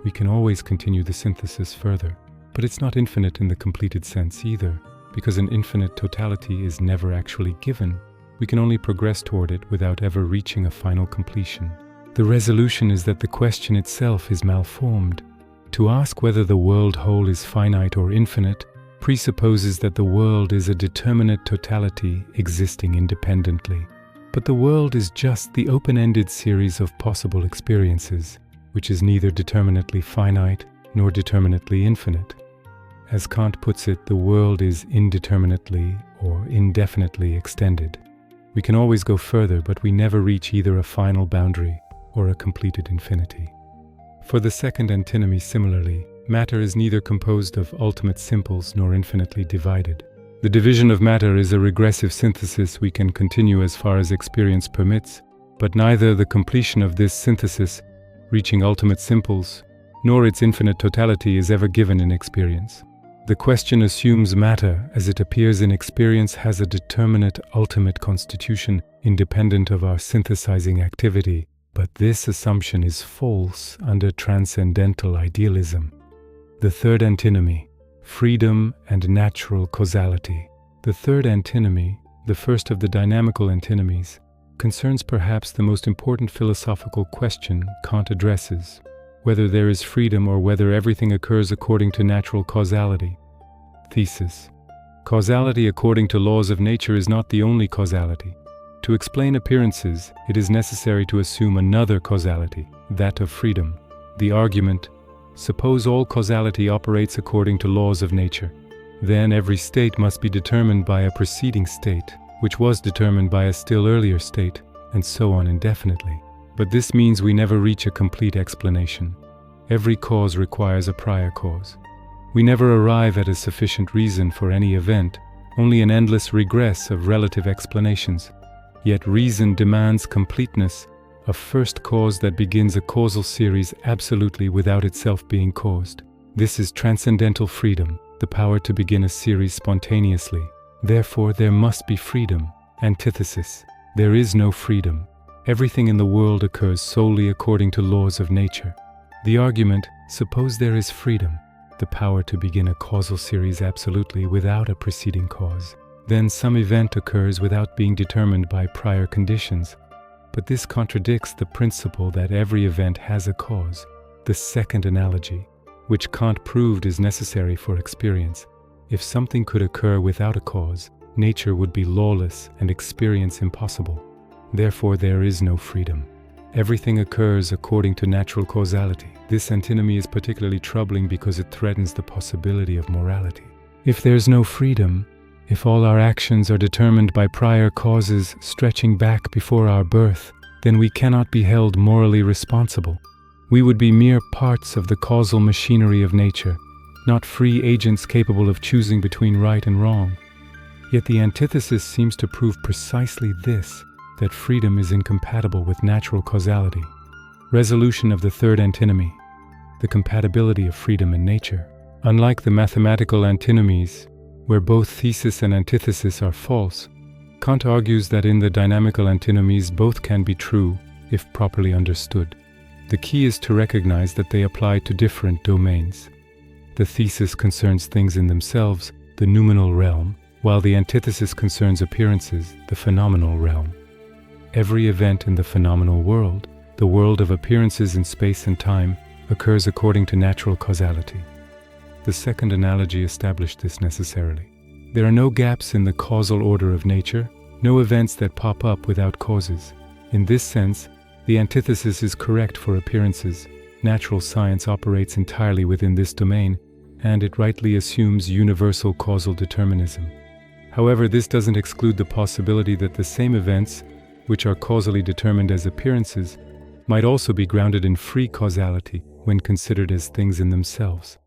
We can always continue the synthesis further. But it's not infinite in the completed sense either, because an infinite totality is never actually given. We can only progress toward it without ever reaching a final completion. The resolution is that the question itself is malformed. To ask whether the world whole is finite or infinite presupposes that the world is a determinate totality existing independently. But the world is just the open-ended series of possible experiences, which is neither determinately finite nor determinately infinite. As Kant puts it, the world is indeterminately or indefinitely extended. We can always go further, but we never reach either a final boundary or a completed infinity. For the second antinomy, similarly, matter is neither composed of ultimate simples nor infinitely divided. The division of matter is a regressive synthesis we can continue as far as experience permits, but neither the completion of this synthesis, reaching ultimate simples, nor its infinite totality is ever given in experience. The question assumes matter, as it appears in experience, has a determinate ultimate constitution independent of our synthesizing activity, but this assumption is false under transcendental idealism. The third antinomy, freedom and natural causality. The third antinomy, the first of the dynamical antinomies, concerns perhaps the most important philosophical question Kant addresses: whether there is freedom or whether everything occurs according to natural causality. Thesis: causality according to laws of nature is not the only causality. To explain appearances, it is necessary to assume another causality, that of freedom. The argument: suppose all causality operates according to laws of nature. Then every state must be determined by a preceding state, which was determined by a still earlier state, and so on indefinitely. But this means we never reach a complete explanation. Every cause requires a prior cause. We never arrive at a sufficient reason for any event, only an endless regress of relative explanations. Yet reason demands completeness, a first cause that begins a causal series absolutely without itself being caused. This is transcendental freedom, the power to begin a series spontaneously. Therefore, there must be freedom. Antithesis. There is no freedom. Everything in the world occurs solely according to laws of nature. The argument, suppose there is freedom, the power to begin a causal series absolutely without a preceding cause. Then some event occurs without being determined by prior conditions. But this contradicts the principle that every event has a cause, the second analogy, which Kant proved is necessary for experience. If something could occur without a cause, nature would be lawless and experience impossible. Therefore, there is no freedom. Everything occurs according to natural causality. This antinomy is particularly troubling because it threatens the possibility of morality. If there's no freedom, if all our actions are determined by prior causes stretching back before our birth, then we cannot be held morally responsible. We would be mere parts of the causal machinery of nature, not free agents capable of choosing between right and wrong. Yet the antithesis seems to prove precisely this, that freedom is incompatible with natural causality. Resolution of the third antinomy, the compatibility of freedom and nature. Unlike the mathematical antinomies, where both thesis and antithesis are false, Kant argues that in the dynamical antinomies both can be true if properly understood. The key is to recognize that they apply to different domains. The thesis concerns things in themselves, the noumenal realm, while the antithesis concerns appearances, the phenomenal realm. Every event in the phenomenal world, the world of appearances in space and time, occurs according to natural causality. The second analogy established this necessarily. There are no gaps in the causal order of nature, no events that pop up without causes. In this sense, the antithesis is correct for appearances. Natural science operates entirely within this domain, and it rightly assumes universal causal determinism. However, this doesn't exclude the possibility that the same events, which are causally determined as appearances, might also be grounded in free causality when considered as things in themselves.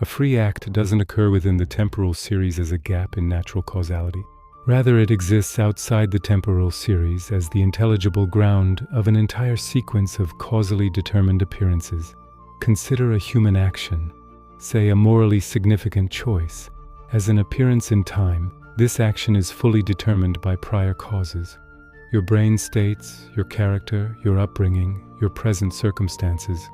A free act doesn't occur within the temporal series as a gap in natural causality. Rather, it exists outside the temporal series as the intelligible ground of an entire sequence of causally determined appearances. Consider a human action, say a morally significant choice, as an appearance in time. This action is fully determined by prior causes. Your brain states, your character, your upbringing, your present circumstances.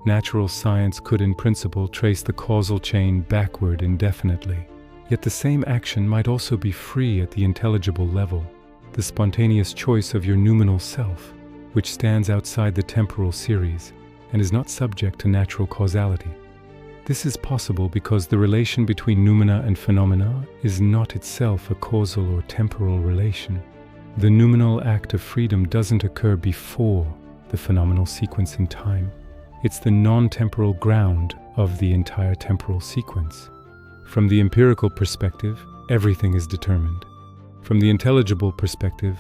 Natural science could in principle trace the causal chain backward indefinitely. Yet the same action might also be free at the intelligible level, the spontaneous choice of your noumenal self, which stands outside the temporal series and is not subject to natural causality. This is possible because the relation between noumena and phenomena is not itself a causal or temporal relation. The noumenal act of freedom doesn't occur before the phenomenal sequence in time. It's the non-temporal ground of the entire temporal sequence. From the empirical perspective, everything is determined. From the intelligible perspective,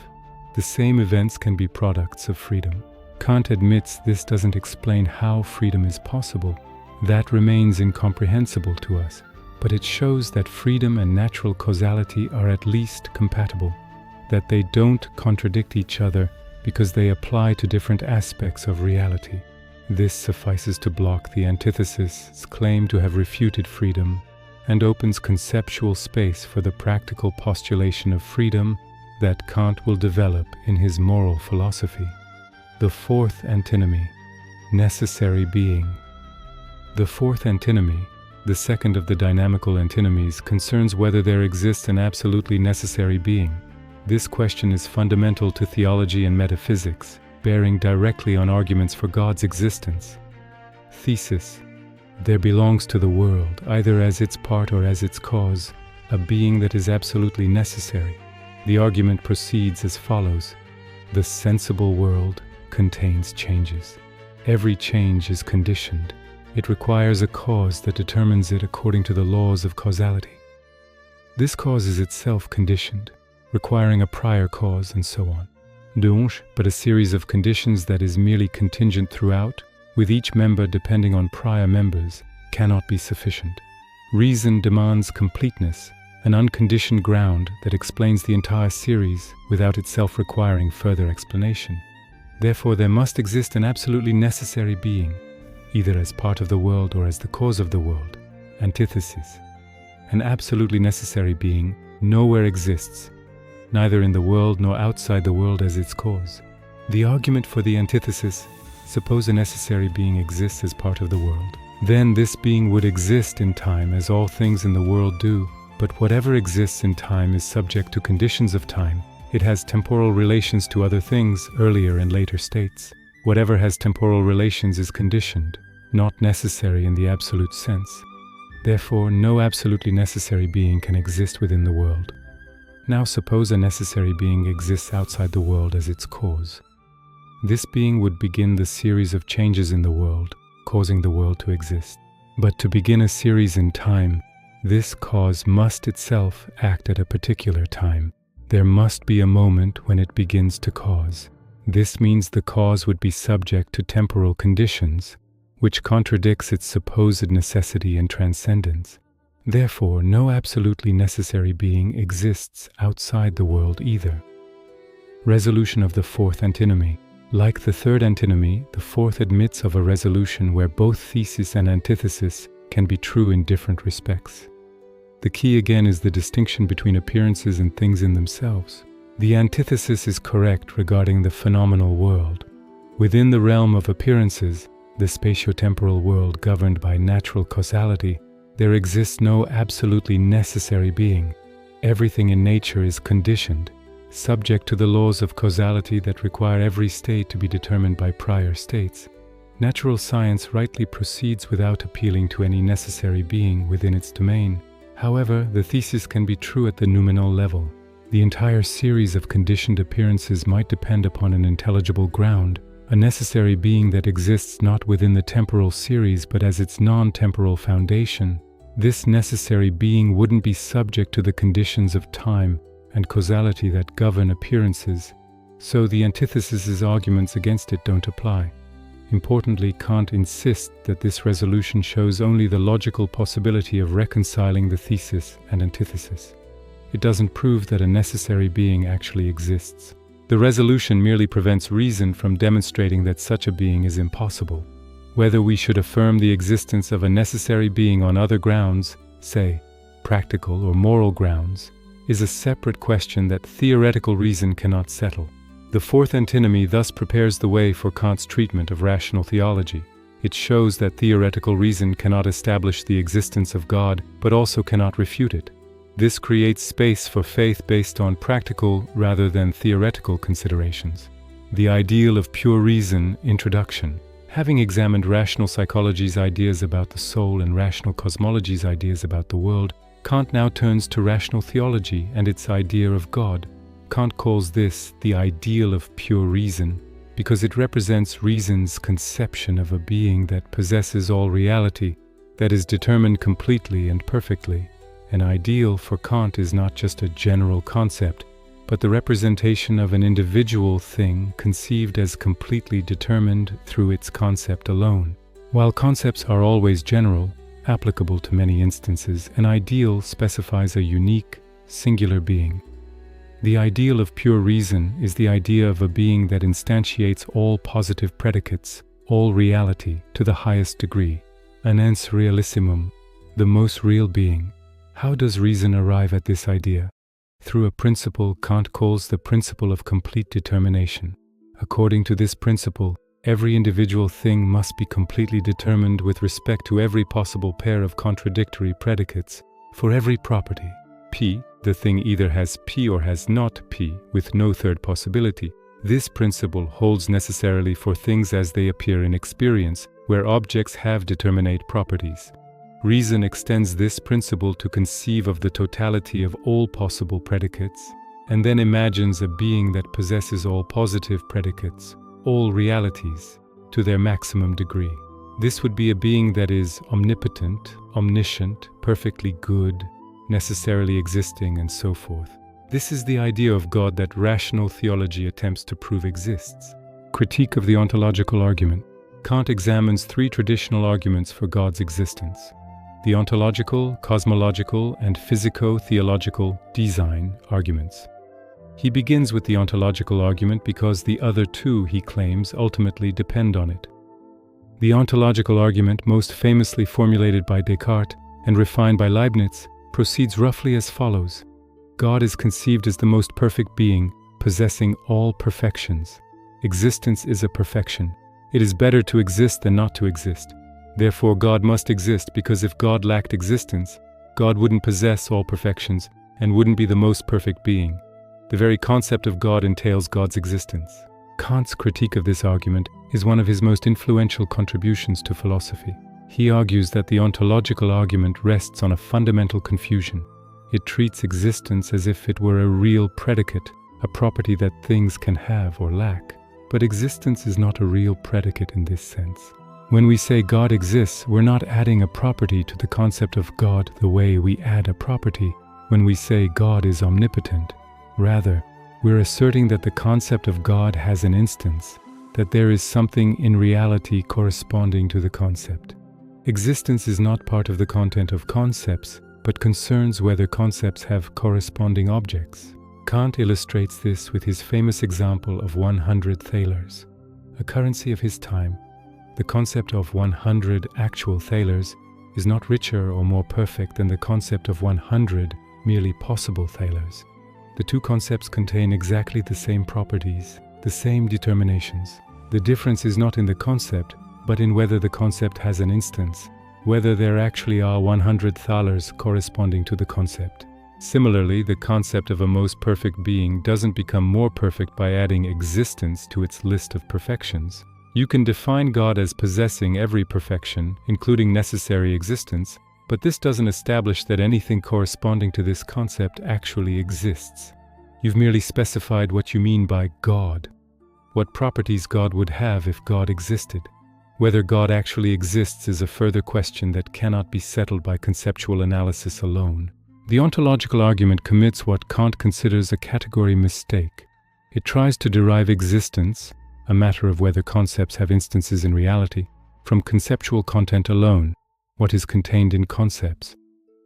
the same events can be products of freedom. Kant admits this doesn't explain how freedom is possible. That remains incomprehensible to us, but it shows that freedom and natural causality are at least compatible, that they don't contradict each other because they apply to different aspects of reality. This suffices to block the antithesis' claim to have refuted freedom and opens conceptual space for the practical postulation of freedom that Kant will develop in his moral philosophy. The fourth antinomy, necessary being. The fourth antinomy, the second of the dynamical antinomies, concerns whether there exists an absolutely necessary being. This question is fundamental to theology and metaphysics, bearing directly on arguments for God's existence. Thesis: there belongs to the world, either as its part or as its cause, a being that is absolutely necessary. The argument proceeds as follows: the sensible world contains changes. Every change is conditioned. It requires a cause that determines it according to the laws of causality. This cause is itself conditioned, requiring a prior cause, and so on. donc, but a series of conditions that is merely contingent throughout, with each member depending on prior members, cannot be sufficient. Reason demands completeness, an unconditioned ground that explains the entire series without itself requiring further explanation. Therefore, there must exist an absolutely necessary being, either as part of the world or as the cause of the world. Antithesis. An absolutely necessary being nowhere exists, neither in the world nor outside the world as its cause. The argument for the antithesis: suppose a necessary being exists as part of the world. Then this being would exist in time as all things in the world do, but whatever exists in time is subject to conditions of time. It has temporal relations to other things, earlier and later states. Whatever has temporal relations is conditioned, not necessary in the absolute sense. Therefore, no absolutely necessary being can exist within the world. Now suppose a necessary being exists outside the world as its cause. This being would begin the series of changes in the world, causing the world to exist. But to begin a series in time, this cause must itself act at a particular time. There must be a moment when it begins to cause. This means the cause would be subject to temporal conditions, which contradicts its supposed necessity and transcendence. Therefore, no absolutely necessary being exists outside the world either. Resolution of the fourth antinomy. Like the third antinomy, the fourth admits of a resolution where both thesis and antithesis can be true in different respects. The key again is the distinction between appearances and things in themselves. The antithesis is correct regarding the phenomenal world. Within the realm of appearances, the spatiotemporal world governed by natural causality, there exists no absolutely necessary being. Everything in nature is conditioned, subject to the laws of causality that require every state to be determined by prior states. Natural science rightly proceeds without appealing to any necessary being within its domain. However, the thesis can be true at the noumenal level. The entire series of conditioned appearances might depend upon an intelligible ground, a necessary being that exists not within the temporal series but as its non-temporal foundation. This necessary being wouldn't be subject to the conditions of time and causality that govern appearances, so the antithesis's arguments against it don't apply. Importantly, Kant insists that this resolution shows only the logical possibility of reconciling the thesis and antithesis. It doesn't prove that a necessary being actually exists. The resolution merely prevents reason from demonstrating that such a being is impossible. Whether we should affirm the existence of a necessary being on other grounds, say, practical or moral grounds, is a separate question that theoretical reason cannot settle. The fourth antinomy thus prepares the way for Kant's treatment of rational theology. It shows that theoretical reason cannot establish the existence of God, but also cannot refute it. This creates space for faith based on practical rather than theoretical considerations. The ideal of pure reason, Introduction. Having examined rational psychology's ideas about the soul and rational cosmology's ideas about the world, Kant now turns to rational theology and its idea of God. Kant calls this the ideal of pure reason because it represents reason's conception of a being that possesses all reality, that is determined completely and perfectly. An ideal for Kant is not just a general concept, but the representation of an individual thing conceived as completely determined through its concept alone. While concepts are always general, applicable to many instances, an ideal specifies a unique, singular being. The ideal of pure reason is the idea of a being that instantiates all positive predicates, all reality, to the highest degree, an ens realissimum, the most real being. How does reason arrive at this idea? Through a principle Kant calls the principle of complete determination. According to this principle, every individual thing must be completely determined with respect to every possible pair of contradictory predicates. For every property, P, the thing either has P or has not P, with no third possibility. This principle holds necessarily for things as they appear in experience, where objects have determinate properties. Reason extends this principle to conceive of the totality of all possible predicates, and then imagines a being that possesses all positive predicates, all realities, to their maximum degree. This would be a being that is omnipotent, omniscient, perfectly good, necessarily existing, and so forth. This is the idea of God that rational theology attempts to prove exists. Critique of the ontological argument. Kant examines three traditional arguments for God's existence: the ontological, cosmological, and physico-theological design arguments. He begins with the ontological argument because the other two, he claims, ultimately depend on it. The ontological argument, most famously formulated by Descartes and refined by Leibniz, proceeds roughly as follows. God is conceived as the most perfect being, possessing all perfections. Existence is a perfection. It is better to exist than not to exist. Therefore, God must exist, because if God lacked existence, God wouldn't possess all perfections and wouldn't be the most perfect being. The very concept of God entails God's existence. Kant's critique of this argument is one of his most influential contributions to philosophy. He argues that the ontological argument rests on a fundamental confusion. It treats existence as if it were a real predicate, a property that things can have or lack. But existence is not a real predicate in this sense. When we say God exists, we're not adding a property to the concept of God the way we add a property when we say God is omnipotent. Rather, we're asserting that the concept of God has an instance, that there is something in reality corresponding to the concept. Existence is not part of the content of concepts, but concerns whether concepts have corresponding objects. Kant illustrates this with his famous example of 100 thalers, a currency of his time. The concept of 100 actual thalers is not richer or more perfect than the concept of 100 merely possible thalers. The two concepts contain exactly the same properties, the same determinations. The difference is not in the concept, but in whether the concept has an instance, whether there actually are 100 thalers corresponding to the concept. Similarly, the concept of a most perfect being doesn't become more perfect by adding existence to its list of perfections. You can define God as possessing every perfection, including necessary existence, but this doesn't establish that anything corresponding to this concept actually exists. You've merely specified what you mean by God, what properties God would have if God existed. Whether God actually exists is a further question that cannot be settled by conceptual analysis alone. The ontological argument commits what Kant considers a category mistake. It tries to derive existence, a matter of whether concepts have instances in reality, from conceptual content alone, what is contained in concepts.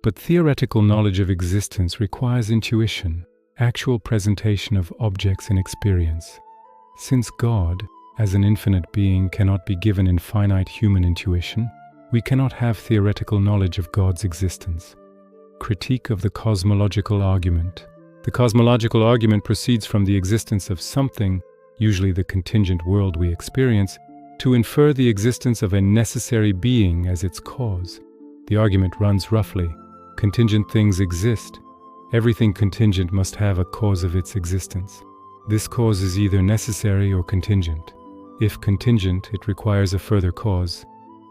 But theoretical knowledge of existence requires intuition, actual presentation of objects in experience. Since God, as an infinite being, cannot be given in finite human intuition, we cannot have theoretical knowledge of God's existence. Critique of the cosmological argument. The cosmological argument proceeds from the existence of something, usually the contingent world we experience, to infer the existence of a necessary being as its cause. The argument runs roughly: contingent things exist. Everything contingent must have a cause of its existence. This cause is either necessary or contingent. If contingent, it requires a further cause,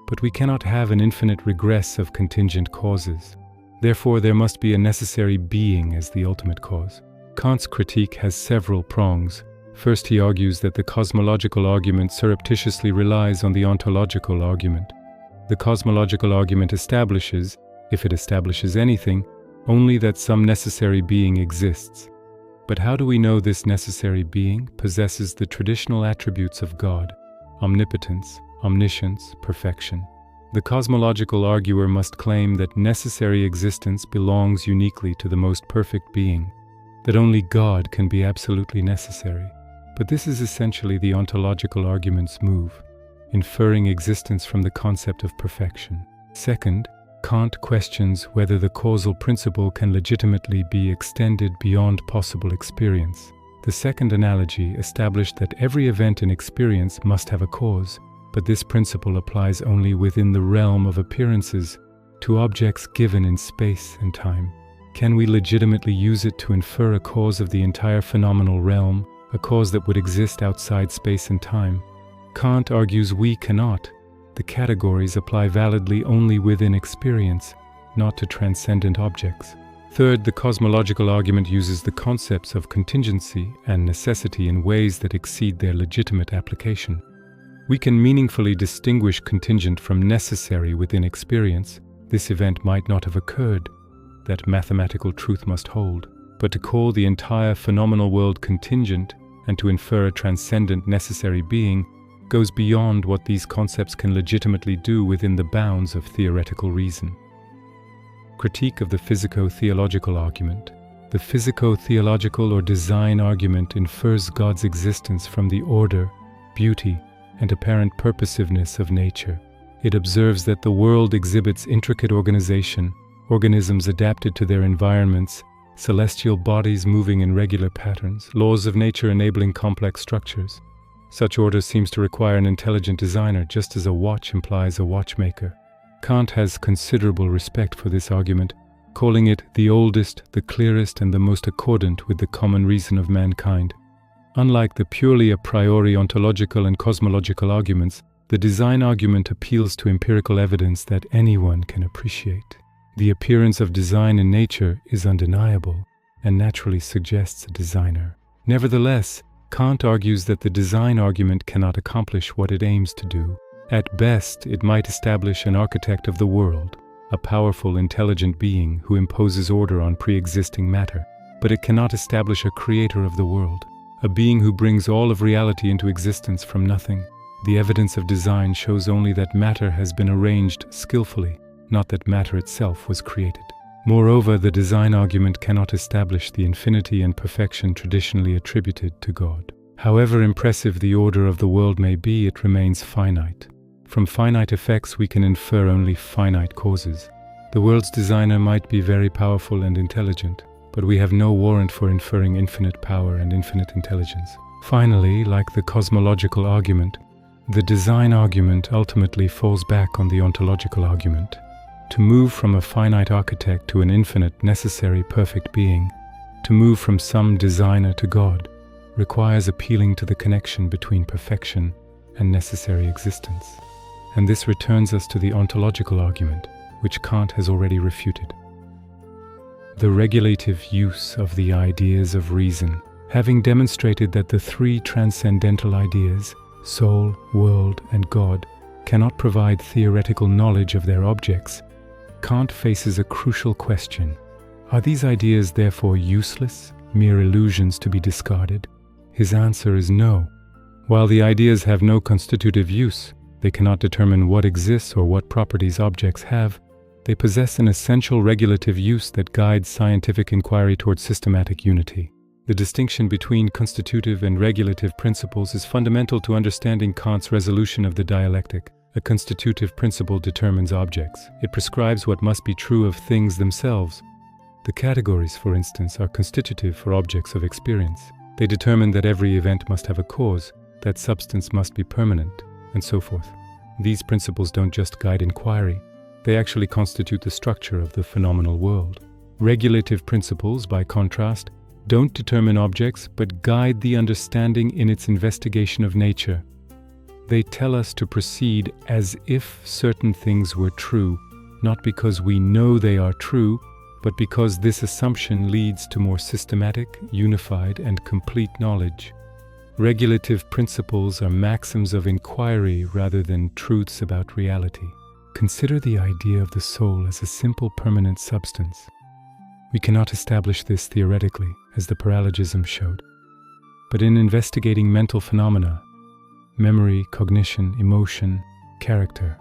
but we cannot have an infinite regress of contingent causes. Therefore, there must be a necessary being as the ultimate cause. Kant's critique has several prongs. First, he argues that the cosmological argument surreptitiously relies on the ontological argument. The cosmological argument establishes, if it establishes anything, only that some necessary being exists. But how do we know this necessary being possesses the traditional attributes of God: omnipotence, omniscience, perfection? The cosmological arguer must claim that necessary existence belongs uniquely to the most perfect being, that only God can be absolutely necessary. But this is essentially the ontological argument's move, inferring existence from the concept of perfection. Second, Kant questions whether the causal principle can legitimately be extended beyond possible experience. The second analogy established that every event in experience must have a cause, but this principle applies only within the realm of appearances to objects given in space and time. Can we legitimately use it to infer a cause of the entire phenomenal realm, a cause that would exist outside space and time? Kant argues we cannot. The categories apply validly only within experience, not to transcendent objects. Third, the cosmological argument uses the concepts of contingency and necessity in ways that exceed their legitimate application. We can meaningfully distinguish contingent from necessary within experience. This event might not have occurred. That mathematical truth must hold. but to call the entire phenomenal world contingent and to infer a transcendent necessary being goes beyond what these concepts can legitimately do within the bounds of theoretical reason. Critique of the physico-theological argument. The physico-theological or design argument infers God's existence from the order, beauty, and apparent purposiveness of nature. It observes that the world exhibits intricate organization, organisms adapted to their environments, celestial bodies moving in regular patterns, laws of nature enabling complex structures. Such order seems to require an intelligent designer, just as a watch implies a watchmaker. Kant has considerable respect for this argument, calling it the oldest, the clearest, and the most accordant with the common reason of mankind. Unlike the purely a priori ontological and cosmological arguments, the design argument appeals to empirical evidence that anyone can appreciate. The appearance of design in nature is undeniable and naturally suggests a designer. Nevertheless, Kant argues that the design argument cannot accomplish what it aims to do. At best, it might establish an architect of the world, a powerful, intelligent being who imposes order on pre-existing matter, but it cannot establish a creator of the world, a being who brings all of reality into existence from nothing. The evidence of design shows only that matter has been arranged skillfully, not that matter itself was created. Moreover, the design argument cannot establish the infinity and perfection traditionally attributed to God. However impressive the order of the world may be, it remains finite. From finite effects we can infer only finite causes. The world's designer might be very powerful and intelligent, but we have no warrant for inferring infinite power and infinite intelligence. Finally, like the cosmological argument, the design argument ultimately falls back on the ontological argument. To move from a finite architect to an infinite, necessary, perfect being, to move from some designer to God, requires appealing to the connection between perfection and necessary existence. And this returns us to the ontological argument, which Kant has already refuted. The regulative use of the ideas of reason. Having demonstrated that the three transcendental ideas, soul, world, and God, cannot provide theoretical knowledge of their objects, Kant faces a crucial question. Are these ideas therefore useless, mere illusions to be discarded? His answer is no. While the ideas have no constitutive use, they cannot determine what exists or what properties objects have, they possess an essential regulative use that guides scientific inquiry towards systematic unity. The distinction between constitutive and regulative principles is fundamental to understanding Kant's resolution of the dialectic. A constitutive principle determines objects. It prescribes what must be true of things themselves. The categories, for instance, are constitutive for objects of experience. They determine that every event must have a cause, that substance must be permanent, and so forth. These principles don't just guide inquiry, they actually constitute the structure of the phenomenal world. Regulative principles, by contrast, don't determine objects but guide the understanding in its investigation of nature. They tell us to proceed as if certain things were true, not because we know they are true, but because this assumption leads to more systematic, unified, and complete knowledge. Regulative principles are maxims of inquiry rather than truths about reality. Consider the idea of the soul as a simple permanent substance. We cannot establish this theoretically, as the Paralogisms showed. But in investigating mental phenomena, memory, cognition, emotion, character,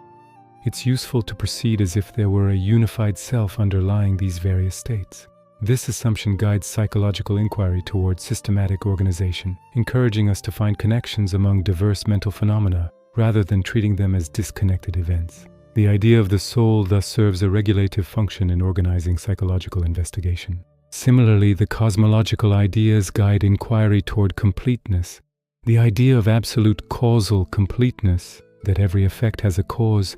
it's useful to proceed as if there were a unified self underlying these various states. This assumption guides psychological inquiry towards systematic organization, encouraging us to find connections among diverse mental phenomena rather than treating them as disconnected events. The idea of the soul thus serves a regulative function in organizing psychological investigation. Similarly, the cosmological ideas guide inquiry toward completeness. The idea of absolute causal completeness, that every effect has a cause,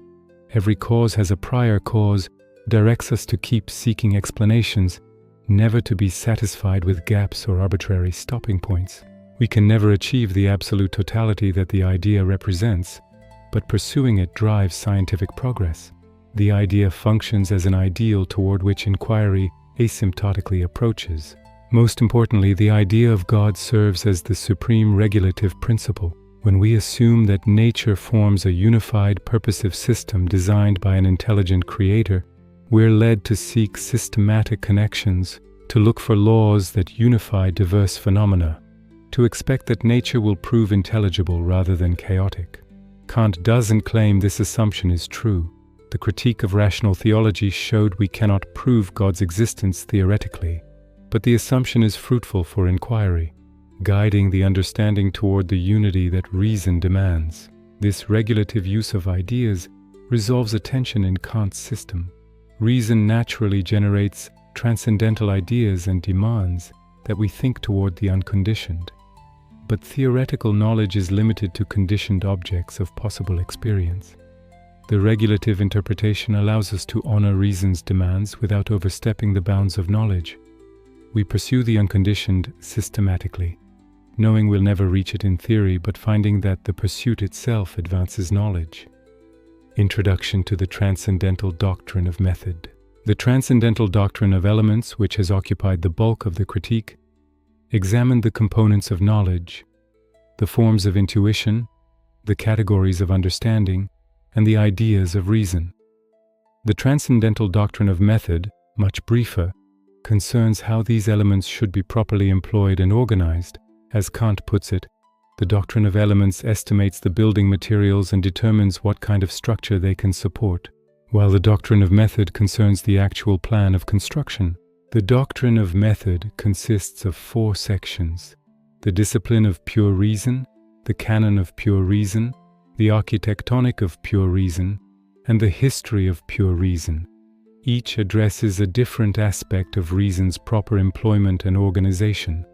every cause has a prior cause, directs us to keep seeking explanations, never to be satisfied with gaps or arbitrary stopping points. We can never achieve the absolute totality that the idea represents, but pursuing it drives scientific progress. The idea functions as an ideal toward which inquiry asymptotically approaches. Most importantly, the idea of God serves as the supreme regulative principle. When we assume that nature forms a unified, purposive system designed by an intelligent creator, we're led to seek systematic connections to look for laws that unify diverse phenomena, to expect that nature will prove intelligible rather than chaotic. Kant doesn't claim this assumption is true. The Critique of Rational Theology showed we cannot prove God's existence theoretically, but the assumption is fruitful for inquiry, guiding the understanding toward the unity that reason demands. This regulative use of ideas resolves a tension in Kant's system. Reason naturally generates transcendental ideas and demands that we think toward the unconditioned. But theoretical knowledge is limited to conditioned objects of possible experience. The regulative interpretation allows us to honor reason's demands without overstepping the bounds of knowledge. We pursue the unconditioned systematically, knowing we'll never reach it in theory, but finding that the pursuit itself advances knowledge. Introduction to the Transcendental Doctrine of Method. The Transcendental Doctrine of Elements, which has occupied the bulk of the critique, examined the components of knowledge, the forms of intuition, the categories of understanding, and the ideas of reason. The Transcendental Doctrine of Method, much briefer, concerns how these elements should be properly employed and organized. As Kant puts it, the Doctrine of Elements estimates the building materials and determines what kind of structure they can support, while the Doctrine of Method concerns the actual plan of construction. The Doctrine of Method consists of 4 sections: the discipline of pure reason, the canon of pure reason, the architectonic of pure reason, and the history of pure reason. Each addresses a different aspect of reason's proper employment and organization.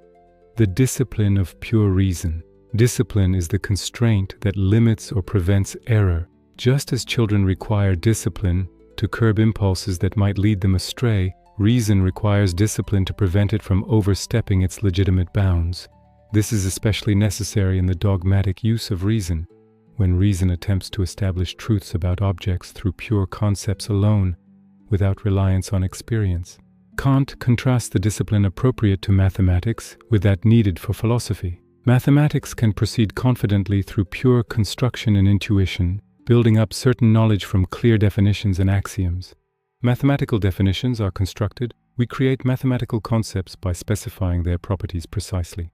The discipline of pure reason. Discipline is the constraint that limits or prevents error. Just as children require discipline to curb impulses that might lead them astray, reason requires discipline to prevent it from overstepping its legitimate bounds. This is especially necessary in the dogmatic use of reason, when reason attempts to establish truths about objects through pure concepts alone, without reliance on experience. Kant contrasts the discipline appropriate to mathematics with that needed for philosophy. Mathematics can proceed confidently through pure construction and intuition, building up certain knowledge from clear definitions and axioms. Mathematical definitions are constructed. We create mathematical concepts by specifying their properties precisely.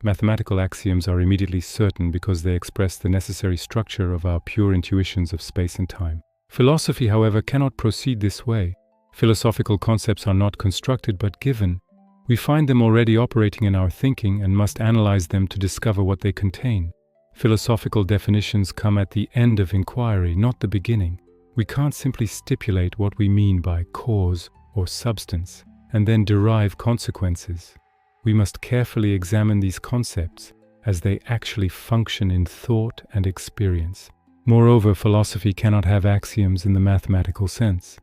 Mathematical axioms are immediately certain because they express the necessary structure of our pure intuitions of space and time. Philosophy, however, cannot proceed this way. Philosophical concepts are not constructed but given. We find them already operating in our thinking and must analyze them to discover what they contain. Philosophical definitions come at the end of inquiry, not the beginning. We can't simply stipulate what we mean by cause or substance and then derive consequences. We must carefully examine these concepts as they actually function in thought and experience. Moreover, philosophy cannot have axioms in the mathematical sense,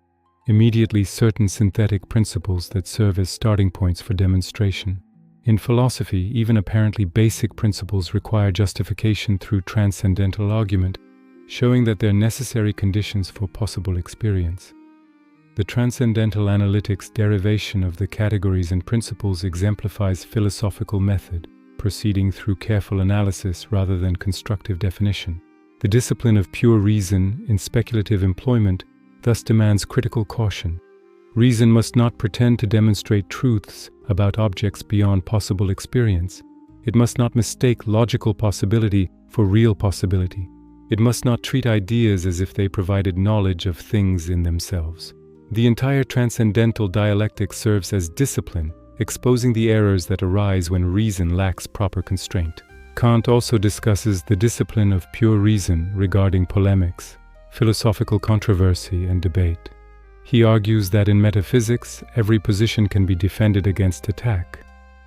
immediately certain synthetic principles that serve as starting points for demonstration. In philosophy, even apparently basic principles require justification through transcendental argument, showing that they're necessary conditions for possible experience. The Transcendental Analytic's derivation of the categories and principles exemplifies philosophical method, proceeding through careful analysis rather than constructive definition. The discipline of pure reason in speculative employment thus demands critical caution. Reason must not pretend to demonstrate truths about objects beyond possible experience. It must not mistake logical possibility for real possibility. It must not treat ideas as if they provided knowledge of things in themselves. The entire Transcendental Dialectic serves as discipline, exposing the errors that arise when reason lacks proper constraint. Kant also discusses the discipline of pure reason regarding polemics, philosophical controversy, and debate. He argues that in metaphysics, every position can be defended against attack,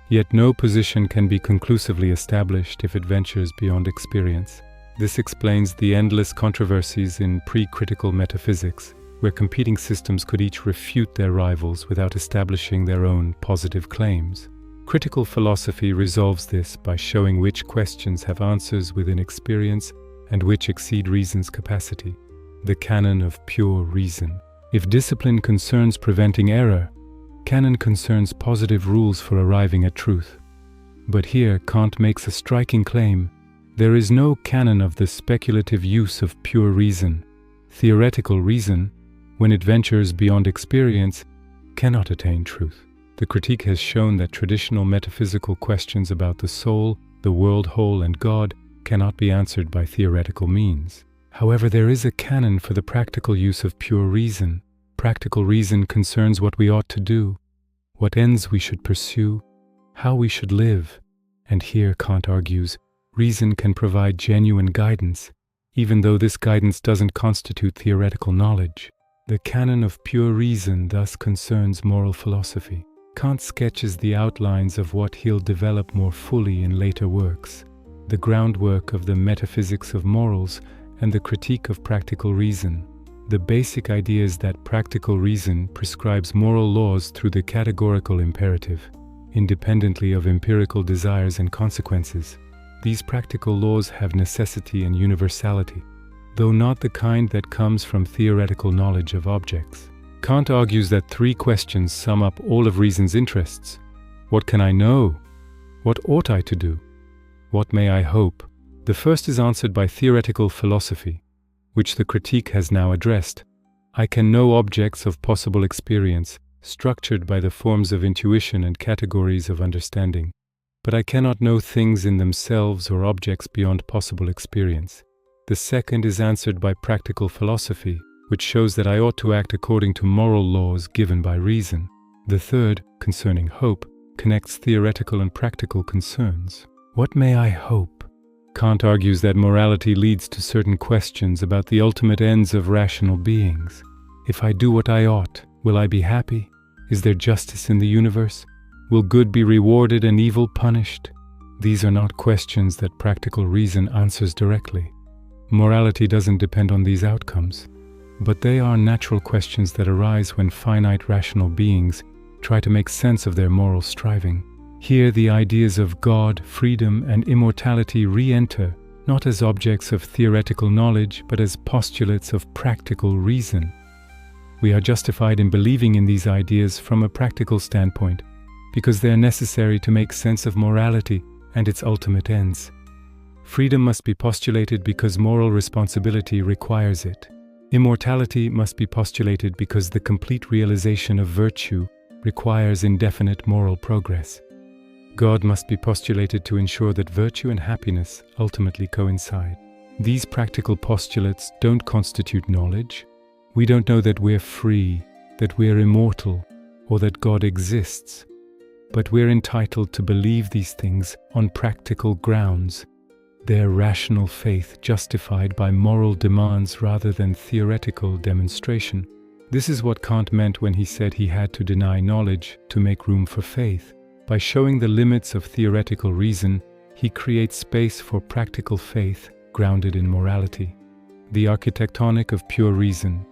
yet no position can be conclusively established if it ventures beyond experience. This explains the endless controversies in pre-critical metaphysics, where competing systems could each refute their rivals without establishing their own positive claims. Critical philosophy resolves this by showing which questions have answers within experience and which exceed reason's capacity. The canon of pure reason. If discipline concerns preventing error, canon concerns positive rules for arriving at truth. But here Kant makes a striking claim. There is no canon of the speculative use of pure reason. Theoretical reason, when it ventures beyond experience, cannot attain truth. The critique has shown that traditional metaphysical questions about the soul, the world whole, and God cannot be answered by theoretical means. However, there is a canon for the practical use of pure reason. Practical reason concerns what we ought to do, what ends we should pursue, how we should live. And here, Kant argues, reason can provide genuine guidance, even though this guidance doesn't constitute theoretical knowledge. The canon of pure reason thus concerns moral philosophy. Kant sketches the outlines of what he'll develop more fully in later works, the groundwork of the metaphysics of morals and the critique of practical reason. The basic idea is that practical reason prescribes moral laws through the categorical imperative, independently of empirical desires and consequences. These practical laws have necessity and universality, though not the kind that comes from theoretical knowledge of objects. Kant argues that three questions sum up all of reason's interests. What can I know? What ought I to do? What may I hope? The first is answered by theoretical philosophy, which the critique has now addressed. I can know objects of possible experience, structured by the forms of intuition and categories of understanding, but I cannot know things in themselves or objects beyond possible experience. The second is answered by practical philosophy, which shows that I ought to act according to moral laws given by reason. The third, concerning hope, connects theoretical and practical concerns. What may I hope? Kant argues that morality leads to certain questions about the ultimate ends of rational beings. If I do what I ought, will I be happy? Is there justice in the universe? Will good be rewarded and evil punished? These are not questions that practical reason answers directly. Morality doesn't depend on these outcomes, but they are natural questions that arise when finite rational beings try to make sense of their moral striving. Here the ideas of God, freedom, and immortality re-enter, not as objects of theoretical knowledge, but as postulates of practical reason. We are justified in believing in these ideas from a practical standpoint, because they are necessary to make sense of morality and its ultimate ends. Freedom must be postulated because moral responsibility requires it. Immortality must be postulated because the complete realization of virtue requires indefinite moral progress. God must be postulated to ensure that virtue and happiness ultimately coincide. These practical postulates don't constitute knowledge. We don't know that we're free, that we're immortal, or that God exists. But we're entitled to believe these things on practical grounds, their rational faith justified by moral demands rather than theoretical demonstration. This is what Kant meant when he said he had to deny knowledge to make room for faith. By showing the limits of theoretical reason, he creates space for practical faith grounded in morality. The architectonic of pure reason.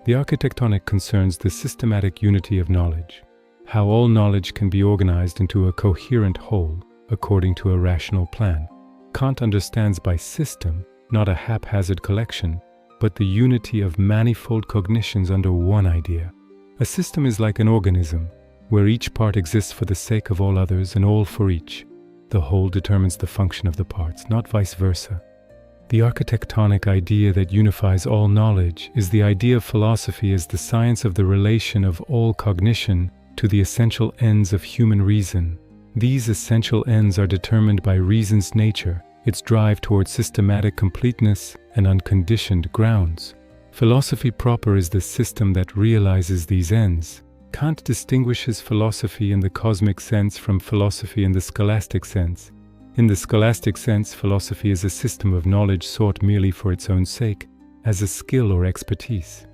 The architectonic concerns the systematic unity of knowledge, how all knowledge can be organized into a coherent whole according to a rational plan. Kant understands by system not a haphazard collection, but the unity of manifold cognitions under one idea. A system is like an organism, where each part exists for the sake of all others and all for each. The whole determines the function of the parts, not vice versa. The architectonic idea that unifies all knowledge is the idea of philosophy as the science of the relation of all cognition to the essential ends of human reason. These essential ends are determined by reason's nature, its drive towards systematic completeness and unconditioned grounds. Philosophy proper is the system that realizes these ends. Kant distinguishes philosophy in the cosmic sense from philosophy in the scholastic sense. In the scholastic sense, philosophy is a system of knowledge sought merely for its own sake, as a skill or expertise.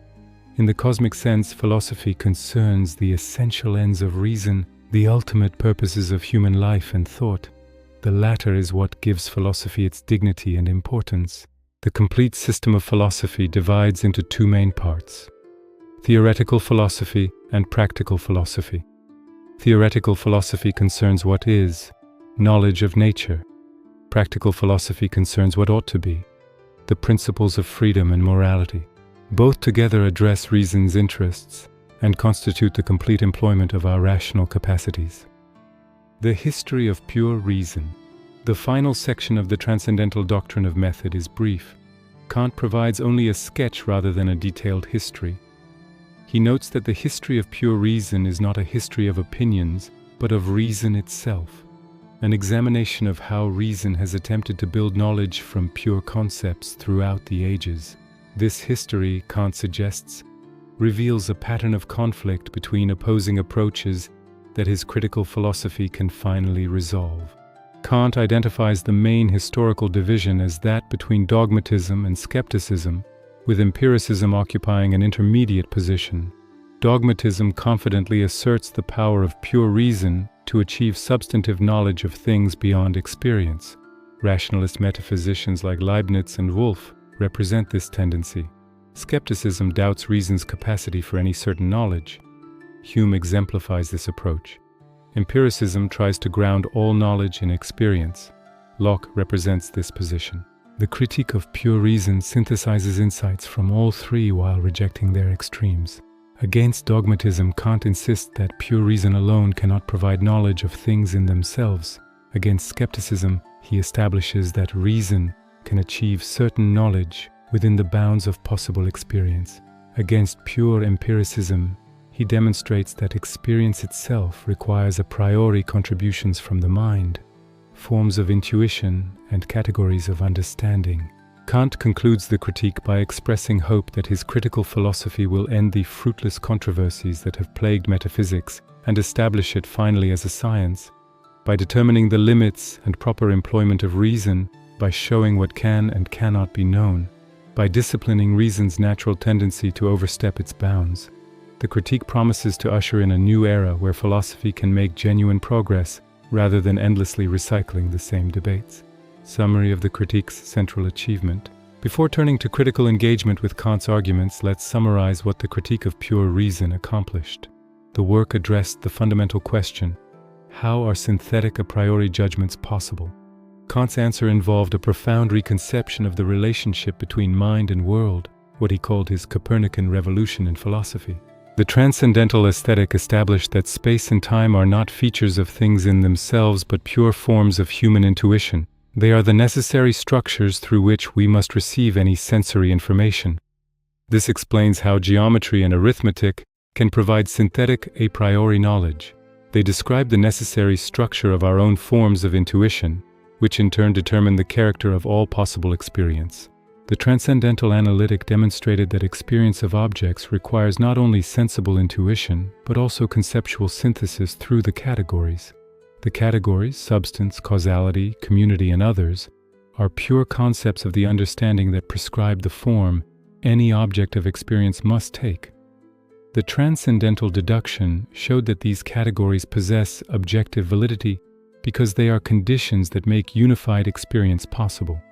In the cosmic sense, philosophy concerns the essential ends of reason, the ultimate purposes of human life and thought. The latter is what gives philosophy its dignity and importance. The complete system of philosophy divides into two main parts: theoretical philosophy and practical philosophy. Theoretical philosophy concerns what is, knowledge of nature. Practical philosophy concerns what ought to be, the principles of freedom and morality. Both together address reason's interests and constitute the complete employment of our rational capacities. The history of pure reason. The final section of the Transcendental Doctrine of Method is brief. Kant provides only a sketch rather than a detailed history. He notes that the history of pure reason is not a history of opinions, but of reason itself, an examination of how reason has attempted to build knowledge from pure concepts throughout the ages. This history, Kant suggests, reveals a pattern of conflict between opposing approaches that his critical philosophy can finally resolve. Kant identifies the main historical division as that between dogmatism and skepticism, with empiricism occupying an intermediate position. Dogmatism confidently asserts the power of pure reason to achieve substantive knowledge of things beyond experience. Rationalist metaphysicians like Leibniz and Wolff represent this tendency. Skepticism doubts reason's capacity for any certain knowledge. Hume exemplifies this approach. Empiricism tries to ground all knowledge in experience. Locke represents this position. The critique of pure reason synthesizes insights from all three while rejecting their extremes. Against dogmatism, Kant insists that pure reason alone cannot provide knowledge of things in themselves. Against skepticism, he establishes that reason can achieve certain knowledge within the bounds of possible experience. Against pure empiricism, he demonstrates that experience itself requires a priori contributions from the mind, forms of intuition, and categories of understanding. Kant concludes the critique by expressing hope that his critical philosophy will end the fruitless controversies that have plagued metaphysics and establish it finally as a science. By determining the limits and proper employment of reason, by showing what can and cannot be known, by disciplining reason's natural tendency to overstep its bounds, the critique promises to usher in a new era where philosophy can make genuine progress rather than endlessly recycling the same debates. Summary of the critique's central achievement. Before turning to critical engagement with Kant's arguments, let's summarize what the critique of pure reason accomplished. The work addressed the fundamental question: how are synthetic a priori judgments possible? Kant's answer involved a profound reconception of the relationship between mind and world, what he called his Copernican revolution in philosophy. The Transcendental Aesthetic established that space and time are not features of things in themselves but pure forms of human intuition. They are the necessary structures through which we must receive any sensory information. This explains how geometry and arithmetic can provide synthetic a priori knowledge. They describe the necessary structure of our own forms of intuition, which in turn determine the character of all possible experience. The Transcendental Analytic demonstrated that experience of objects requires not only sensible intuition, but also conceptual synthesis through the categories. The categories, substance, causality, community, and others, are pure concepts of the understanding that prescribe the form any object of experience must take. The Transcendental Deduction showed that these categories possess objective validity because they are conditions that make unified experience possible.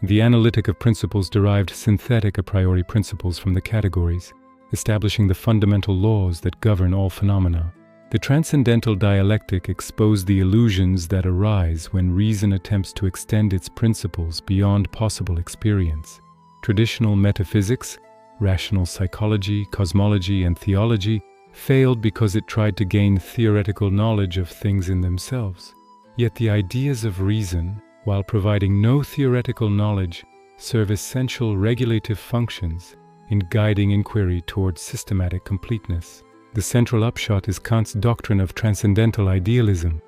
The Analytic of Principles derived synthetic a priori principles from the categories, establishing the fundamental laws that govern all phenomena. The Transcendental Dialectic exposed the illusions that arise when reason attempts to extend its principles beyond possible experience. Traditional metaphysics, rational psychology, cosmology, and theology failed because it tried to gain theoretical knowledge of things in themselves. Yet the ideas of reason, while providing no theoretical knowledge, serve essential regulative functions in guiding inquiry towards systematic completeness. The central upshot is Kant's doctrine of transcendental idealism.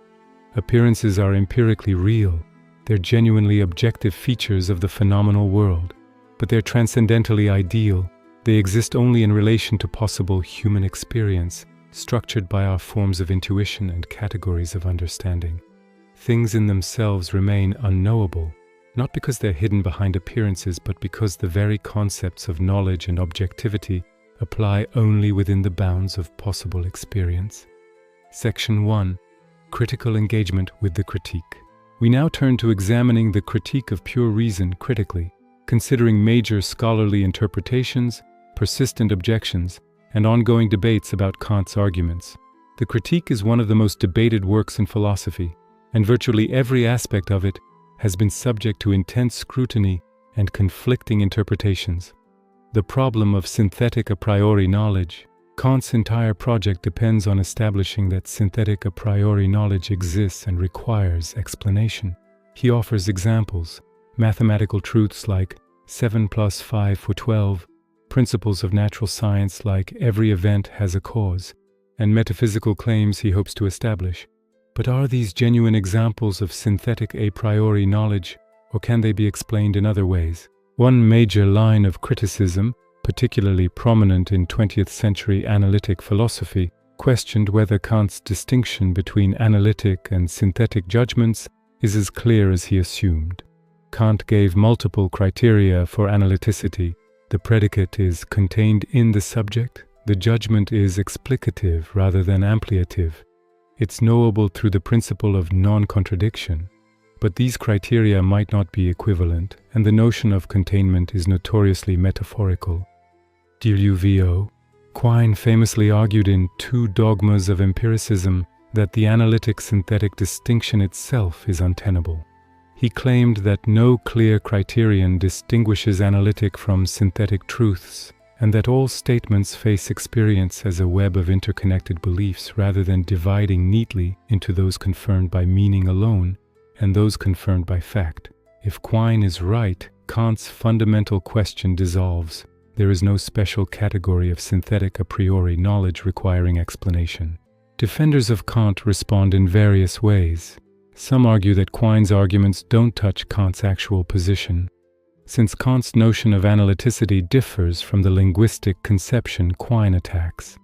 Appearances are empirically real. They're genuinely objective features of the phenomenal world, but they're transcendentally ideal. They exist only in relation to possible human experience, structured by our forms of intuition and categories of understanding. Things in themselves remain unknowable, not because they're hidden behind appearances, but because the very concepts of knowledge and objectivity apply only within the bounds of possible experience. Section 1. Critical engagement with the critique. We now turn to examining the critique of pure reason critically, considering major scholarly interpretations, persistent objections, and ongoing debates about Kant's arguments. The critique is one of the most debated works in philosophy, and virtually every aspect of it has been subject to intense scrutiny and conflicting interpretations. The problem of synthetic a priori knowledge. Kant's entire project depends on establishing that synthetic a priori knowledge exists and requires explanation. He offers examples, mathematical truths like 7 + 5 = 12, principles of natural science like every event has a cause, and metaphysical claims he hopes to establish. But are these genuine examples of synthetic a priori knowledge, or can they be explained in other ways? One major line of criticism, particularly prominent in 20th century analytic philosophy, questioned whether Kant's distinction between analytic and synthetic judgments is as clear as he assumed. Kant gave multiple criteria for analyticity. The predicate is contained in the subject. The judgment is explicative rather than ampliative. It's knowable through the principle of non-contradiction. But these criteria might not be equivalent, and the notion of containment is notoriously metaphorical. Deduction. Quine famously argued in Two Dogmas of Empiricism that the analytic-synthetic distinction itself is untenable. He claimed that no clear criterion distinguishes analytic from synthetic truths, and that all statements face experience as a web of interconnected beliefs rather than dividing neatly into those confirmed by meaning alone and those confirmed by fact. If Quine is right, Kant's fundamental question dissolves. There is no special category of synthetic a priori knowledge requiring explanation. Defenders of Kant respond in various ways. Some argue that Quine's arguments don't touch Kant's actual position, since Kant's notion of analyticity differs from the linguistic conception Quine attacks.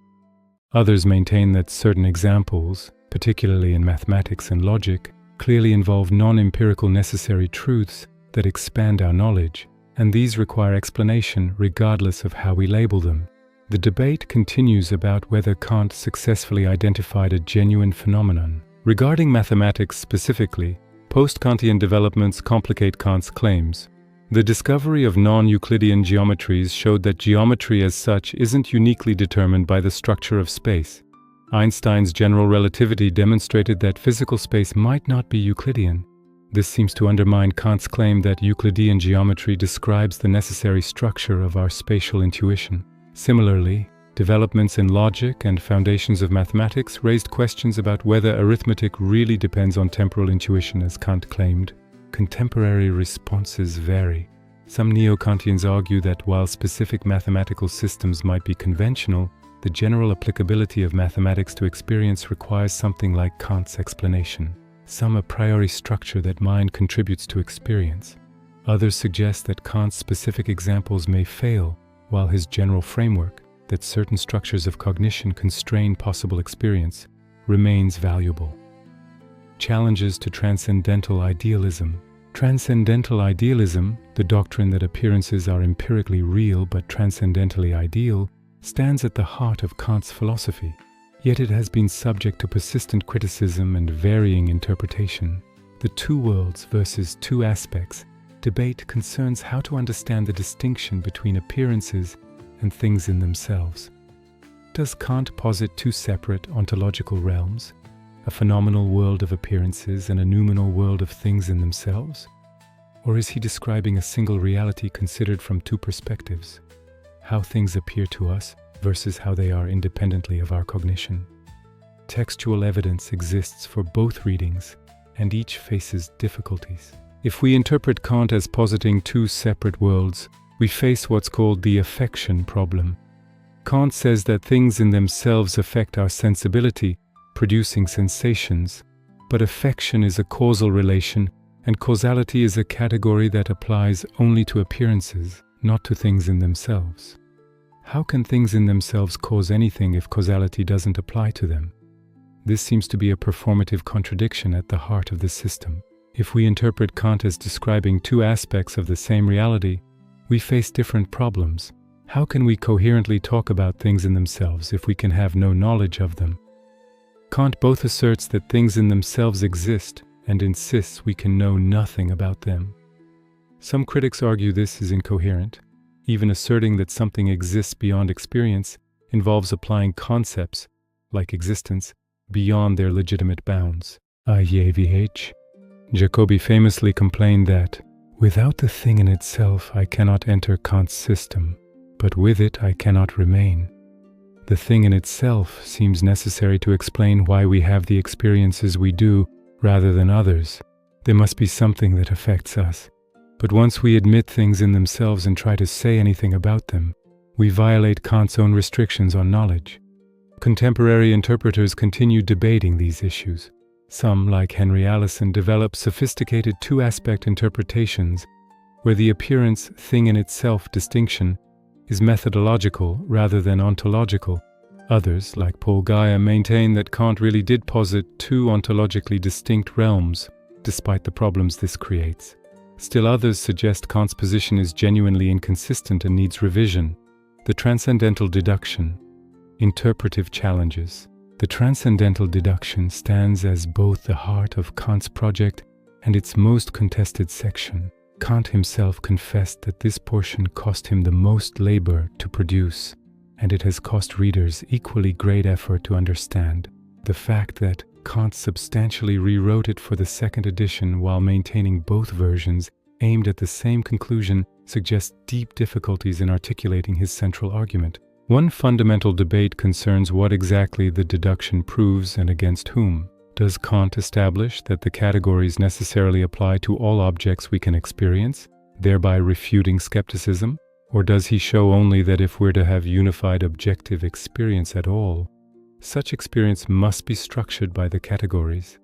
Others maintain that certain examples, particularly in mathematics and logic, clearly involve non-empirical necessary truths that expand our knowledge, and these require explanation regardless of how we label them. The debate continues about whether Kant successfully identified a genuine phenomenon. Regarding mathematics specifically, post-Kantian developments complicate Kant's claims. The discovery of non-Euclidean geometries showed that geometry as such isn't uniquely determined by the structure of space. Einstein's general relativity demonstrated that physical space might not be Euclidean. This seems to undermine Kant's claim that Euclidean geometry describes the necessary structure of our spatial intuition. Similarly, developments in logic and foundations of mathematics raised questions about whether arithmetic really depends on temporal intuition as Kant claimed. Contemporary responses vary. Some neo-Kantians argue that while specific mathematical systems might be conventional, the general applicability of mathematics to experience requires something like Kant's explanation, some a priori structure that mind contributes to experience. Others suggest that Kant's specific examples may fail, while his general framework, that certain structures of cognition constrain possible experience, remains valuable. Challenges to Transcendental Idealism. Transcendental Idealism, the doctrine that appearances are empirically real but transcendentally ideal, stands at the heart of Kant's philosophy. Yet it has been subject to persistent criticism and varying interpretation. The two worlds versus two aspects debate concerns how to understand the distinction between appearances and things in themselves. Does Kant posit two separate ontological realms, a phenomenal world of appearances and a noumenal world of things in themselves? Or is he describing a single reality considered from two perspectives, how things appear to us versus how they are independently of our cognition? Textual evidence exists for both readings, and each faces difficulties. If we interpret Kant as positing two separate worlds, we face what's called the affection problem. Kant says that things in themselves affect our sensibility, producing sensations, but affection is a causal relation, and causality is a category that applies only to appearances, not to things in themselves. How can things in themselves cause anything if causality doesn't apply to them? This seems to be a performative contradiction at the heart of the system. If we interpret Kant as describing two aspects of the same reality, we face different problems. How can we coherently talk about things in themselves if we can have no knowledge of them? Kant both asserts that things in themselves exist and insists we can know nothing about them. Some critics argue this is incoherent. Even asserting that something exists beyond experience involves applying concepts, like existence, beyond their legitimate bounds. IEVH. Jacobi famously complained that, "Without the thing in itself I cannot enter Kant's system, but with it I cannot remain." The thing in itself seems necessary to explain why we have the experiences we do rather than others. There must be something that affects us. But once we admit things in themselves and try to say anything about them, we violate Kant's own restrictions on knowledge. Contemporary interpreters continue debating these issues. Some, like Henry Allison, develop sophisticated two-aspect interpretations where the appearance thing-in-itself distinction is methodological rather than ontological. Others, like Paul Guyer, maintain that Kant really did posit two ontologically distinct realms, despite the problems this creates. Still others suggest Kant's position is genuinely inconsistent and needs revision. The Transcendental Deduction. Interpretive challenges. The Transcendental Deduction stands as both the heart of Kant's project and its most contested section. Kant himself confessed that this portion cost him the most labor to produce, and it has cost readers equally great effort to understand. The fact that Kant substantially rewrote it for the second edition while maintaining both versions aimed at the same conclusion suggests deep difficulties in articulating his central argument. One fundamental debate concerns what exactly the deduction proves and against whom. Does Kant establish that the categories necessarily apply to all objects we can experience, thereby refuting skepticism? Or does he show only that if we're to have unified objective experience at all, such experience must be structured by the categories?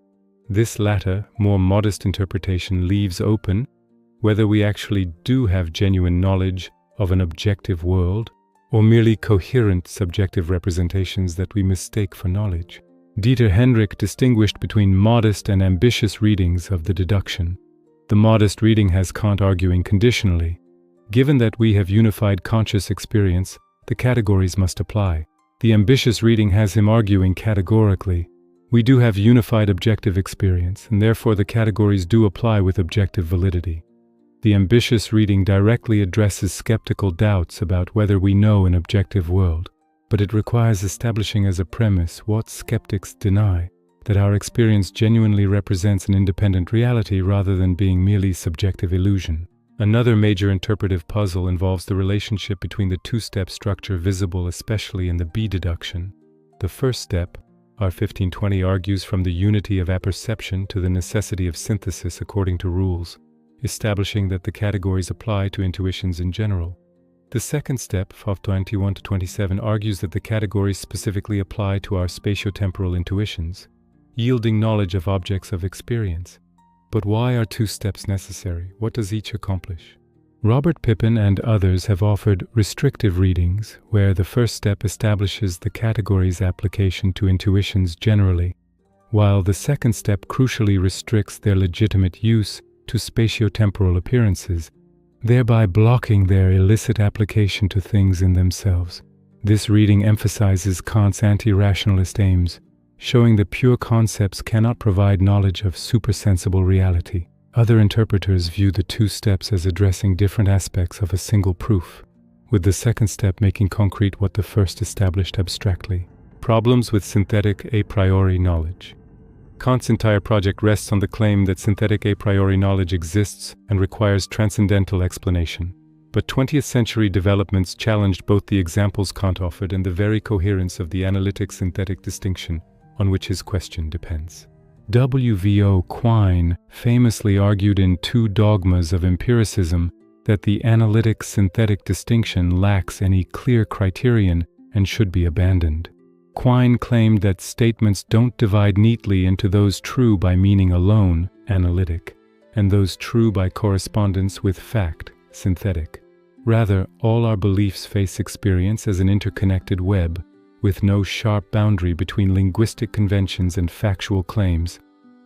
This latter, more modest interpretation leaves open whether we actually do have genuine knowledge of an objective world, or merely coherent subjective representations that we mistake for knowledge. Dieter Hendrich distinguished between modest and ambitious readings of the deduction. The modest reading has Kant arguing conditionally. Given that we have unified conscious experience, the categories must apply. The ambitious reading has him arguing categorically. We do have unified objective experience, and therefore the categories do apply with objective validity. The ambitious reading directly addresses skeptical doubts about whether we know an objective world, but it requires establishing as a premise what skeptics deny, that our experience genuinely represents an independent reality rather than being merely subjective illusion. Another major interpretive puzzle involves the relationship between the two-step structure visible especially in the B deduction. The first step, R 1520, argues from the unity of apperception to the necessity of synthesis according to rules, establishing that the categories apply to intuitions in general. The second step, 521-27, argues that the categories specifically apply to our spatiotemporal intuitions, yielding knowledge of objects of experience. But why are two steps necessary? What does each accomplish? Robert Pippin and others have offered restrictive readings, where the first step establishes the categories' application to intuitions generally, while the second step crucially restricts their legitimate use to spatiotemporal appearances, thereby blocking their illicit application to things in themselves. This reading emphasizes Kant's anti-rationalist aims, showing that pure concepts cannot provide knowledge of supersensible reality. Other interpreters view the two steps as addressing different aspects of a single proof, with the second step making concrete what the first established abstractly. Problems with synthetic a priori knowledge. Kant's entire project rests on the claim that synthetic a priori knowledge exists and requires transcendental explanation. But 20th century developments challenged both the examples Kant offered and the very coherence of the analytic-synthetic distinction on which his question depends. W.V.O. Quine famously argued in Two Dogmas of Empiricism that the analytic-synthetic distinction lacks any clear criterion and should be abandoned. Quine claimed that statements don't divide neatly into those true by meaning alone, analytic, and those true by correspondence with fact, synthetic. Rather, all our beliefs face experience as an interconnected web, with no sharp boundary between linguistic conventions and factual claims.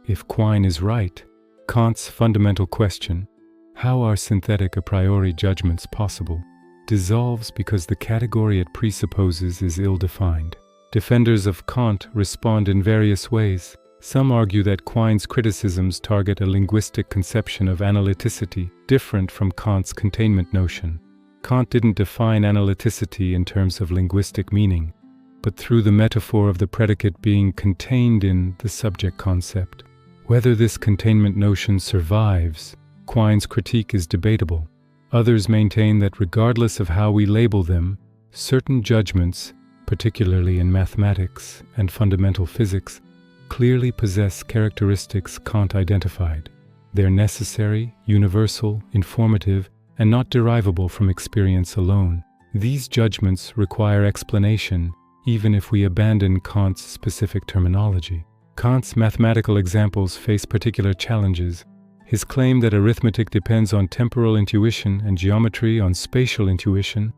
If Quine is right, Kant's fundamental question, how are synthetic a priori judgments possible, dissolves because the category it presupposes is ill-defined. Defenders of Kant respond in various ways. Some argue that Quine's criticisms target a linguistic conception of analyticity different from Kant's containment notion. Kant didn't define analyticity in terms of linguistic meaning, but through the metaphor of the predicate being contained in the subject concept. Whether this containment notion survives, Quine's critique is debatable. Others maintain that regardless of how we label them, certain judgments, particularly in mathematics and fundamental physics, clearly possess characteristics Kant identified. They're necessary, universal, informative, and not derivable from experience alone. These judgments require explanation, even if we abandon Kant's specific terminology. Kant's mathematical examples face particular challenges. His claim that arithmetic depends on temporal intuition and geometry on spatial intuition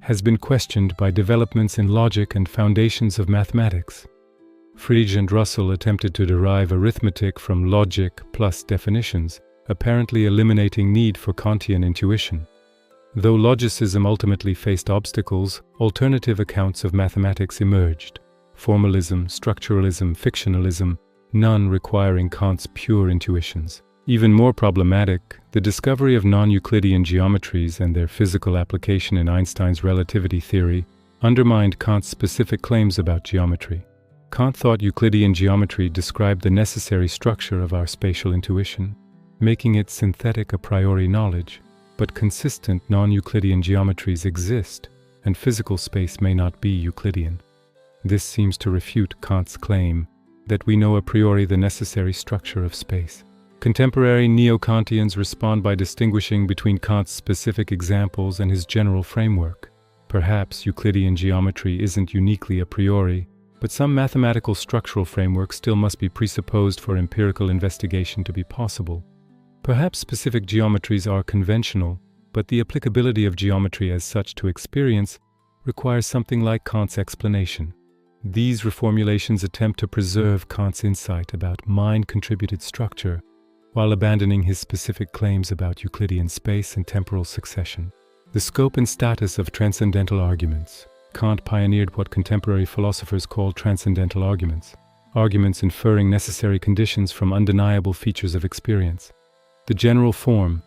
has been questioned by developments in logic and foundations of mathematics. Frege and Russell attempted to derive arithmetic from logic plus definitions, apparently eliminating need for Kantian intuition. Though logicism ultimately faced obstacles, alternative accounts of mathematics emerged: formalism, structuralism, fictionalism, none requiring Kant's pure intuitions. Even more problematic, the discovery of non-Euclidean geometries and their physical application in Einstein's relativity theory undermined Kant's specific claims about geometry. Kant thought Euclidean geometry described the necessary structure of our spatial intuition, making it synthetic a priori knowledge, but consistent non-Euclidean geometries exist, and physical space may not be Euclidean. This seems to refute Kant's claim that we know a priori the necessary structure of space. Contemporary neo-Kantians respond by distinguishing between Kant's specific examples and his general framework. Perhaps Euclidean geometry isn't uniquely a priori, but some mathematical structural framework still must be presupposed for empirical investigation to be possible. Perhaps specific geometries are conventional, but the applicability of geometry as such to experience requires something like Kant's explanation. These reformulations attempt to preserve Kant's insight about mind-contributed structure, while abandoning his specific claims about Euclidean space and temporal succession. The scope and status of transcendental arguments. Kant pioneered what contemporary philosophers call transcendental arguments, arguments inferring necessary conditions from undeniable features of experience. The general form: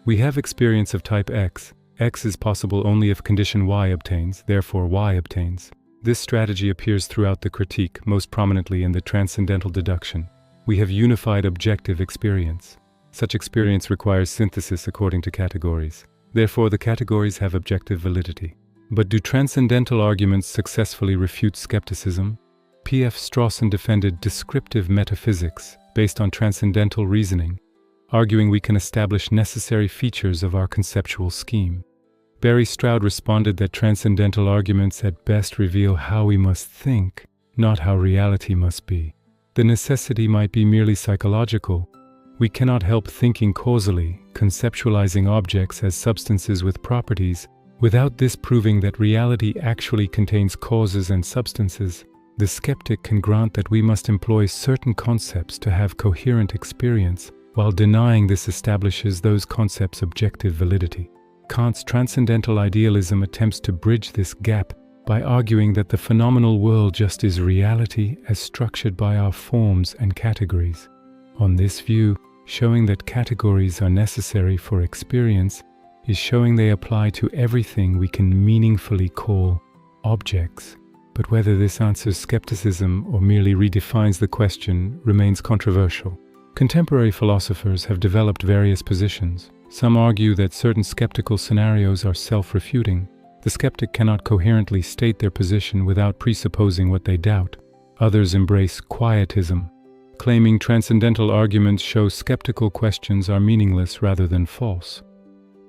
we have experience of type X. X is possible only if condition Y obtains, therefore Y obtains. This strategy appears throughout the critique, most prominently in the Transcendental Deduction. We have unified objective experience. Such experience requires synthesis according to categories. Therefore, the categories have objective validity. But do transcendental arguments successfully refute skepticism? P.F. Strawson defended descriptive metaphysics based on transcendental reasoning, arguing we can establish necessary features of our conceptual scheme. Barry Stroud responded that transcendental arguments at best reveal how we must think, not how reality must be. The necessity might be merely psychological. We cannot help thinking causally, conceptualizing objects as substances with properties, without this proving that reality actually contains causes and substances. The skeptic can grant that we must employ certain concepts to have coherent experience, while denying this establishes those concepts' objective validity. Kant's transcendental idealism attempts to bridge this gap by arguing that the phenomenal world just is reality as structured by our forms and categories. On this view, showing that categories are necessary for experience is showing they apply to everything we can meaningfully call objects. But whether this answers skepticism or merely redefines the question remains controversial. Contemporary philosophers have developed various positions. Some argue that certain skeptical scenarios are self-refuting. The skeptic cannot coherently state their position without presupposing what they doubt. Others embrace quietism, claiming transcendental arguments show skeptical questions are meaningless rather than false.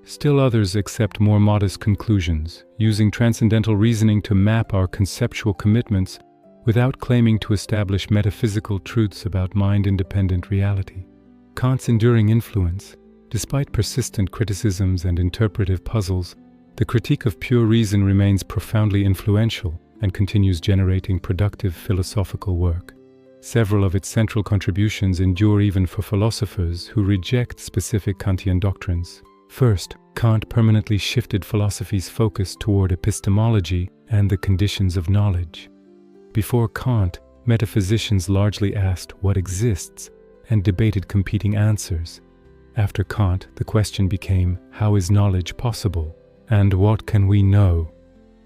Still others accept more modest conclusions, using transcendental reasoning to map our conceptual commitments without claiming to establish metaphysical truths about mind-independent reality. Kant's enduring influence. Despite persistent criticisms and interpretive puzzles, the critique of pure reason remains profoundly influential and continues generating productive philosophical work. Several of its central contributions endure even for philosophers who reject specific Kantian doctrines. First, Kant permanently shifted philosophy's focus toward epistemology and the conditions of knowledge. Before Kant, metaphysicians largely asked what exists and debated competing answers. After Kant, the question became, how is knowledge possible? And what can we know?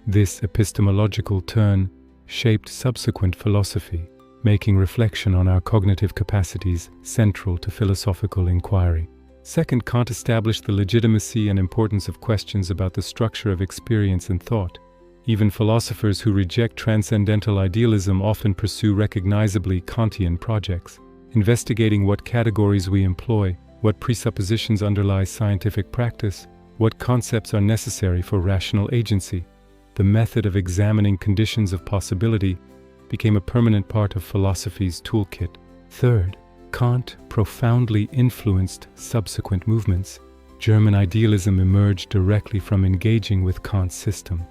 This epistemological turn shaped subsequent philosophy, making reflection on our cognitive capacities central to philosophical inquiry. Second, Kant established the legitimacy and importance of questions about the structure of experience and thought. Even philosophers who reject transcendental idealism often pursue recognizably Kantian projects, investigating what categories we employ, what presuppositions underlie scientific practice, What concepts are necessary for rational agency? The method of examining conditions of possibility became a permanent part of philosophy's toolkit. Third, Kant profoundly influenced subsequent movements. German idealism emerged directly from engaging with Kant's system.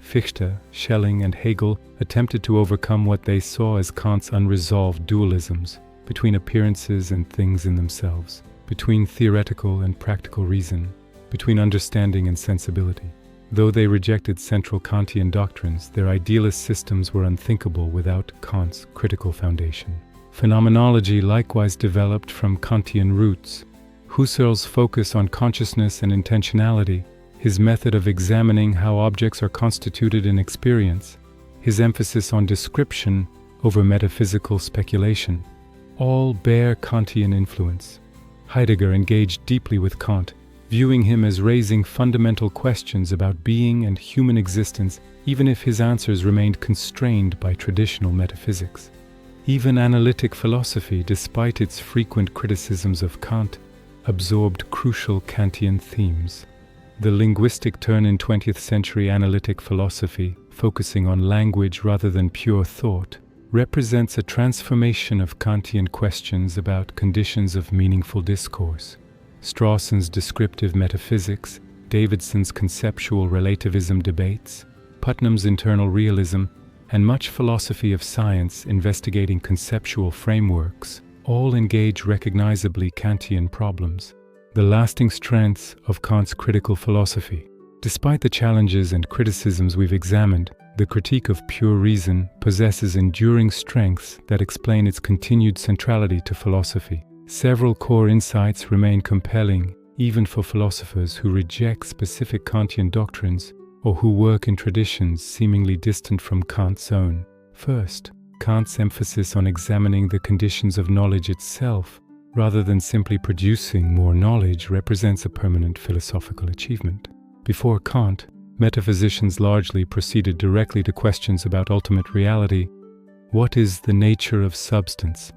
Fichte, Schelling, and Hegel attempted to overcome what they saw as Kant's unresolved dualisms between appearances and things in themselves, between theoretical and practical reason, between understanding and sensibility. Though they rejected central Kantian doctrines, their idealist systems were unthinkable without Kant's critical foundation. Phenomenology likewise developed from Kantian roots. Husserl's focus on consciousness and intentionality, his method of examining how objects are constituted in experience, his emphasis on description over metaphysical speculation, all bear Kantian influence. Heidegger engaged deeply with Kant, viewing him as raising fundamental questions about being and human existence, even if his answers remained constrained by traditional metaphysics. Even analytic philosophy, despite its frequent criticisms of Kant, absorbed crucial Kantian themes. The linguistic turn in 20th century analytic philosophy, focusing on language rather than pure thought, represents a transformation of Kantian questions about conditions of meaningful discourse. Strawson's descriptive metaphysics, Davidson's conceptual relativism debates, Putnam's internal realism, and much philosophy of science investigating conceptual frameworks all engage recognizably Kantian problems. The lasting strengths of Kant's critical philosophy. Despite the challenges and criticisms we've examined, the critique of pure reason possesses enduring strengths that explain its continued centrality to philosophy. Several core insights remain compelling, even for philosophers who reject specific Kantian doctrines or who work in traditions seemingly distant from Kant's own. First, Kant's emphasis on examining the conditions of knowledge itself, rather than simply producing more knowledge, represents a permanent philosophical achievement. Before Kant, metaphysicians largely proceeded directly to questions about ultimate reality. What is the nature of substance?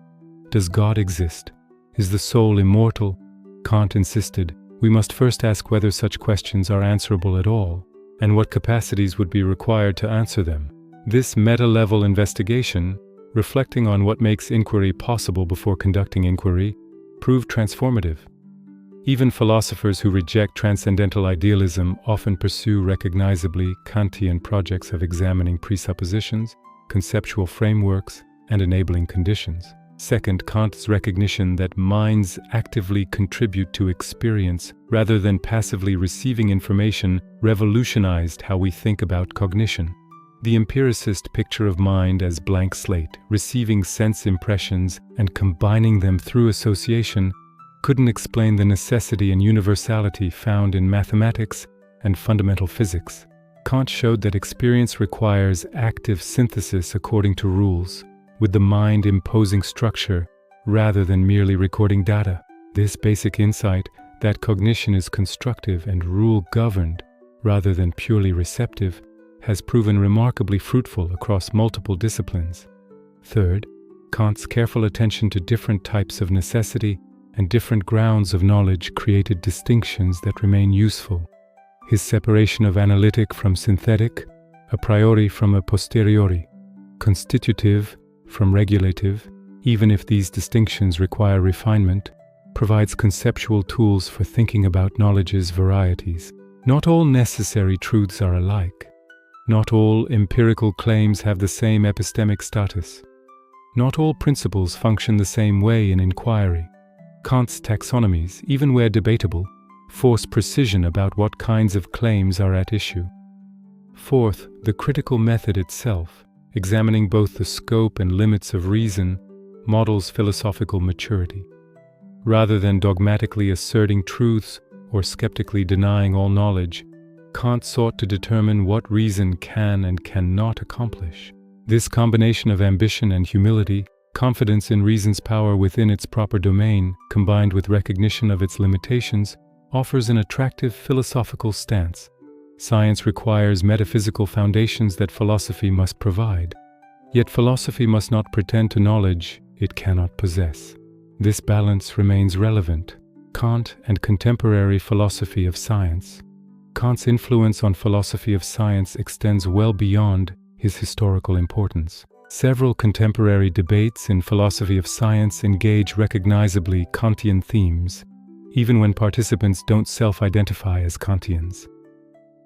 Does God exist? Is the soul immortal? Kant insisted, we must first ask whether such questions are answerable at all, and what capacities would be required to answer them. This meta-level investigation, reflecting on what makes inquiry possible before conducting inquiry, proved transformative. Even philosophers who reject transcendental idealism often pursue recognizably Kantian projects of examining presuppositions, conceptual frameworks, and enabling conditions. Second, Kant's recognition that minds actively contribute to experience rather than passively receiving information revolutionized how we think about cognition. The empiricist picture of mind as blank slate, receiving sense impressions and combining them through association, couldn't explain the necessity and universality found in mathematics and fundamental physics. Kant showed that experience requires active synthesis according to rules, with the mind imposing structure rather than merely recording data. This basic insight, that cognition is constructive and rule-governed rather than purely receptive, has proven remarkably fruitful across multiple disciplines. Third, Kant's careful attention to different types of necessity and different grounds of knowledge created distinctions that remain useful. His separation of analytic from synthetic, a priori from a posteriori, constitutive from regulative, even if these distinctions require refinement, provides conceptual tools for thinking about knowledge's varieties. Not all necessary truths are alike. Not all empirical claims have the same epistemic status. Not all principles function the same way in inquiry. Kant's taxonomies, even where debatable, force precision about what kinds of claims are at issue. Fourth, the critical method itself, examining both the scope and limits of reason, models philosophical maturity. Rather than dogmatically asserting truths or skeptically denying all knowledge, Kant sought to determine what reason can and cannot accomplish. This combination of ambition and humility, confidence in reason's power within its proper domain, combined with recognition of its limitations, offers an attractive philosophical stance. Science requires metaphysical foundations that philosophy must provide. Yet philosophy must not pretend to knowledge it cannot possess. This balance remains relevant. Kant and contemporary philosophy of science. Kant's influence on philosophy of science extends well beyond his historical importance. Several contemporary debates in philosophy of science engage recognizably Kantian themes, even when participants don't self-identify as Kantians.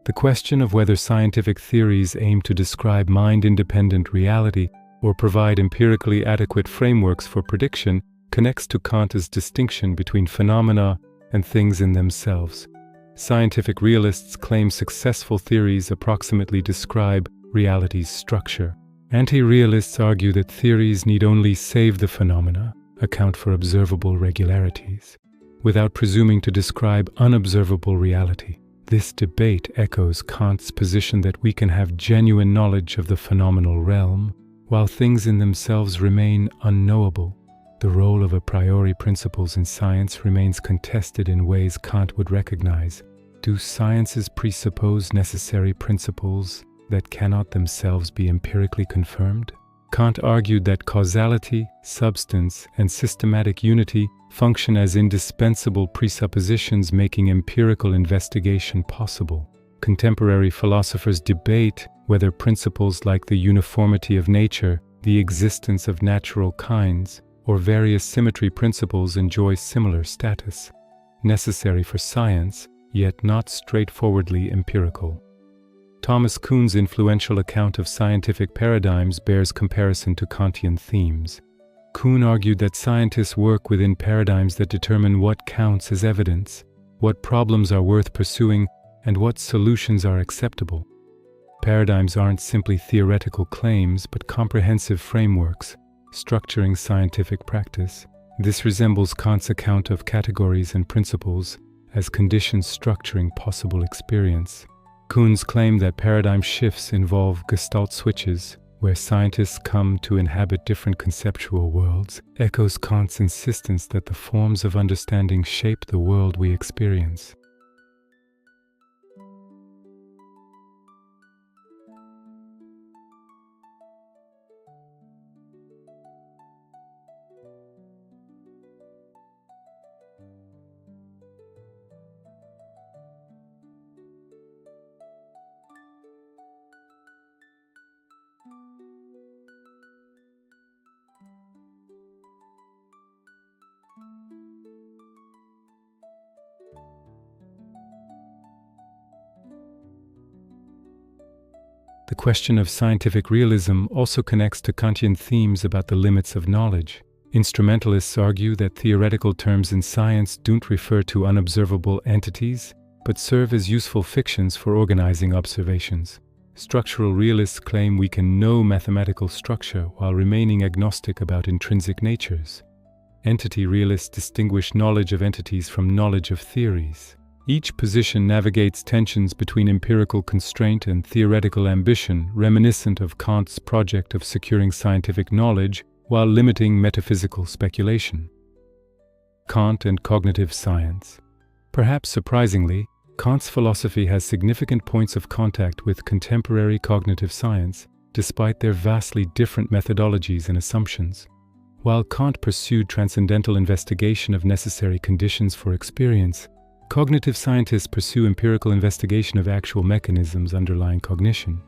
The question of whether scientific theories aim to describe mind-independent reality or provide empirically adequate frameworks for prediction connects to Kant's distinction between phenomena and things in themselves. Scientific realists claim successful theories approximately describe reality's structure. Anti-realists argue that theories need only save the phenomena, account for observable regularities, without presuming to describe unobservable reality. This debate echoes Kant's position that we can have genuine knowledge of the phenomenal realm, while things in themselves remain unknowable. The role of a priori principles in science remains contested in ways Kant would recognize. Do sciences presuppose necessary principles that cannot themselves be empirically confirmed? Kant argued that causality, substance, and systematic unity function as indispensable presuppositions, making empirical investigation possible. Contemporary philosophers debate whether principles like the uniformity of nature, the existence of natural kinds, or various symmetry principles enjoy similar status, necessary for science, yet not straightforwardly empirical. Thomas Kuhn's influential account of scientific paradigms bears comparison to Kantian themes. Kuhn argued that scientists work within paradigms that determine what counts as evidence, what problems are worth pursuing, and what solutions are acceptable. Paradigms aren't simply theoretical claims, but comprehensive frameworks, structuring scientific practice. This resembles Kant's account of categories and principles as conditions structuring possible experience. Kuhn's claim that paradigm shifts involve gestalt switches, where scientists come to inhabit different conceptual worlds, echoes Kant's insistence that the forms of understanding shape the world we experience. The question of scientific realism also connects to Kantian themes about the limits of knowledge. Instrumentalists argue that theoretical terms in science don't refer to unobservable entities, but serve as useful fictions for organizing observations. Structural realists claim we can know mathematical structure while remaining agnostic about intrinsic natures. Entity realists distinguish knowledge of entities from knowledge of theories. Each position navigates tensions between empirical constraint and theoretical ambition, reminiscent of Kant's project of securing scientific knowledge while limiting metaphysical speculation. Kant and cognitive science. Perhaps surprisingly, Kant's philosophy has significant points of contact with contemporary cognitive science, despite their vastly different methodologies and assumptions. While Kant pursued transcendental investigation of necessary conditions for experience, cognitive scientists pursue empirical investigation of actual mechanisms underlying cognition.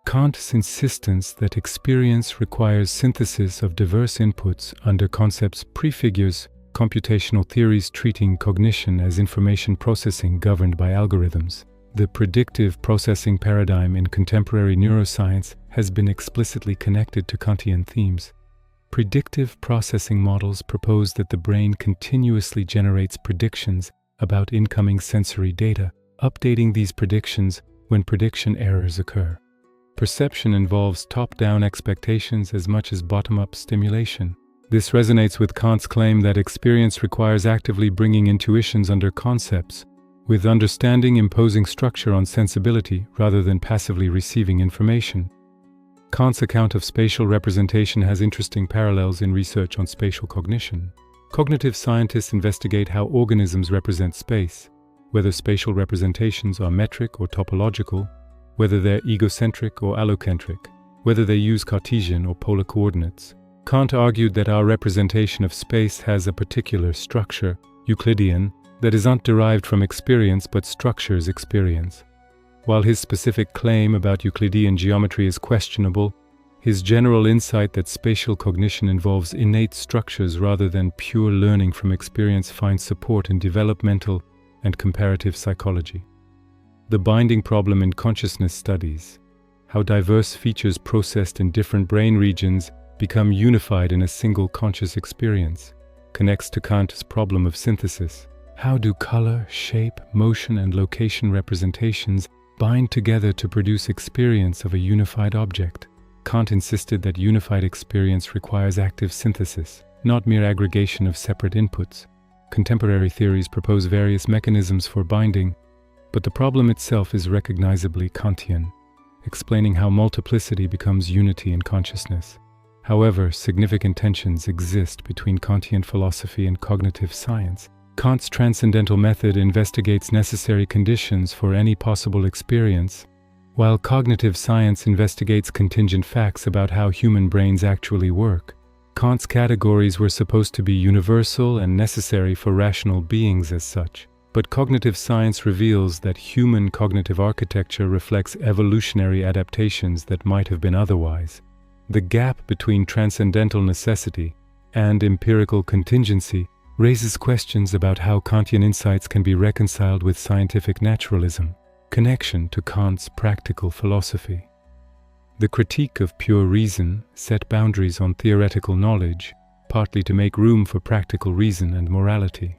Kant's insistence that experience requires synthesis of diverse inputs under concepts prefigures computational theories treating cognition as information processing governed by algorithms. The predictive processing paradigm in contemporary neuroscience has been explicitly connected to Kantian themes. Predictive processing models propose that the brain continuously generates predictions about incoming sensory data, updating these predictions when prediction errors occur. Perception involves top-down expectations as much as bottom-up stimulation. This resonates with Kant's claim that experience requires actively bringing intuitions under concepts, with understanding imposing structure on sensibility rather than passively receiving information. Kant's account of spatial representation has interesting parallels in research on spatial cognition. Cognitive scientists investigate how organisms represent space, whether spatial representations are metric or topological, whether they're egocentric or allocentric, whether they use Cartesian or polar coordinates. Kant argued that our representation of space has a particular structure, Euclidean, that is not derived from experience but structures experience. While his specific claim about Euclidean geometry is questionable, his general insight that spatial cognition involves innate structures rather than pure learning from experience finds support in developmental and comparative psychology. The binding problem in consciousness studies, how diverse features processed in different brain regions become unified in a single conscious experience, connects to Kant's problem of synthesis. How do color, shape, motion, and location representations bind together to produce experience of a unified object? Kant insisted that unified experience requires active synthesis, not mere aggregation of separate inputs. Contemporary theories propose various mechanisms for binding, but the problem itself is recognizably Kantian, explaining how multiplicity becomes unity in consciousness. However, significant tensions exist between Kantian philosophy and cognitive science. Kant's transcendental method investigates necessary conditions for any possible experience, while cognitive science investigates contingent facts about how human brains actually work. Kant's categories were supposed to be universal and necessary for rational beings as such, but cognitive science reveals that human cognitive architecture reflects evolutionary adaptations that might have been otherwise. The gap between transcendental necessity and empirical contingency raises questions about how Kantian insights can be reconciled with scientific naturalism. Connection to Kant's practical philosophy. The critique of pure reason set boundaries on theoretical knowledge, partly to make room for practical reason and morality.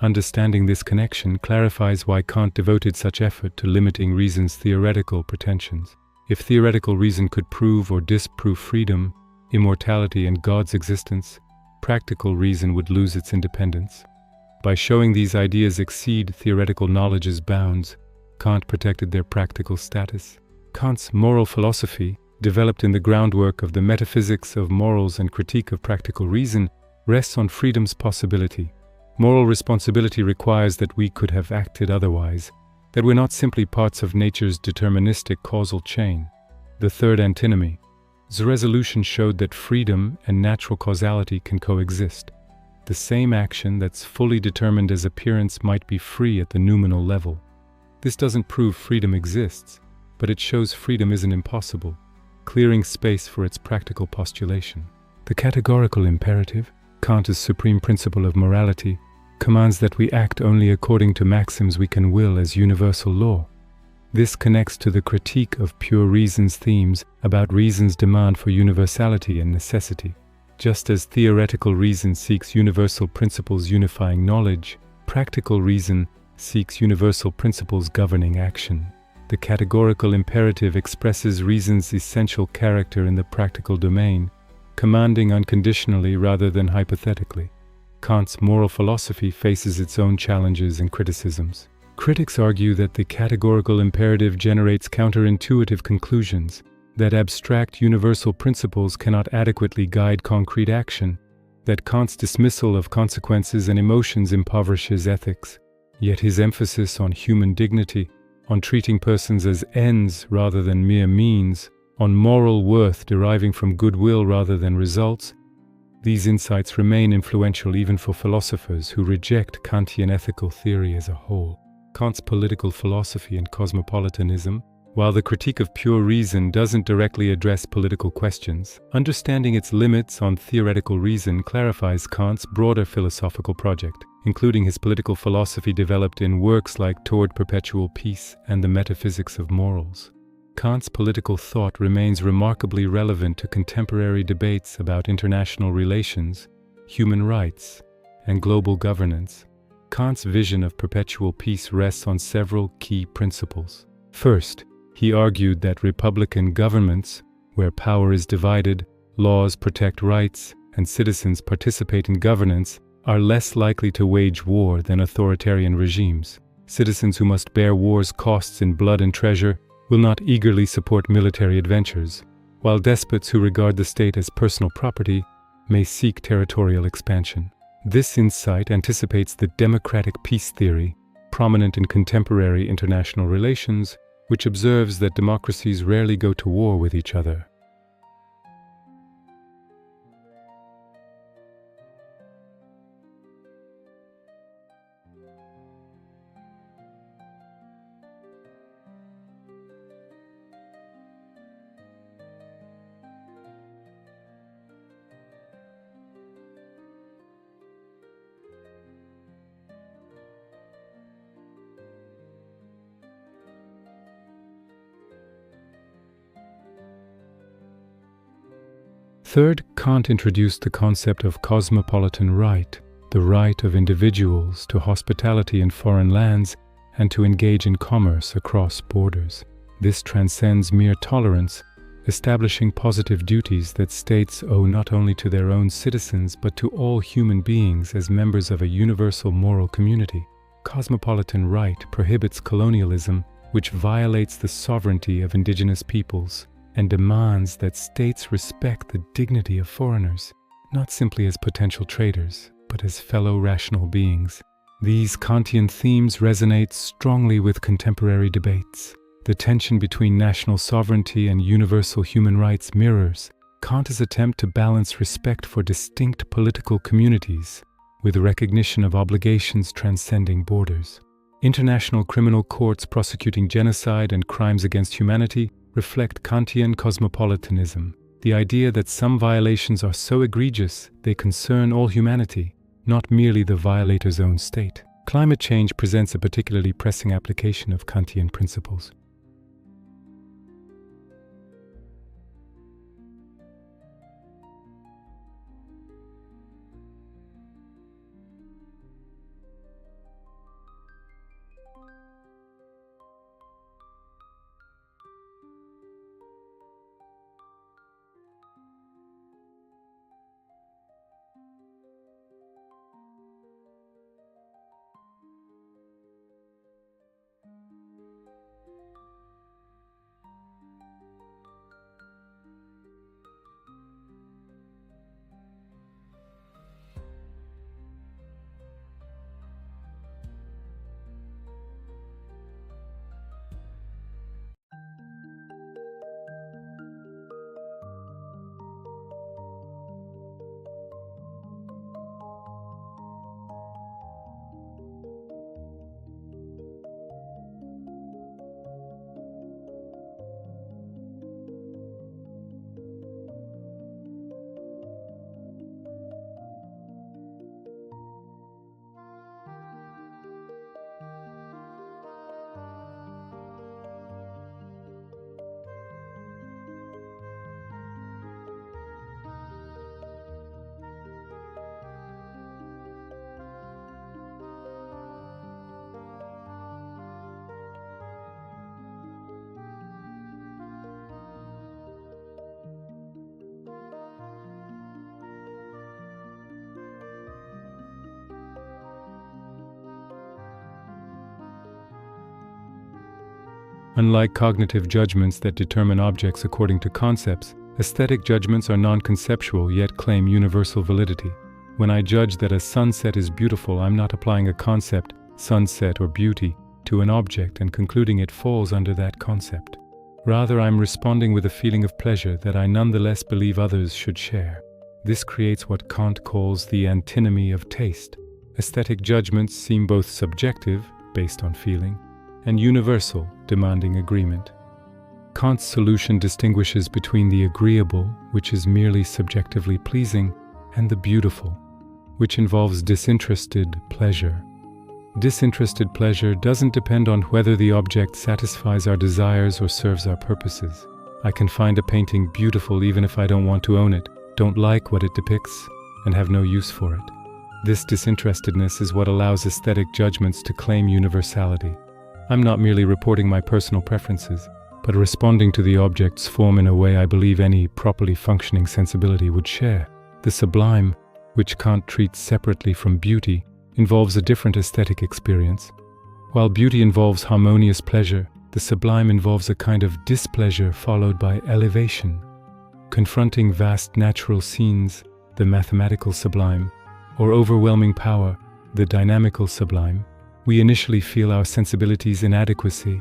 Understanding this connection clarifies why Kant devoted such effort to limiting reason's theoretical pretensions. If theoretical reason could prove or disprove freedom, immortality, and God's existence, practical reason would lose its independence. By showing these ideas exceed theoretical knowledge's bounds, Kant protected their practical status. Kant's moral philosophy, developed in the groundwork of the metaphysics of morals and critique of practical reason, rests on freedom's possibility. Moral responsibility requires that we could have acted otherwise, that we're not simply parts of nature's deterministic causal chain. The third antinomy. The resolution showed that freedom and natural causality can coexist. The same action that's fully determined as appearance might be free at the noumenal level. This doesn't prove freedom exists, but it shows freedom isn't impossible, clearing space for its practical postulation. The categorical imperative, Kant's supreme principle of morality, commands that we act only according to maxims we can will as universal law. This connects to the critique of pure reason's themes about reason's demand for universality and necessity. Just as theoretical reason seeks universal principles unifying knowledge, practical reason seeks universal principles governing action. The categorical imperative expresses reason's essential character in the practical domain, commanding unconditionally rather than hypothetically. Kant's moral philosophy faces its own challenges and criticisms. Critics argue that the categorical imperative generates counterintuitive conclusions, that abstract universal principles cannot adequately guide concrete action, that Kant's dismissal of consequences and emotions impoverishes ethics. Yet his emphasis on human dignity, on treating persons as ends rather than mere means, on moral worth deriving from goodwill rather than results, these insights remain influential even for philosophers who reject Kantian ethical theory as a whole. Kant's political philosophy and cosmopolitanism. While the critique of pure reason doesn't directly address political questions, understanding its limits on theoretical reason clarifies Kant's broader philosophical project, including his political philosophy developed in works like Toward Perpetual Peace and the Metaphysics of Morals. Kant's political thought remains remarkably relevant to contemporary debates about international relations, human rights, and global governance. Kant's vision of perpetual peace rests on several key principles. First, he argued that republican governments, where power is divided, laws protect rights, and citizens participate in governance, are less likely to wage war than authoritarian regimes. Citizens who must bear war's costs in blood and treasure will not eagerly support military adventures. while despots who regard the state as personal property may seek territorial expansion. This insight anticipates the democratic peace theory, prominent in contemporary international relations, which observes that democracies rarely go to war with each other. Third, Kant introduced the concept of cosmopolitan right, the right of individuals to hospitality in foreign lands and to engage in commerce across borders. This transcends mere tolerance, establishing positive duties that states owe not only to their own citizens but to all human beings as members of a universal moral community. Cosmopolitan right prohibits colonialism, which violates the sovereignty of indigenous peoples, and demands that states respect the dignity of foreigners, not simply as potential traders, but as fellow rational beings. These Kantian themes resonate strongly with contemporary debates. The tension between national sovereignty and universal human rights mirrors Kant's attempt to balance respect for distinct political communities with recognition of obligations transcending borders. International criminal courts prosecuting genocide and crimes against humanity reflect Kantian cosmopolitanism, the idea that some violations are so egregious they concern all humanity, not merely the violator's own state. Climate change presents a particularly pressing application of Kantian principles. Unlike cognitive judgments that determine objects according to concepts, aesthetic judgments are non-conceptual yet claim universal validity. When I judge that a sunset is beautiful, I'm not applying a concept, sunset or beauty, to an object and concluding it falls under that concept. Rather, I'm responding with a feeling of pleasure that I nonetheless believe others should share. This creates what Kant calls the antinomy of taste. Aesthetic judgments seem both subjective, based on feeling, and universal, demanding agreement. Kant's solution distinguishes between the agreeable, which is merely subjectively pleasing, and the beautiful, which involves disinterested pleasure. Disinterested pleasure doesn't depend on whether the object satisfies our desires or serves our purposes. I can find a painting beautiful even if I don't want to own it, don't like what it depicts, and have no use for it. This disinterestedness is what allows aesthetic judgments to claim universality. I'm not merely reporting my personal preferences, but responding to the object's form in a way I believe any properly functioning sensibility would share. The sublime, which Kant treats separately from beauty, involves a different aesthetic experience. While beauty involves harmonious pleasure, the sublime involves a kind of displeasure followed by elevation. Confronting vast natural scenes, the mathematical sublime, or overwhelming power, the dynamical sublime, we initially feel our sensibilities' inadequacy.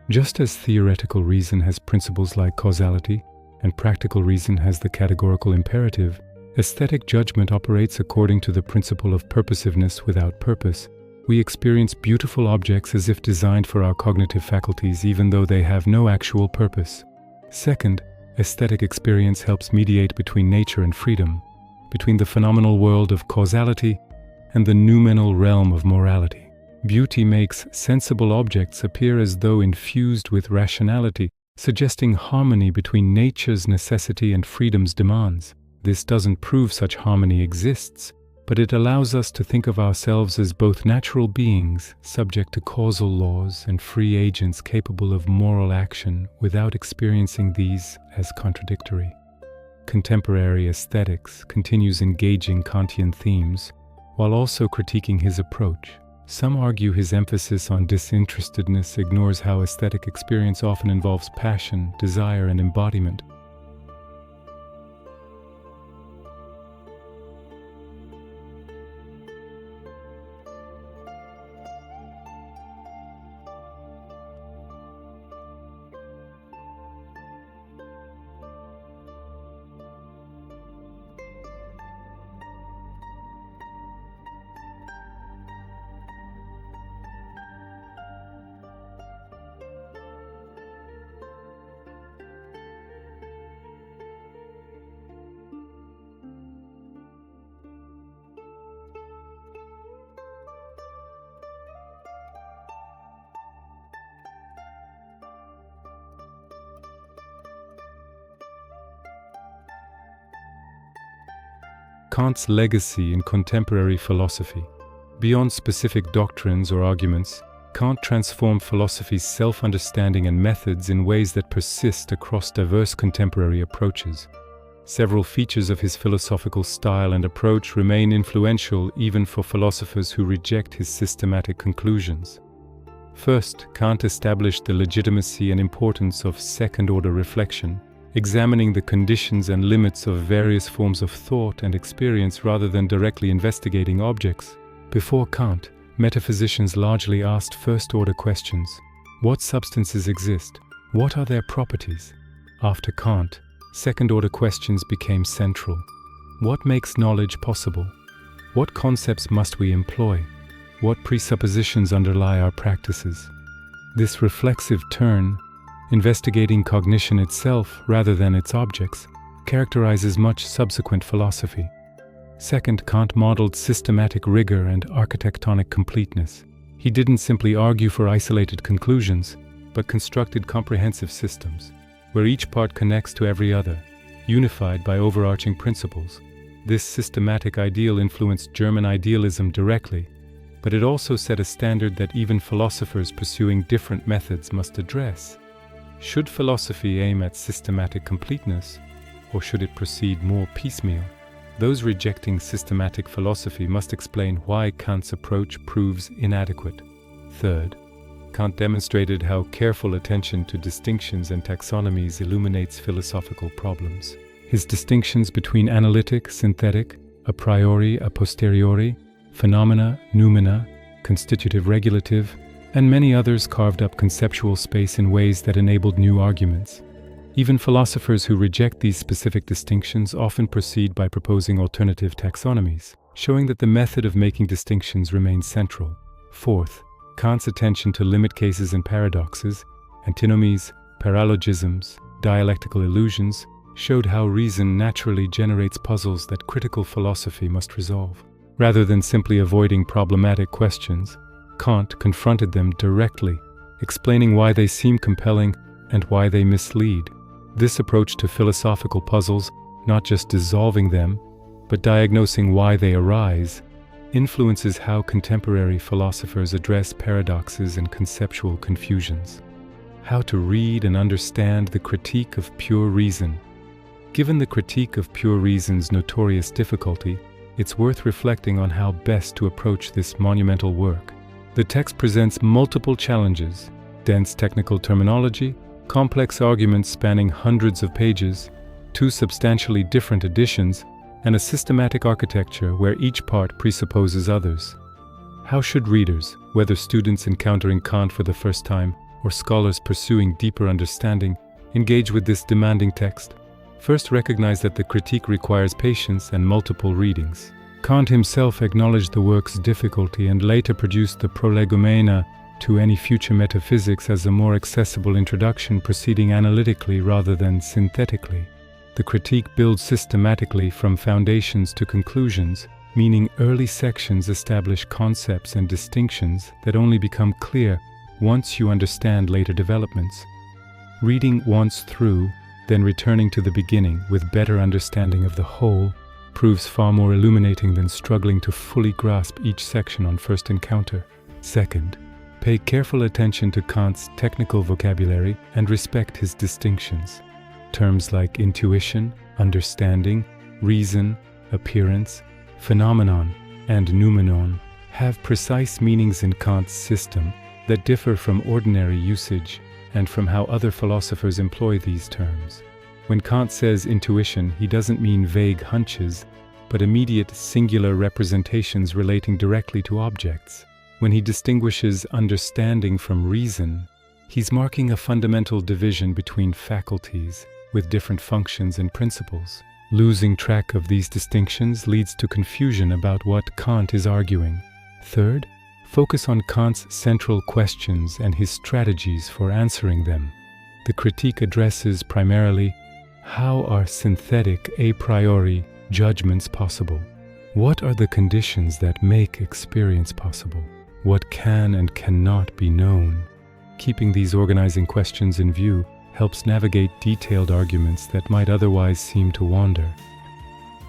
Just as theoretical reason has principles like causality, and practical reason has the categorical imperative, aesthetic judgment operates according to the principle of purposiveness without purpose. We experience beautiful objects as if designed for our cognitive faculties, even though they have no actual purpose. Second, aesthetic experience helps mediate between nature and freedom, between the phenomenal world of causality and the noumenal realm of morality. Beauty makes sensible objects appear as though infused with rationality, suggesting harmony between nature's necessity and freedom's demands. This doesn't prove such harmony exists, but it allows us to think of ourselves as both natural beings, subject to causal laws, and free agents capable of moral action without experiencing these as contradictory. Contemporary aesthetics continues engaging Kantian themes, while also critiquing his approach. Some argue his emphasis on disinterestedness ignores how aesthetic experience often involves passion, desire, and embodiment. Kant's legacy in contemporary philosophy. Beyond specific doctrines or arguments, Kant transformed philosophy's self-understanding and methods in ways that persist across diverse contemporary approaches. Several features of his philosophical style and approach remain influential even for philosophers who reject his systematic conclusions. First, Kant established the legitimacy and importance of second-order reflection, examining the conditions and limits of various forms of thought and experience rather than directly investigating objects. Before Kant, metaphysicians largely asked first-order questions. What substances exist? What are their properties? After Kant, second-order questions became central. What makes knowledge possible? What concepts must we employ? What presuppositions underlie our practices? This reflexive turn, investigating cognition itself rather than its objects, characterizes much subsequent philosophy. Second, Kant modeled systematic rigor and architectonic completeness. He didn't simply argue for isolated conclusions, but constructed comprehensive systems, where each part connects to every other, unified by overarching principles. This systematic ideal influenced German idealism directly, but it also set a standard that even philosophers pursuing different methods must address. Should philosophy aim at systematic completeness, or should it proceed more piecemeal? Those rejecting systematic philosophy must explain why Kant's approach proves inadequate. Third, Kant demonstrated how careful attention to distinctions and taxonomies illuminates philosophical problems. His distinctions between analytic, synthetic, a priori, a posteriori, phenomena, noumena, constitutive, regulative, and many others carved up conceptual space in ways that enabled new arguments. Even philosophers who reject these specific distinctions often proceed by proposing alternative taxonomies, showing that the method of making distinctions remains central. Fourth, Kant's attention to limit cases and paradoxes, antinomies, paralogisms, dialectical illusions, showed how reason naturally generates puzzles that critical philosophy must resolve. Rather than simply avoiding problematic questions, Kant confronted them directly, explaining why they seem compelling and why they mislead. This approach to philosophical puzzles, not just dissolving them, but diagnosing why they arise, influences how contemporary philosophers address paradoxes and conceptual confusions. How to read and understand the critique of pure reason. Given the critique of pure reason's notorious difficulty, it's worth reflecting on how best to approach this monumental work. The text presents multiple challenges: dense technical terminology, complex arguments spanning hundreds of pages, two substantially different editions, and a systematic architecture where each part presupposes others. How should readers, whether students encountering Kant for the first time or scholars pursuing deeper understanding, engage with this demanding text? First, recognize that the critique requires patience and multiple readings. Kant himself acknowledged the work's difficulty and later produced the Prolegomena to any future metaphysics as a more accessible introduction, proceeding analytically rather than synthetically. The critique builds systematically from foundations to conclusions, meaning early sections establish concepts and distinctions that only become clear once you understand later developments. Reading once through, then returning to the beginning with better understanding of the whole, proves far more illuminating than struggling to fully grasp each section on first encounter. Second, pay careful attention to Kant's technical vocabulary and respect his distinctions. Terms like intuition, understanding, reason, appearance, phenomenon, and noumenon have precise meanings in Kant's system that differ from ordinary usage and from how other philosophers employ these terms. When Kant says intuition, he doesn't mean vague hunches, but immediate singular representations relating directly to objects. When he distinguishes understanding from reason, he's marking a fundamental division between faculties with different functions and principles. Losing track of these distinctions leads to confusion about what Kant is arguing. Third, focus on Kant's central questions and his strategies for answering them. The critique addresses primarily: how are synthetic a priori judgments possible? What are the conditions that make experience possible? What can and cannot be known? Keeping these organizing questions in view helps navigate detailed arguments that might otherwise seem to wander.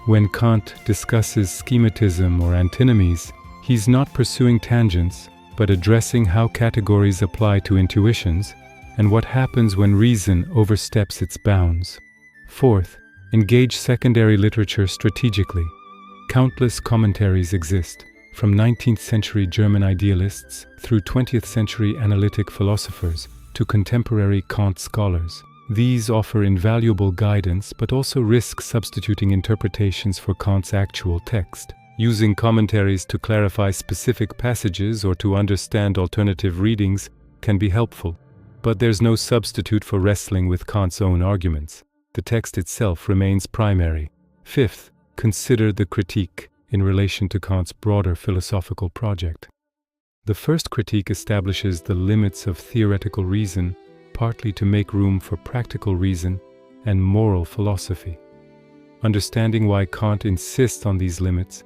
When Kant discusses schematism or antinomies, he's not pursuing tangents, but addressing how categories apply to intuitions and what happens when reason oversteps its bounds. Fourth, engage secondary literature strategically. Countless commentaries exist, from 19th century German idealists through 20th century analytic philosophers to contemporary Kant scholars. These offer invaluable guidance but also risk substituting interpretations for Kant's actual text. Using commentaries to clarify specific passages or to understand alternative readings can be helpful, but there's no substitute for wrestling with Kant's own arguments. The text itself remains primary. Fifth, consider the critique in relation to Kant's broader philosophical project. The first critique establishes the limits of theoretical reason, partly to make room for practical reason and moral philosophy. Understanding why Kant insists on these limits,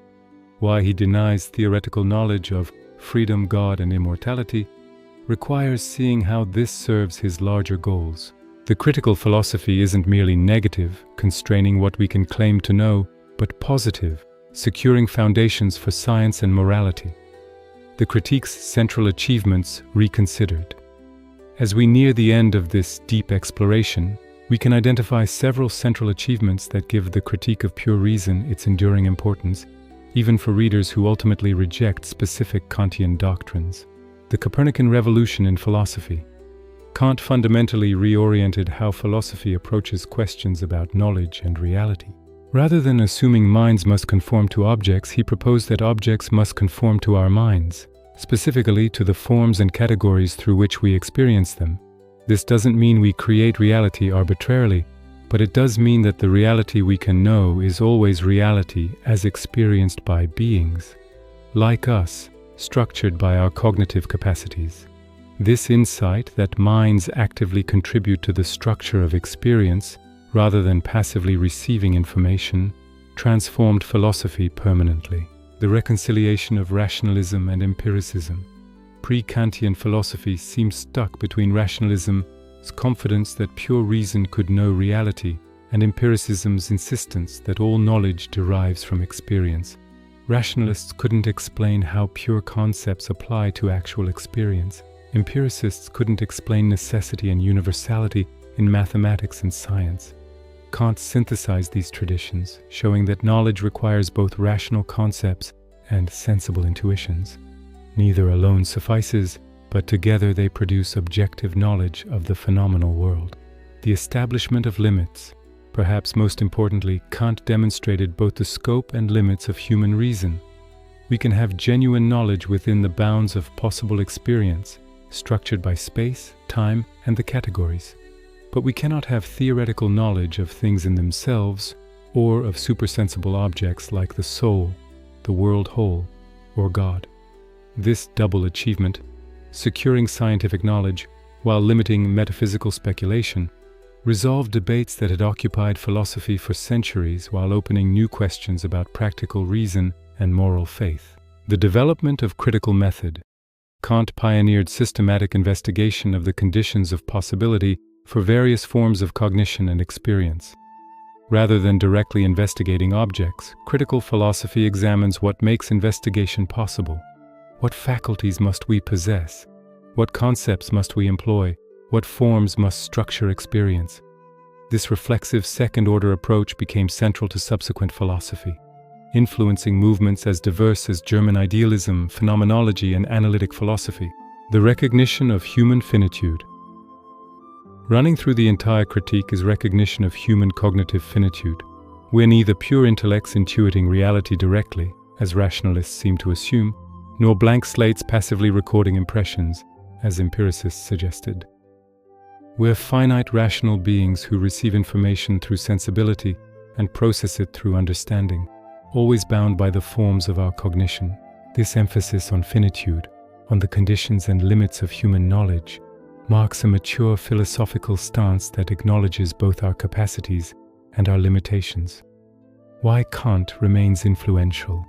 why he denies theoretical knowledge of freedom, God, and immortality, requires seeing how this serves his larger goals. The critical philosophy isn't merely negative, constraining what we can claim to know, but positive, securing foundations for science and morality. The critique's central achievements reconsidered. As we near the end of this deep exploration, we can identify several central achievements that give the critique of pure reason its enduring importance, even for readers who ultimately reject specific Kantian doctrines. The Copernican revolution in philosophy. Kant fundamentally reoriented how philosophy approaches questions about knowledge and reality. Rather than assuming minds must conform to objects, he proposed that objects must conform to our minds, specifically to the forms and categories through which we experience them. This doesn't mean we create reality arbitrarily, but it does mean that the reality we can know is always reality as experienced by beings, like us, structured by our cognitive capacities. This insight that minds actively contribute to the structure of experience rather than passively receiving information, transformed philosophy permanently. The reconciliation of rationalism and empiricism. pre-Kantian philosophy seemed stuck between rationalism's confidence that pure reason could know reality and empiricism's insistence that all knowledge derives from experience. Rationalists couldn't explain how pure concepts apply to actual experience. Empiricists couldn't explain necessity and universality in mathematics and science. Kant synthesized these traditions, showing that knowledge requires both rational concepts and sensible intuitions. Neither alone suffices, but together they produce objective knowledge of the phenomenal world. The establishment of limits. Perhaps most importantly, Kant demonstrated both the scope and limits of human reason. We can have genuine knowledge within the bounds of possible experience, structured by space, time, and the categories. But we cannot have theoretical knowledge of things in themselves or of supersensible objects like the soul, the world whole, or God. This double achievement, securing scientific knowledge while limiting metaphysical speculation, resolved debates that had occupied philosophy for centuries while opening new questions about practical reason and moral faith. The development of critical method. Kant pioneered systematic investigation of the conditions of possibility for various forms of cognition and experience. Rather than directly investigating objects, critical philosophy examines what makes investigation possible. What faculties must we possess? What concepts must we employ? What forms must structure experience? This reflexive second-order approach became central to subsequent philosophy, influencing movements as diverse as German idealism, phenomenology, and analytic philosophy. The recognition of human finitude. Running through the entire critique is recognition of human cognitive finitude. We're neither pure intellects intuiting reality directly, as rationalists seem to assume, nor blank slates passively recording impressions, as empiricists suggested. We're finite rational beings who receive information through sensibility and process it through understanding, always bound by the forms of our cognition. This emphasis on finitude, on the conditions and limits of human knowledge, marks a mature philosophical stance that acknowledges both our capacities and our limitations. Why Kant remains influential.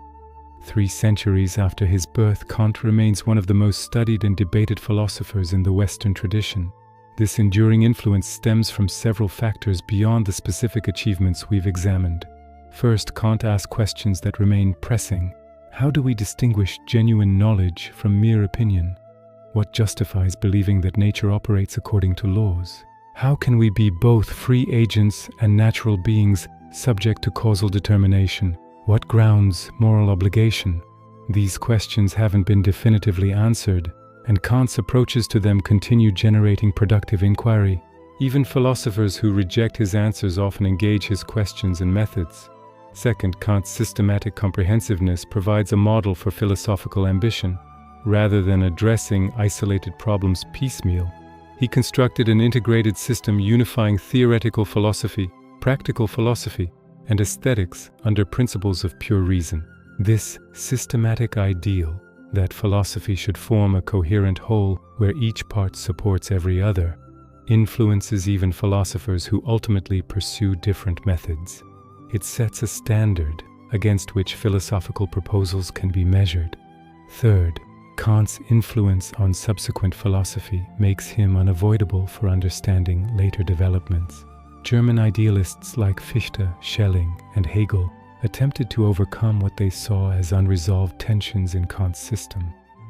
3 centuries after his birth, Kant remains one of the most studied and debated philosophers in the Western tradition. This enduring influence stems from several factors beyond the specific achievements we've examined. First, Kant asked questions that remain pressing. How do we distinguish genuine knowledge from mere opinion? What justifies believing that nature operates according to laws? How can we be both free agents and natural beings subject to causal determination? What grounds moral obligation? These questions haven't been definitively answered, and Kant's approaches to them continue generating productive inquiry. Even philosophers who reject his answers often engage his questions and methods. Second, Kant's systematic comprehensiveness provides a model for philosophical ambition. Rather than addressing isolated problems piecemeal, he constructed an integrated system unifying theoretical philosophy, practical philosophy, and aesthetics under principles of pure reason. This systematic ideal that philosophy should form a coherent whole where each part supports every other influences even philosophers who ultimately pursue different methods. It sets a standard against which philosophical proposals can be measured. Third, Kant's influence on subsequent philosophy makes him unavoidable for understanding later developments. German idealists like Fichte, Schelling, and Hegel attempted to overcome what they saw as unresolved tensions in Kant's system.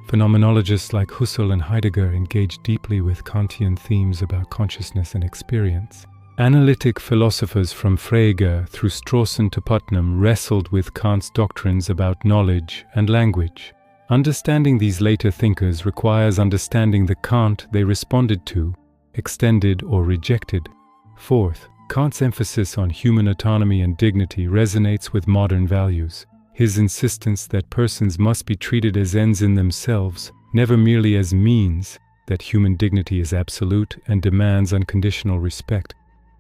Phenomenologists like Husserl and Heidegger engaged deeply with Kantian themes about consciousness and experience. Analytic philosophers from Frege through Strawson to Putnam wrestled with Kant's doctrines about knowledge and language. Understanding these later thinkers requires understanding the Kant they responded to, extended or rejected. Fourth, Kant's emphasis on human autonomy and dignity resonates with modern values. His insistence that persons must be treated as ends in themselves, never merely as means, that human dignity is absolute and demands unconditional respect,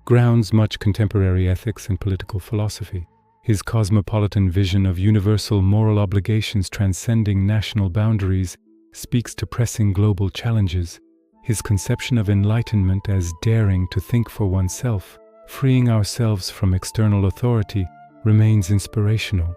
grounds much contemporary ethics and political philosophy. His cosmopolitan vision of universal moral obligations transcending national boundaries speaks to pressing global challenges. His conception of enlightenment as daring to think for oneself, freeing ourselves from external authority, remains inspirational.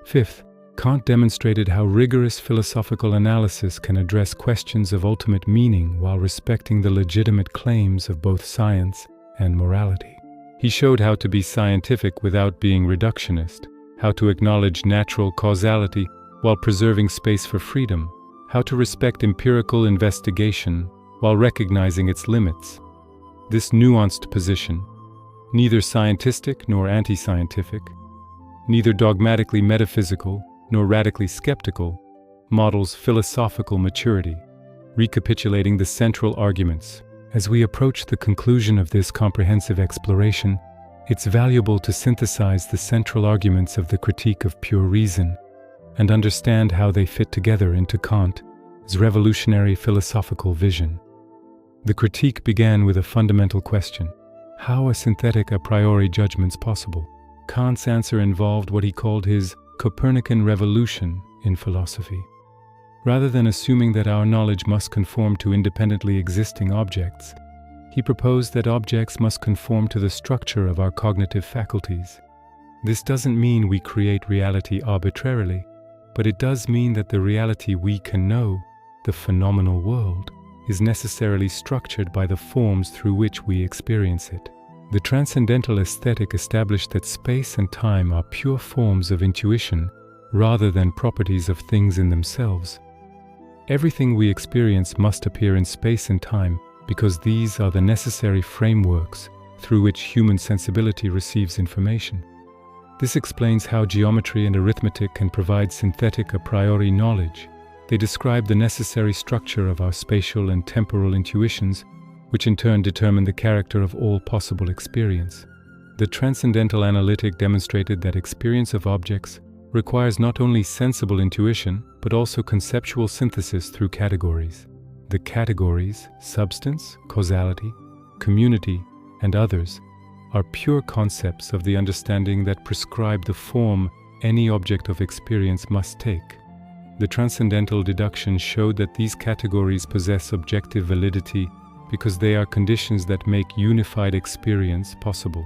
Fifth, Kant demonstrated how rigorous philosophical analysis can address questions of ultimate meaning while respecting the legitimate claims of both science and morality. He showed how to be scientific without being reductionist, how to acknowledge natural causality while preserving space for freedom, how to respect empirical investigation while recognizing its limits. This nuanced position, neither scientistic nor anti-scientific, neither dogmatically metaphysical nor radically skeptical, models philosophical maturity, recapitulating the central arguments. As we approach the conclusion of this comprehensive exploration, it's valuable to synthesize the central arguments of the critique of pure reason and understand how they fit together into Kant's revolutionary philosophical vision. The critique began with a fundamental question: how are synthetic a priori judgments possible? Kant's answer involved what he called his Copernican revolution in philosophy. Rather than assuming that our knowledge must conform to independently existing objects, he proposed that objects must conform to the structure of our cognitive faculties. This doesn't mean we create reality arbitrarily, but it does mean that the reality we can know, the phenomenal world, is necessarily structured by the forms through which we experience it. The Transcendental Aesthetic established that space and time are pure forms of intuition rather than properties of things in themselves. Everything we experience must appear in space and time because these are the necessary frameworks through which human sensibility receives information. This explains how geometry and arithmetic can provide synthetic a priori knowledge. They describe the necessary structure of our spatial and temporal intuitions, which in turn determine the character of all possible experience. The Transcendental Analytic demonstrated that experience of objects requires not only sensible intuition, but also conceptual synthesis through categories. The categories, substance, causality, community, and others, are pure concepts of the understanding that prescribe the form any object of experience must take. The Transcendental Deduction showed that these categories possess objective validity because they are conditions that make unified experience possible.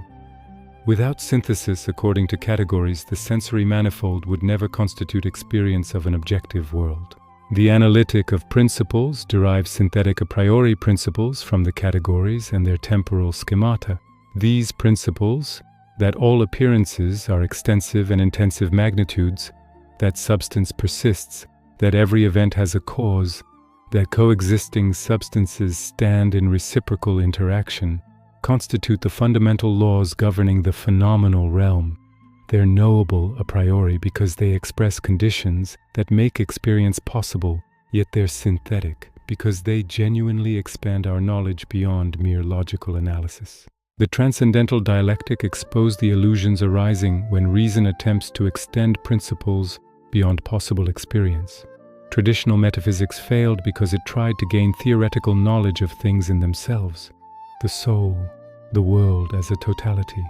Without synthesis according to categories, the sensory manifold would never constitute experience of an objective world. The analytic of principles derives synthetic a priori principles from the categories and their temporal schemata. These principles, that all appearances are extensive and intensive magnitudes, that substance persists, that every event has a cause, that coexisting substances stand in reciprocal interaction, constitute the fundamental laws governing the phenomenal realm. They're knowable a priori because they express conditions that make experience possible, yet they're synthetic because they genuinely expand our knowledge beyond mere logical analysis. The Transcendental Dialectic exposed the illusions arising when reason attempts to extend principles beyond possible experience. Traditional metaphysics failed because it tried to gain theoretical knowledge of things in themselves: the soul, the world as a totality,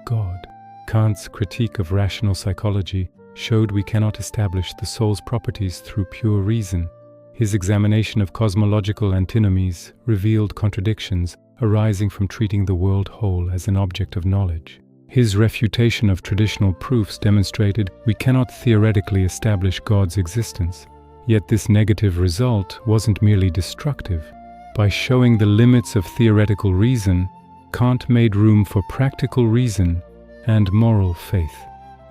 God. Kant's critique of rational psychology showed we cannot establish the soul's properties through pure reason. His examination of cosmological antinomies revealed contradictions arising from treating the world whole as an object of knowledge. His refutation of traditional proofs demonstrated we cannot theoretically establish God's existence. Yet this negative result wasn't merely destructive. By showing the limits of theoretical reason, Kant made room for practical reason and moral faith.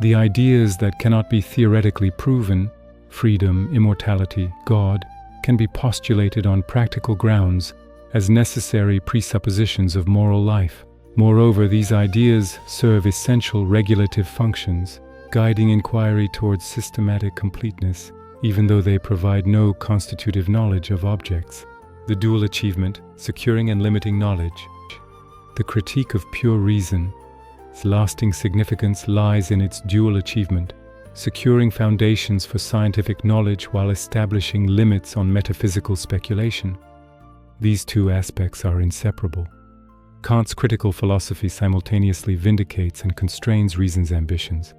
The ideas that cannot be theoretically proven, freedom, immortality, God, can be postulated on practical grounds as necessary presuppositions of moral life. Moreover, these ideas serve essential regulative functions, guiding inquiry towards systematic completeness, even though they provide no constitutive knowledge of objects. The dual achievement, securing and limiting knowledge. The critique of pure reason. Its lasting significance lies in its dual achievement, securing foundations for scientific knowledge while establishing limits on metaphysical speculation. These two aspects are inseparable. Kant's critical philosophy simultaneously vindicates and constrains reason's ambitions.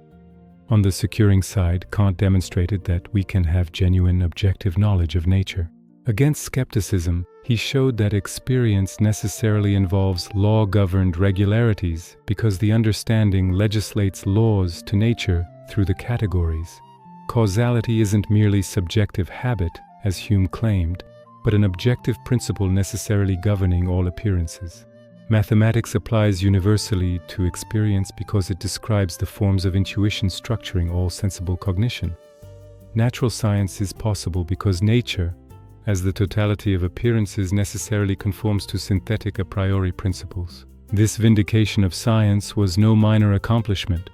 On the securing side, Kant demonstrated that we can have genuine objective knowledge of nature. Against skepticism, he showed that experience necessarily involves law-governed regularities because the understanding legislates laws to nature through the categories. Causality isn't merely subjective habit, as Hume claimed, but an objective principle necessarily governing all appearances. Mathematics applies universally to experience because it describes the forms of intuition structuring all sensible cognition. Natural science is possible because nature, as the totality of appearances, necessarily conforms to synthetic a priori principles. This vindication of science was no minor accomplishment.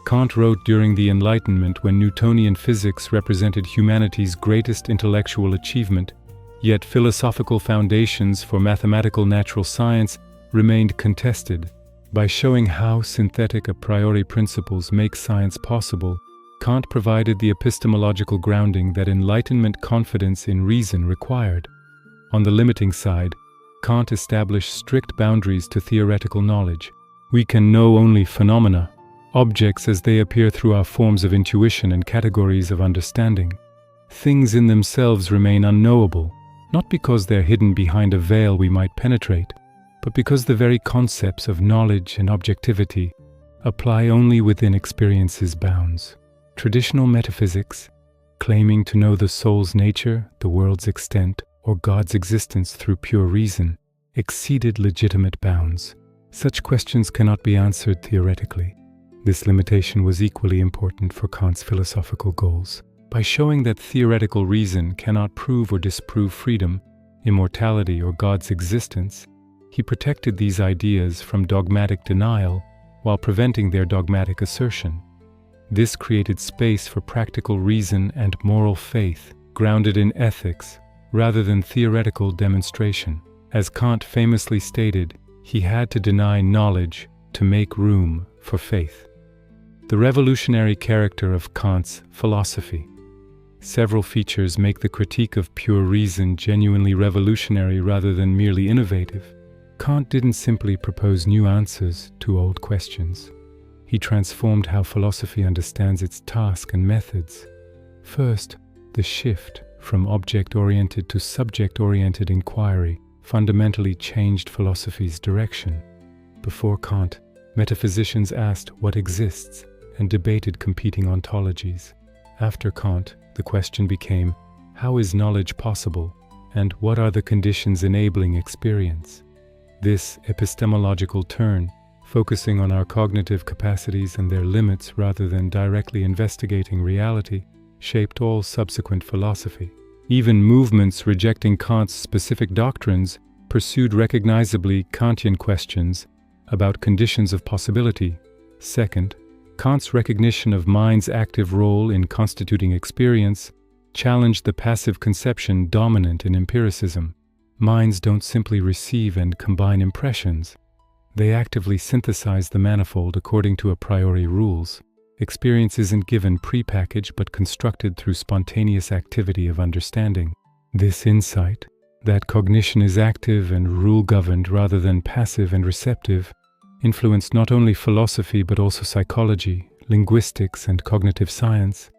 Kant wrote during the Enlightenment, when Newtonian physics represented humanity's greatest intellectual achievement, yet philosophical foundations for mathematical natural science remained contested. By showing how synthetic a priori principles make science possible, Kant provided the epistemological grounding that Enlightenment confidence in reason required. On the limiting side, Kant established strict boundaries to theoretical knowledge. We can know only phenomena, objects as they appear through our forms of intuition and categories of understanding. Things in themselves remain unknowable, not because they're hidden behind a veil we might penetrate, but because the very concepts of knowledge and objectivity apply only within experience's bounds. Traditional metaphysics, claiming to know the soul's nature, the world's extent, or God's existence through pure reason, exceeded legitimate bounds. Such questions cannot be answered theoretically. This limitation was equally important for Kant's philosophical goals. By showing that theoretical reason cannot prove or disprove freedom, immortality, or God's existence, he protected these ideas from dogmatic denial while preventing their dogmatic assertion. This created space for practical reason and moral faith, grounded in ethics, rather than theoretical demonstration. As Kant famously stated, he had to deny knowledge to make room for faith. The revolutionary character of Kant's philosophy. Several features make the critique of pure reason genuinely revolutionary rather than merely innovative. Kant didn't simply propose new answers to old questions. He transformed how philosophy understands its task and methods. First, the shift from object-oriented to subject-oriented inquiry fundamentally changed philosophy's direction. Before Kant, metaphysicians asked what exists and debated competing ontologies. After Kant, the question became, how is knowledge possible, and what are the conditions enabling experience? This epistemological turn, focusing on our cognitive capacities and their limits rather than directly investigating reality, shaped all subsequent philosophy. Even movements rejecting Kant's specific doctrines pursued recognizably Kantian questions about conditions of possibility. Second, Kant's recognition of mind's active role in constituting experience challenged the passive conception dominant in empiricism. Minds don't simply receive and combine impressions. They actively synthesize the manifold according to a priori rules. Experience isn't given prepackaged but constructed through spontaneous activity of understanding. This insight, that cognition is active and rule-governed rather than passive and receptive, influenced not only philosophy but also psychology, linguistics, and cognitive science.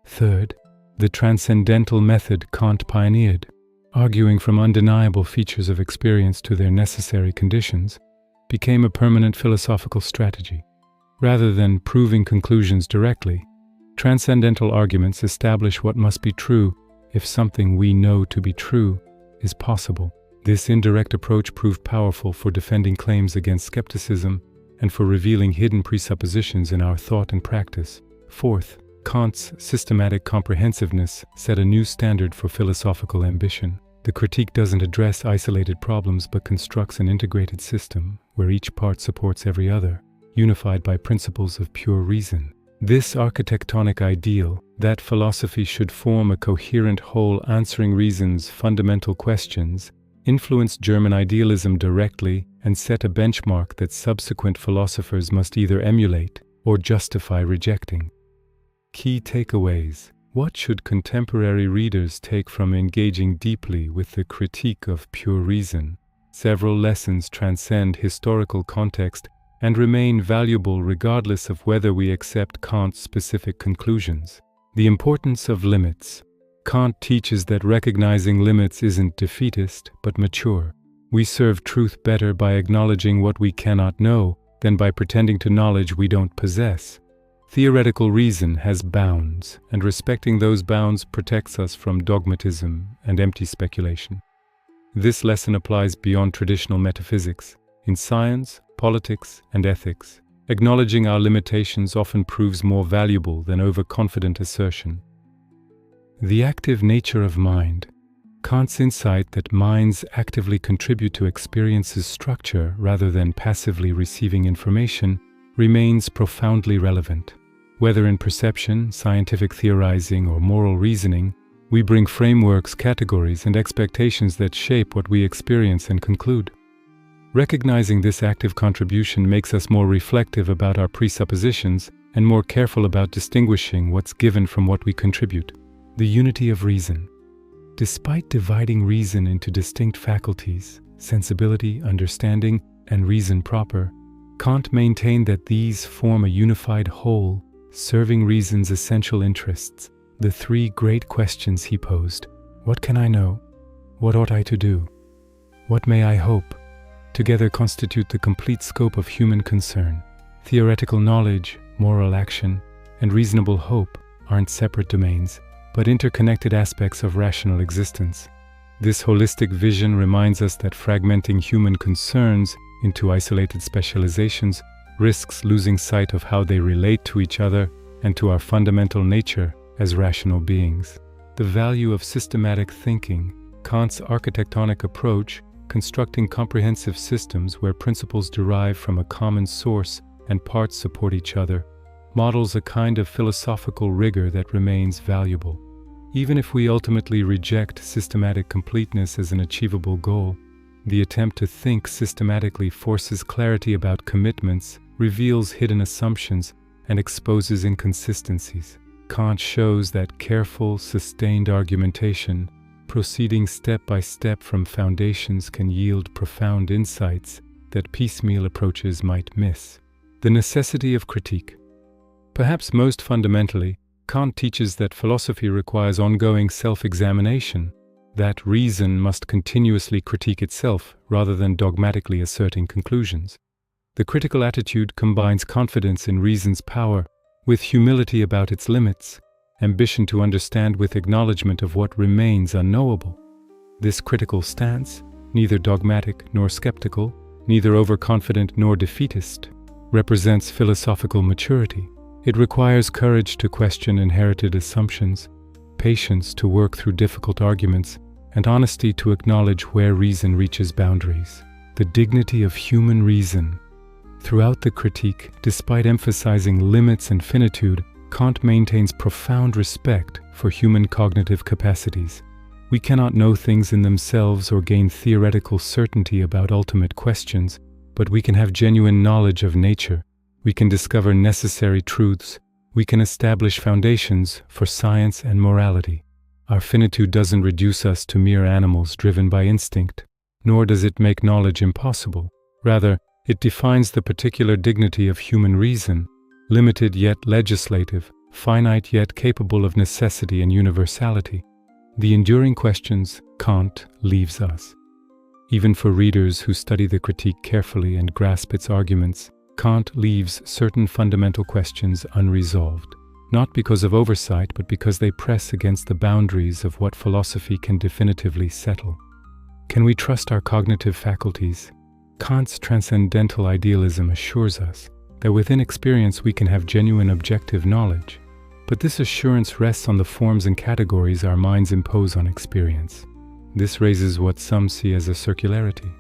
Third, the transcendental method Kant pioneered, arguing from undeniable features of experience to their necessary conditions, became a permanent philosophical strategy. Rather than proving conclusions directly, transcendental arguments establish what must be true if something we know to be true is possible. This indirect approach proved powerful for defending claims against skepticism and for revealing hidden presuppositions in our thought and practice. Fourth, Kant's systematic comprehensiveness set a new standard for philosophical ambition. The critique doesn't address isolated problems but constructs an integrated system where each part supports every other, unified by principles of pure reason. This architectonic ideal, that philosophy should form a coherent whole answering reason's fundamental questions, influenced German idealism directly and set a benchmark that subsequent philosophers must either emulate or justify rejecting. Key takeaways. What should contemporary readers take from engaging deeply with the critique of pure reason? Several lessons transcend historical context and remain valuable regardless of whether we accept Kant's specific conclusions. The importance of limits. Kant teaches that recognizing limits isn't defeatist, but mature. We serve truth better by acknowledging what we cannot know than by pretending to knowledge we don't possess. Theoretical reason has bounds, and respecting those bounds protects us from dogmatism and empty speculation. This lesson applies beyond traditional metaphysics. In science, politics, and ethics, acknowledging our limitations often proves more valuable than overconfident assertion. The active nature of mind. Kant's insight that minds actively contribute to experience's structure rather than passively receiving information remains profoundly relevant. Whether in perception, scientific theorizing, or moral reasoning, we bring frameworks, categories, and expectations that shape what we experience and conclude. Recognizing this active contribution makes us more reflective about our presuppositions and more careful about distinguishing what's given from what we contribute. The unity of reason. Despite dividing reason into distinct faculties, sensibility, understanding, and reason proper, Kant maintained that these form a unified whole, serving reason's essential interests. The three great questions he posed: what can I know? What ought I to do? What may I hope? Together constitute the complete scope of human concern. Theoretical knowledge, moral action, and reasonable hope aren't separate domains, but interconnected aspects of rational existence. This holistic vision reminds us that fragmenting human concerns into isolated specializations risks losing sight of how they relate to each other and to our fundamental nature as rational beings. The value of systematic thinking. Kant's architectonic approach, constructing comprehensive systems where principles derive from a common source and parts support each other, models a kind of philosophical rigor that remains valuable. Even if we ultimately reject systematic completeness as an achievable goal, the attempt to think systematically forces clarity about commitments, reveals hidden assumptions, and exposes inconsistencies. Kant shows that careful, sustained argumentation, proceeding step by step from foundations, can yield profound insights that piecemeal approaches might miss. The necessity of critique. Perhaps most fundamentally, Kant teaches that philosophy requires ongoing self-examination, that reason must continuously critique itself rather than dogmatically asserting conclusions. The critical attitude combines confidence in reason's power with humility about its limits, ambition to understand with acknowledgement of what remains unknowable. This critical stance, neither dogmatic nor skeptical, neither overconfident nor defeatist, represents philosophical maturity. It requires courage to question inherited assumptions, patience to work through difficult arguments, and honesty to acknowledge where reason reaches boundaries. The dignity of human reason. Throughout the critique, despite emphasizing limits and finitude, Kant maintains profound respect for human cognitive capacities. We cannot know things in themselves or gain theoretical certainty about ultimate questions, but we can have genuine knowledge of nature. We can discover necessary truths. We can establish foundations for science and morality. Our finitude doesn't reduce us to mere animals driven by instinct, nor does it make knowledge impossible. Rather, it defines the particular dignity of human reason, limited yet legislative, finite yet capable of necessity and universality. The enduring questions Kant leaves us. Even for readers who study the critique carefully and grasp its arguments, Kant leaves certain fundamental questions unresolved, not because of oversight, but because they press against the boundaries of what philosophy can definitively settle. Can we trust our cognitive faculties? Kant's transcendental idealism assures us that within experience we can have genuine objective knowledge, but this assurance rests on the forms and categories our minds impose on experience. This raises what some see as a circularity.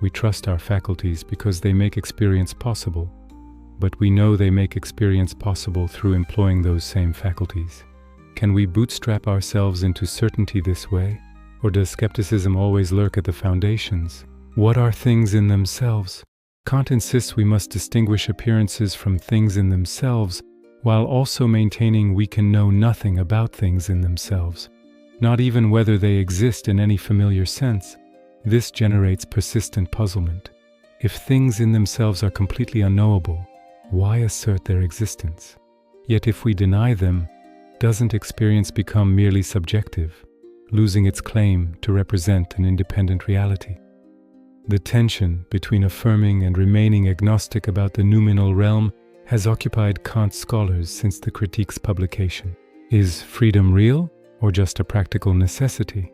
We trust our faculties because they make experience possible, but we know they make experience possible through employing those same faculties. Can we bootstrap ourselves into certainty this way, or does skepticism always lurk at the foundations? What are things in themselves? Kant insists we must distinguish appearances from things in themselves, while also maintaining we can know nothing about things in themselves, not even whether they exist in any familiar sense. This generates persistent puzzlement. If things in themselves are completely unknowable, why assert their existence? Yet if we deny them, doesn't experience become merely subjective, losing its claim to represent an independent reality? The tension between affirming and remaining agnostic about the noumenal realm has occupied Kant's scholars since the Critique's publication. Is freedom real, or just a practical necessity?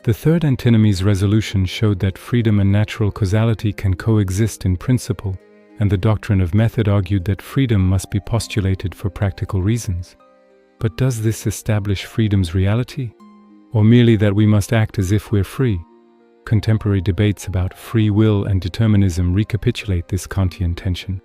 The third Antinomies resolution showed that freedom and natural causality can coexist in principle, and the doctrine of method argued that freedom must be postulated for practical reasons. But does this establish freedom's reality, or merely that we must act as if we're free? Contemporary debates about free will and determinism recapitulate this Kantian tension.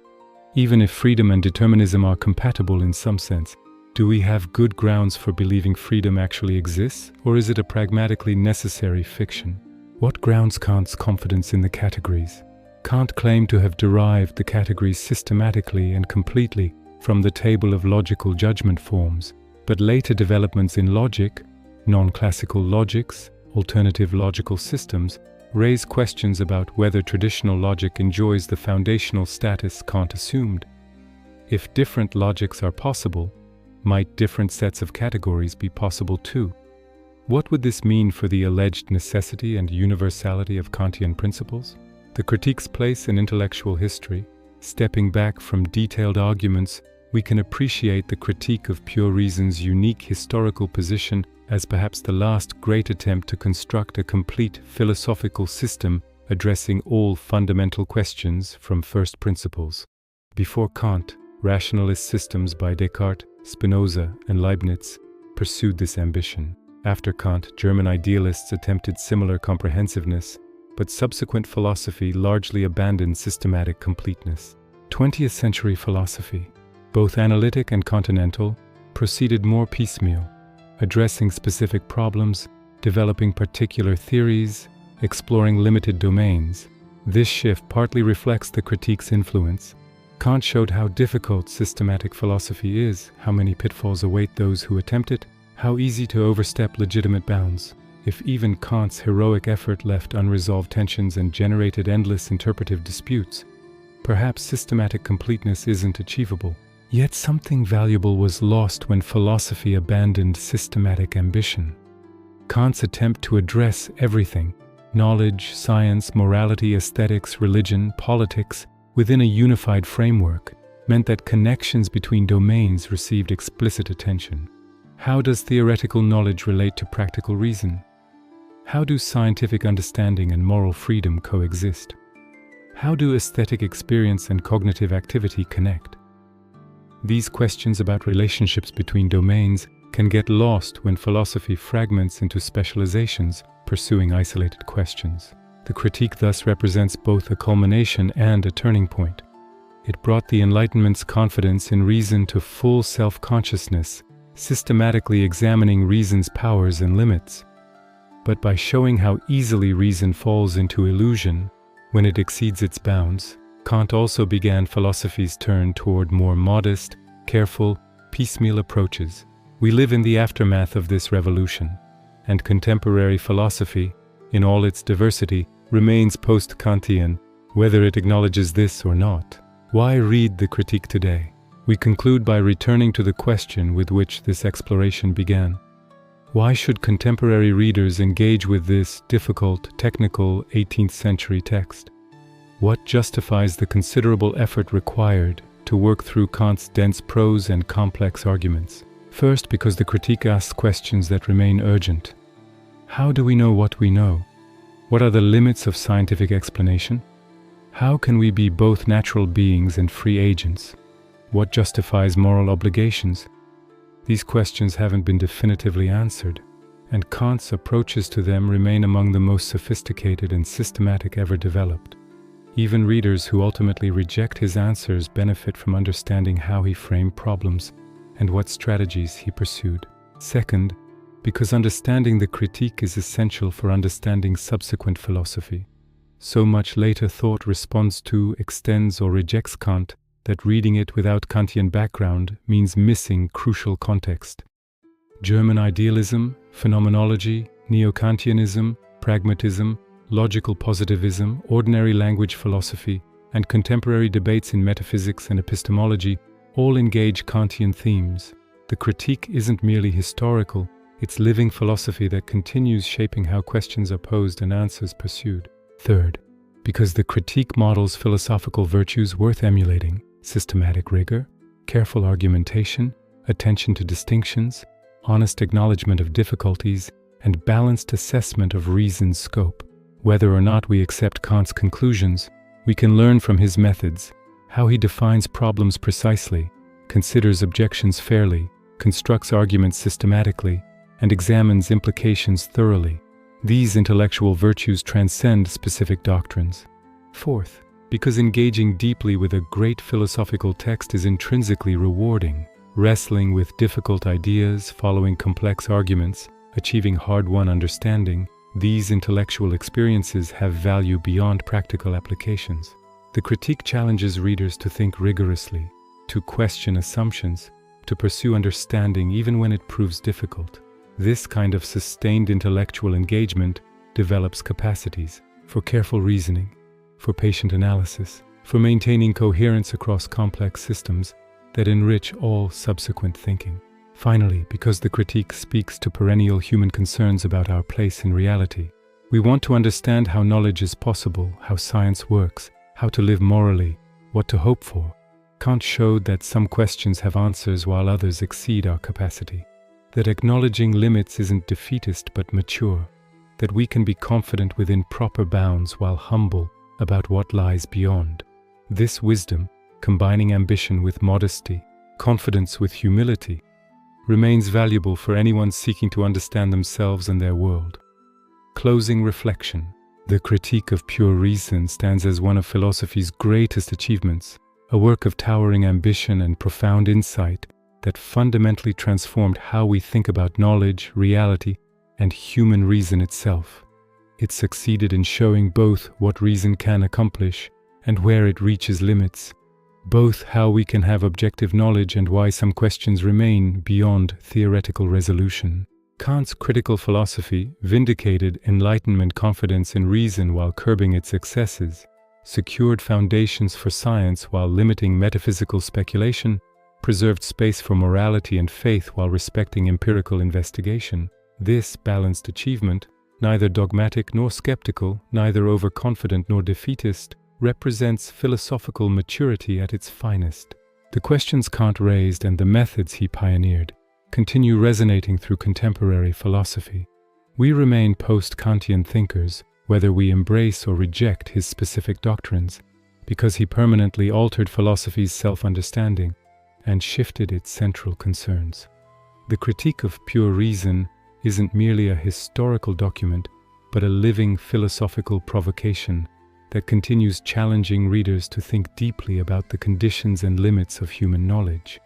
Even if freedom and determinism are compatible in some sense, do we have good grounds for believing freedom actually exists, or is it a pragmatically necessary fiction? What grounds Kant's confidence in the categories? Kant claimed to have derived the categories systematically and completely from the table of logical judgment forms, but later developments in logic, non-classical logics, alternative logical systems, raise questions about whether traditional logic enjoys the foundational status Kant assumed. If different logics are possible, might different sets of categories be possible too? What would this mean for the alleged necessity and universality of Kantian principles? The Critique's place in intellectual history, stepping back from detailed arguments, we can appreciate the Critique of Pure Reason's unique historical position as perhaps the last great attempt to construct a complete philosophical system addressing all fundamental questions from first principles. Before Kant, rationalist systems by Descartes, Spinoza, and Leibniz pursued this ambition. After Kant, German idealists attempted similar comprehensiveness, but subsequent philosophy largely abandoned systematic completeness. 20th century philosophy, both analytic and continental, proceeded more piecemeal, addressing specific problems, developing particular theories, exploring limited domains. This shift partly reflects the Critique's influence. Kant showed how difficult systematic philosophy is, how many pitfalls await those who attempt it, how easy to overstep legitimate bounds. If even Kant's heroic effort left unresolved tensions and generated endless interpretive disputes, perhaps systematic completeness isn't achievable. Yet something valuable was lost when philosophy abandoned systematic ambition. Kant's attempt to address everything, knowledge, science, morality, aesthetics, religion, politics, within a unified framework, meant that connections between domains received explicit attention. How does theoretical knowledge relate to practical reason? How do scientific understanding and moral freedom coexist? How do aesthetic experience and cognitive activity connect? These questions about relationships between domains can get lost when philosophy fragments into specializations, pursuing isolated questions. The Critique thus represents both a culmination and a turning point. It brought the Enlightenment's confidence in reason to full self-consciousness, systematically examining reason's powers and limits. But by showing how easily reason falls into illusion when it exceeds its bounds, Kant also began philosophy's turn toward more modest, careful, piecemeal approaches. We live in the aftermath of this revolution, and contemporary philosophy, in all its diversity, remains post-Kantian, whether it acknowledges this or not. Why read the Critique today? We conclude by returning to the question with which this exploration began. Why should contemporary readers engage with this difficult, technical 18th century text? What justifies the considerable effort required to work through Kant's dense prose and complex arguments? First, because the Critique asks questions that remain urgent. How do we know what we know? What are the limits of scientific explanation? How can we be both natural beings and free agents? What justifies moral obligations? These questions haven't been definitively answered, and Kant's approaches to them remain among the most sophisticated and systematic ever developed. Even readers who ultimately reject his answers benefit from understanding how he framed problems and what strategies he pursued. Second, because understanding the Critique is essential for understanding subsequent philosophy. So much later thought responds to, extends, or rejects Kant that reading it without Kantian background means missing crucial context. German idealism, phenomenology, neo-Kantianism, pragmatism, logical positivism, ordinary language philosophy, and contemporary debates in metaphysics and epistemology all engage Kantian themes. The Critique isn't merely historical, it's living philosophy that continues shaping how questions are posed and answers pursued. Third, because the Critique models philosophical virtues worth emulating. systematic rigor, careful argumentation, attention to distinctions, honest acknowledgement of difficulties, and balanced assessment of reason's scope. Whether or not we accept Kant's conclusions, we can learn from his methods, how he defines problems precisely, considers objections fairly, constructs arguments systematically, and examines implications thoroughly. These intellectual virtues transcend specific doctrines. Fourth, because engaging deeply with a great philosophical text is intrinsically rewarding. Wrestling with difficult ideas, following complex arguments, achieving hard-won understanding, these intellectual experiences have value beyond practical applications. The critique challenges readers to think rigorously, to question assumptions, to pursue understanding even when it proves difficult. This kind of sustained intellectual engagement develops capacities for careful reasoning, for patient analysis, for maintaining coherence across complex systems that enrich all subsequent thinking. Finally, because the critique speaks to perennial human concerns about our place in reality, we want to understand how knowledge is possible, how science works, how to live morally, what to hope for. Kant showed that some questions have answers while others exceed our capacity, that acknowledging limits isn't defeatist but mature, that we can be confident within proper bounds while humble about what lies beyond. This wisdom, combining ambition with modesty, confidence with humility, remains valuable for anyone seeking to understand themselves and their world. Closing reflection. The Critique of Pure Reason stands as one of philosophy's greatest achievements, a work of towering ambition and profound insight that fundamentally transformed how we think about knowledge, reality, and human reason itself. It succeeded in showing both what reason can accomplish and where it reaches limits, both how we can have objective knowledge and why some questions remain beyond theoretical resolution. Kant's critical philosophy vindicated Enlightenment confidence in reason while curbing its excesses, secured foundations for science while limiting metaphysical speculation, preserved space for morality and faith while respecting empirical investigation. This balanced achievement, neither dogmatic nor skeptical, neither overconfident nor defeatist, represents philosophical maturity at its finest. The questions Kant raised and the methods he pioneered continue resonating through contemporary philosophy. We remain post-Kantian thinkers, whether we embrace or reject his specific doctrines, because he permanently altered philosophy's self-understanding and shifted its central concerns. The Critique of Pure Reason isn't merely a historical document, but a living philosophical provocation that continues challenging readers to think deeply about the conditions and limits of human knowledge.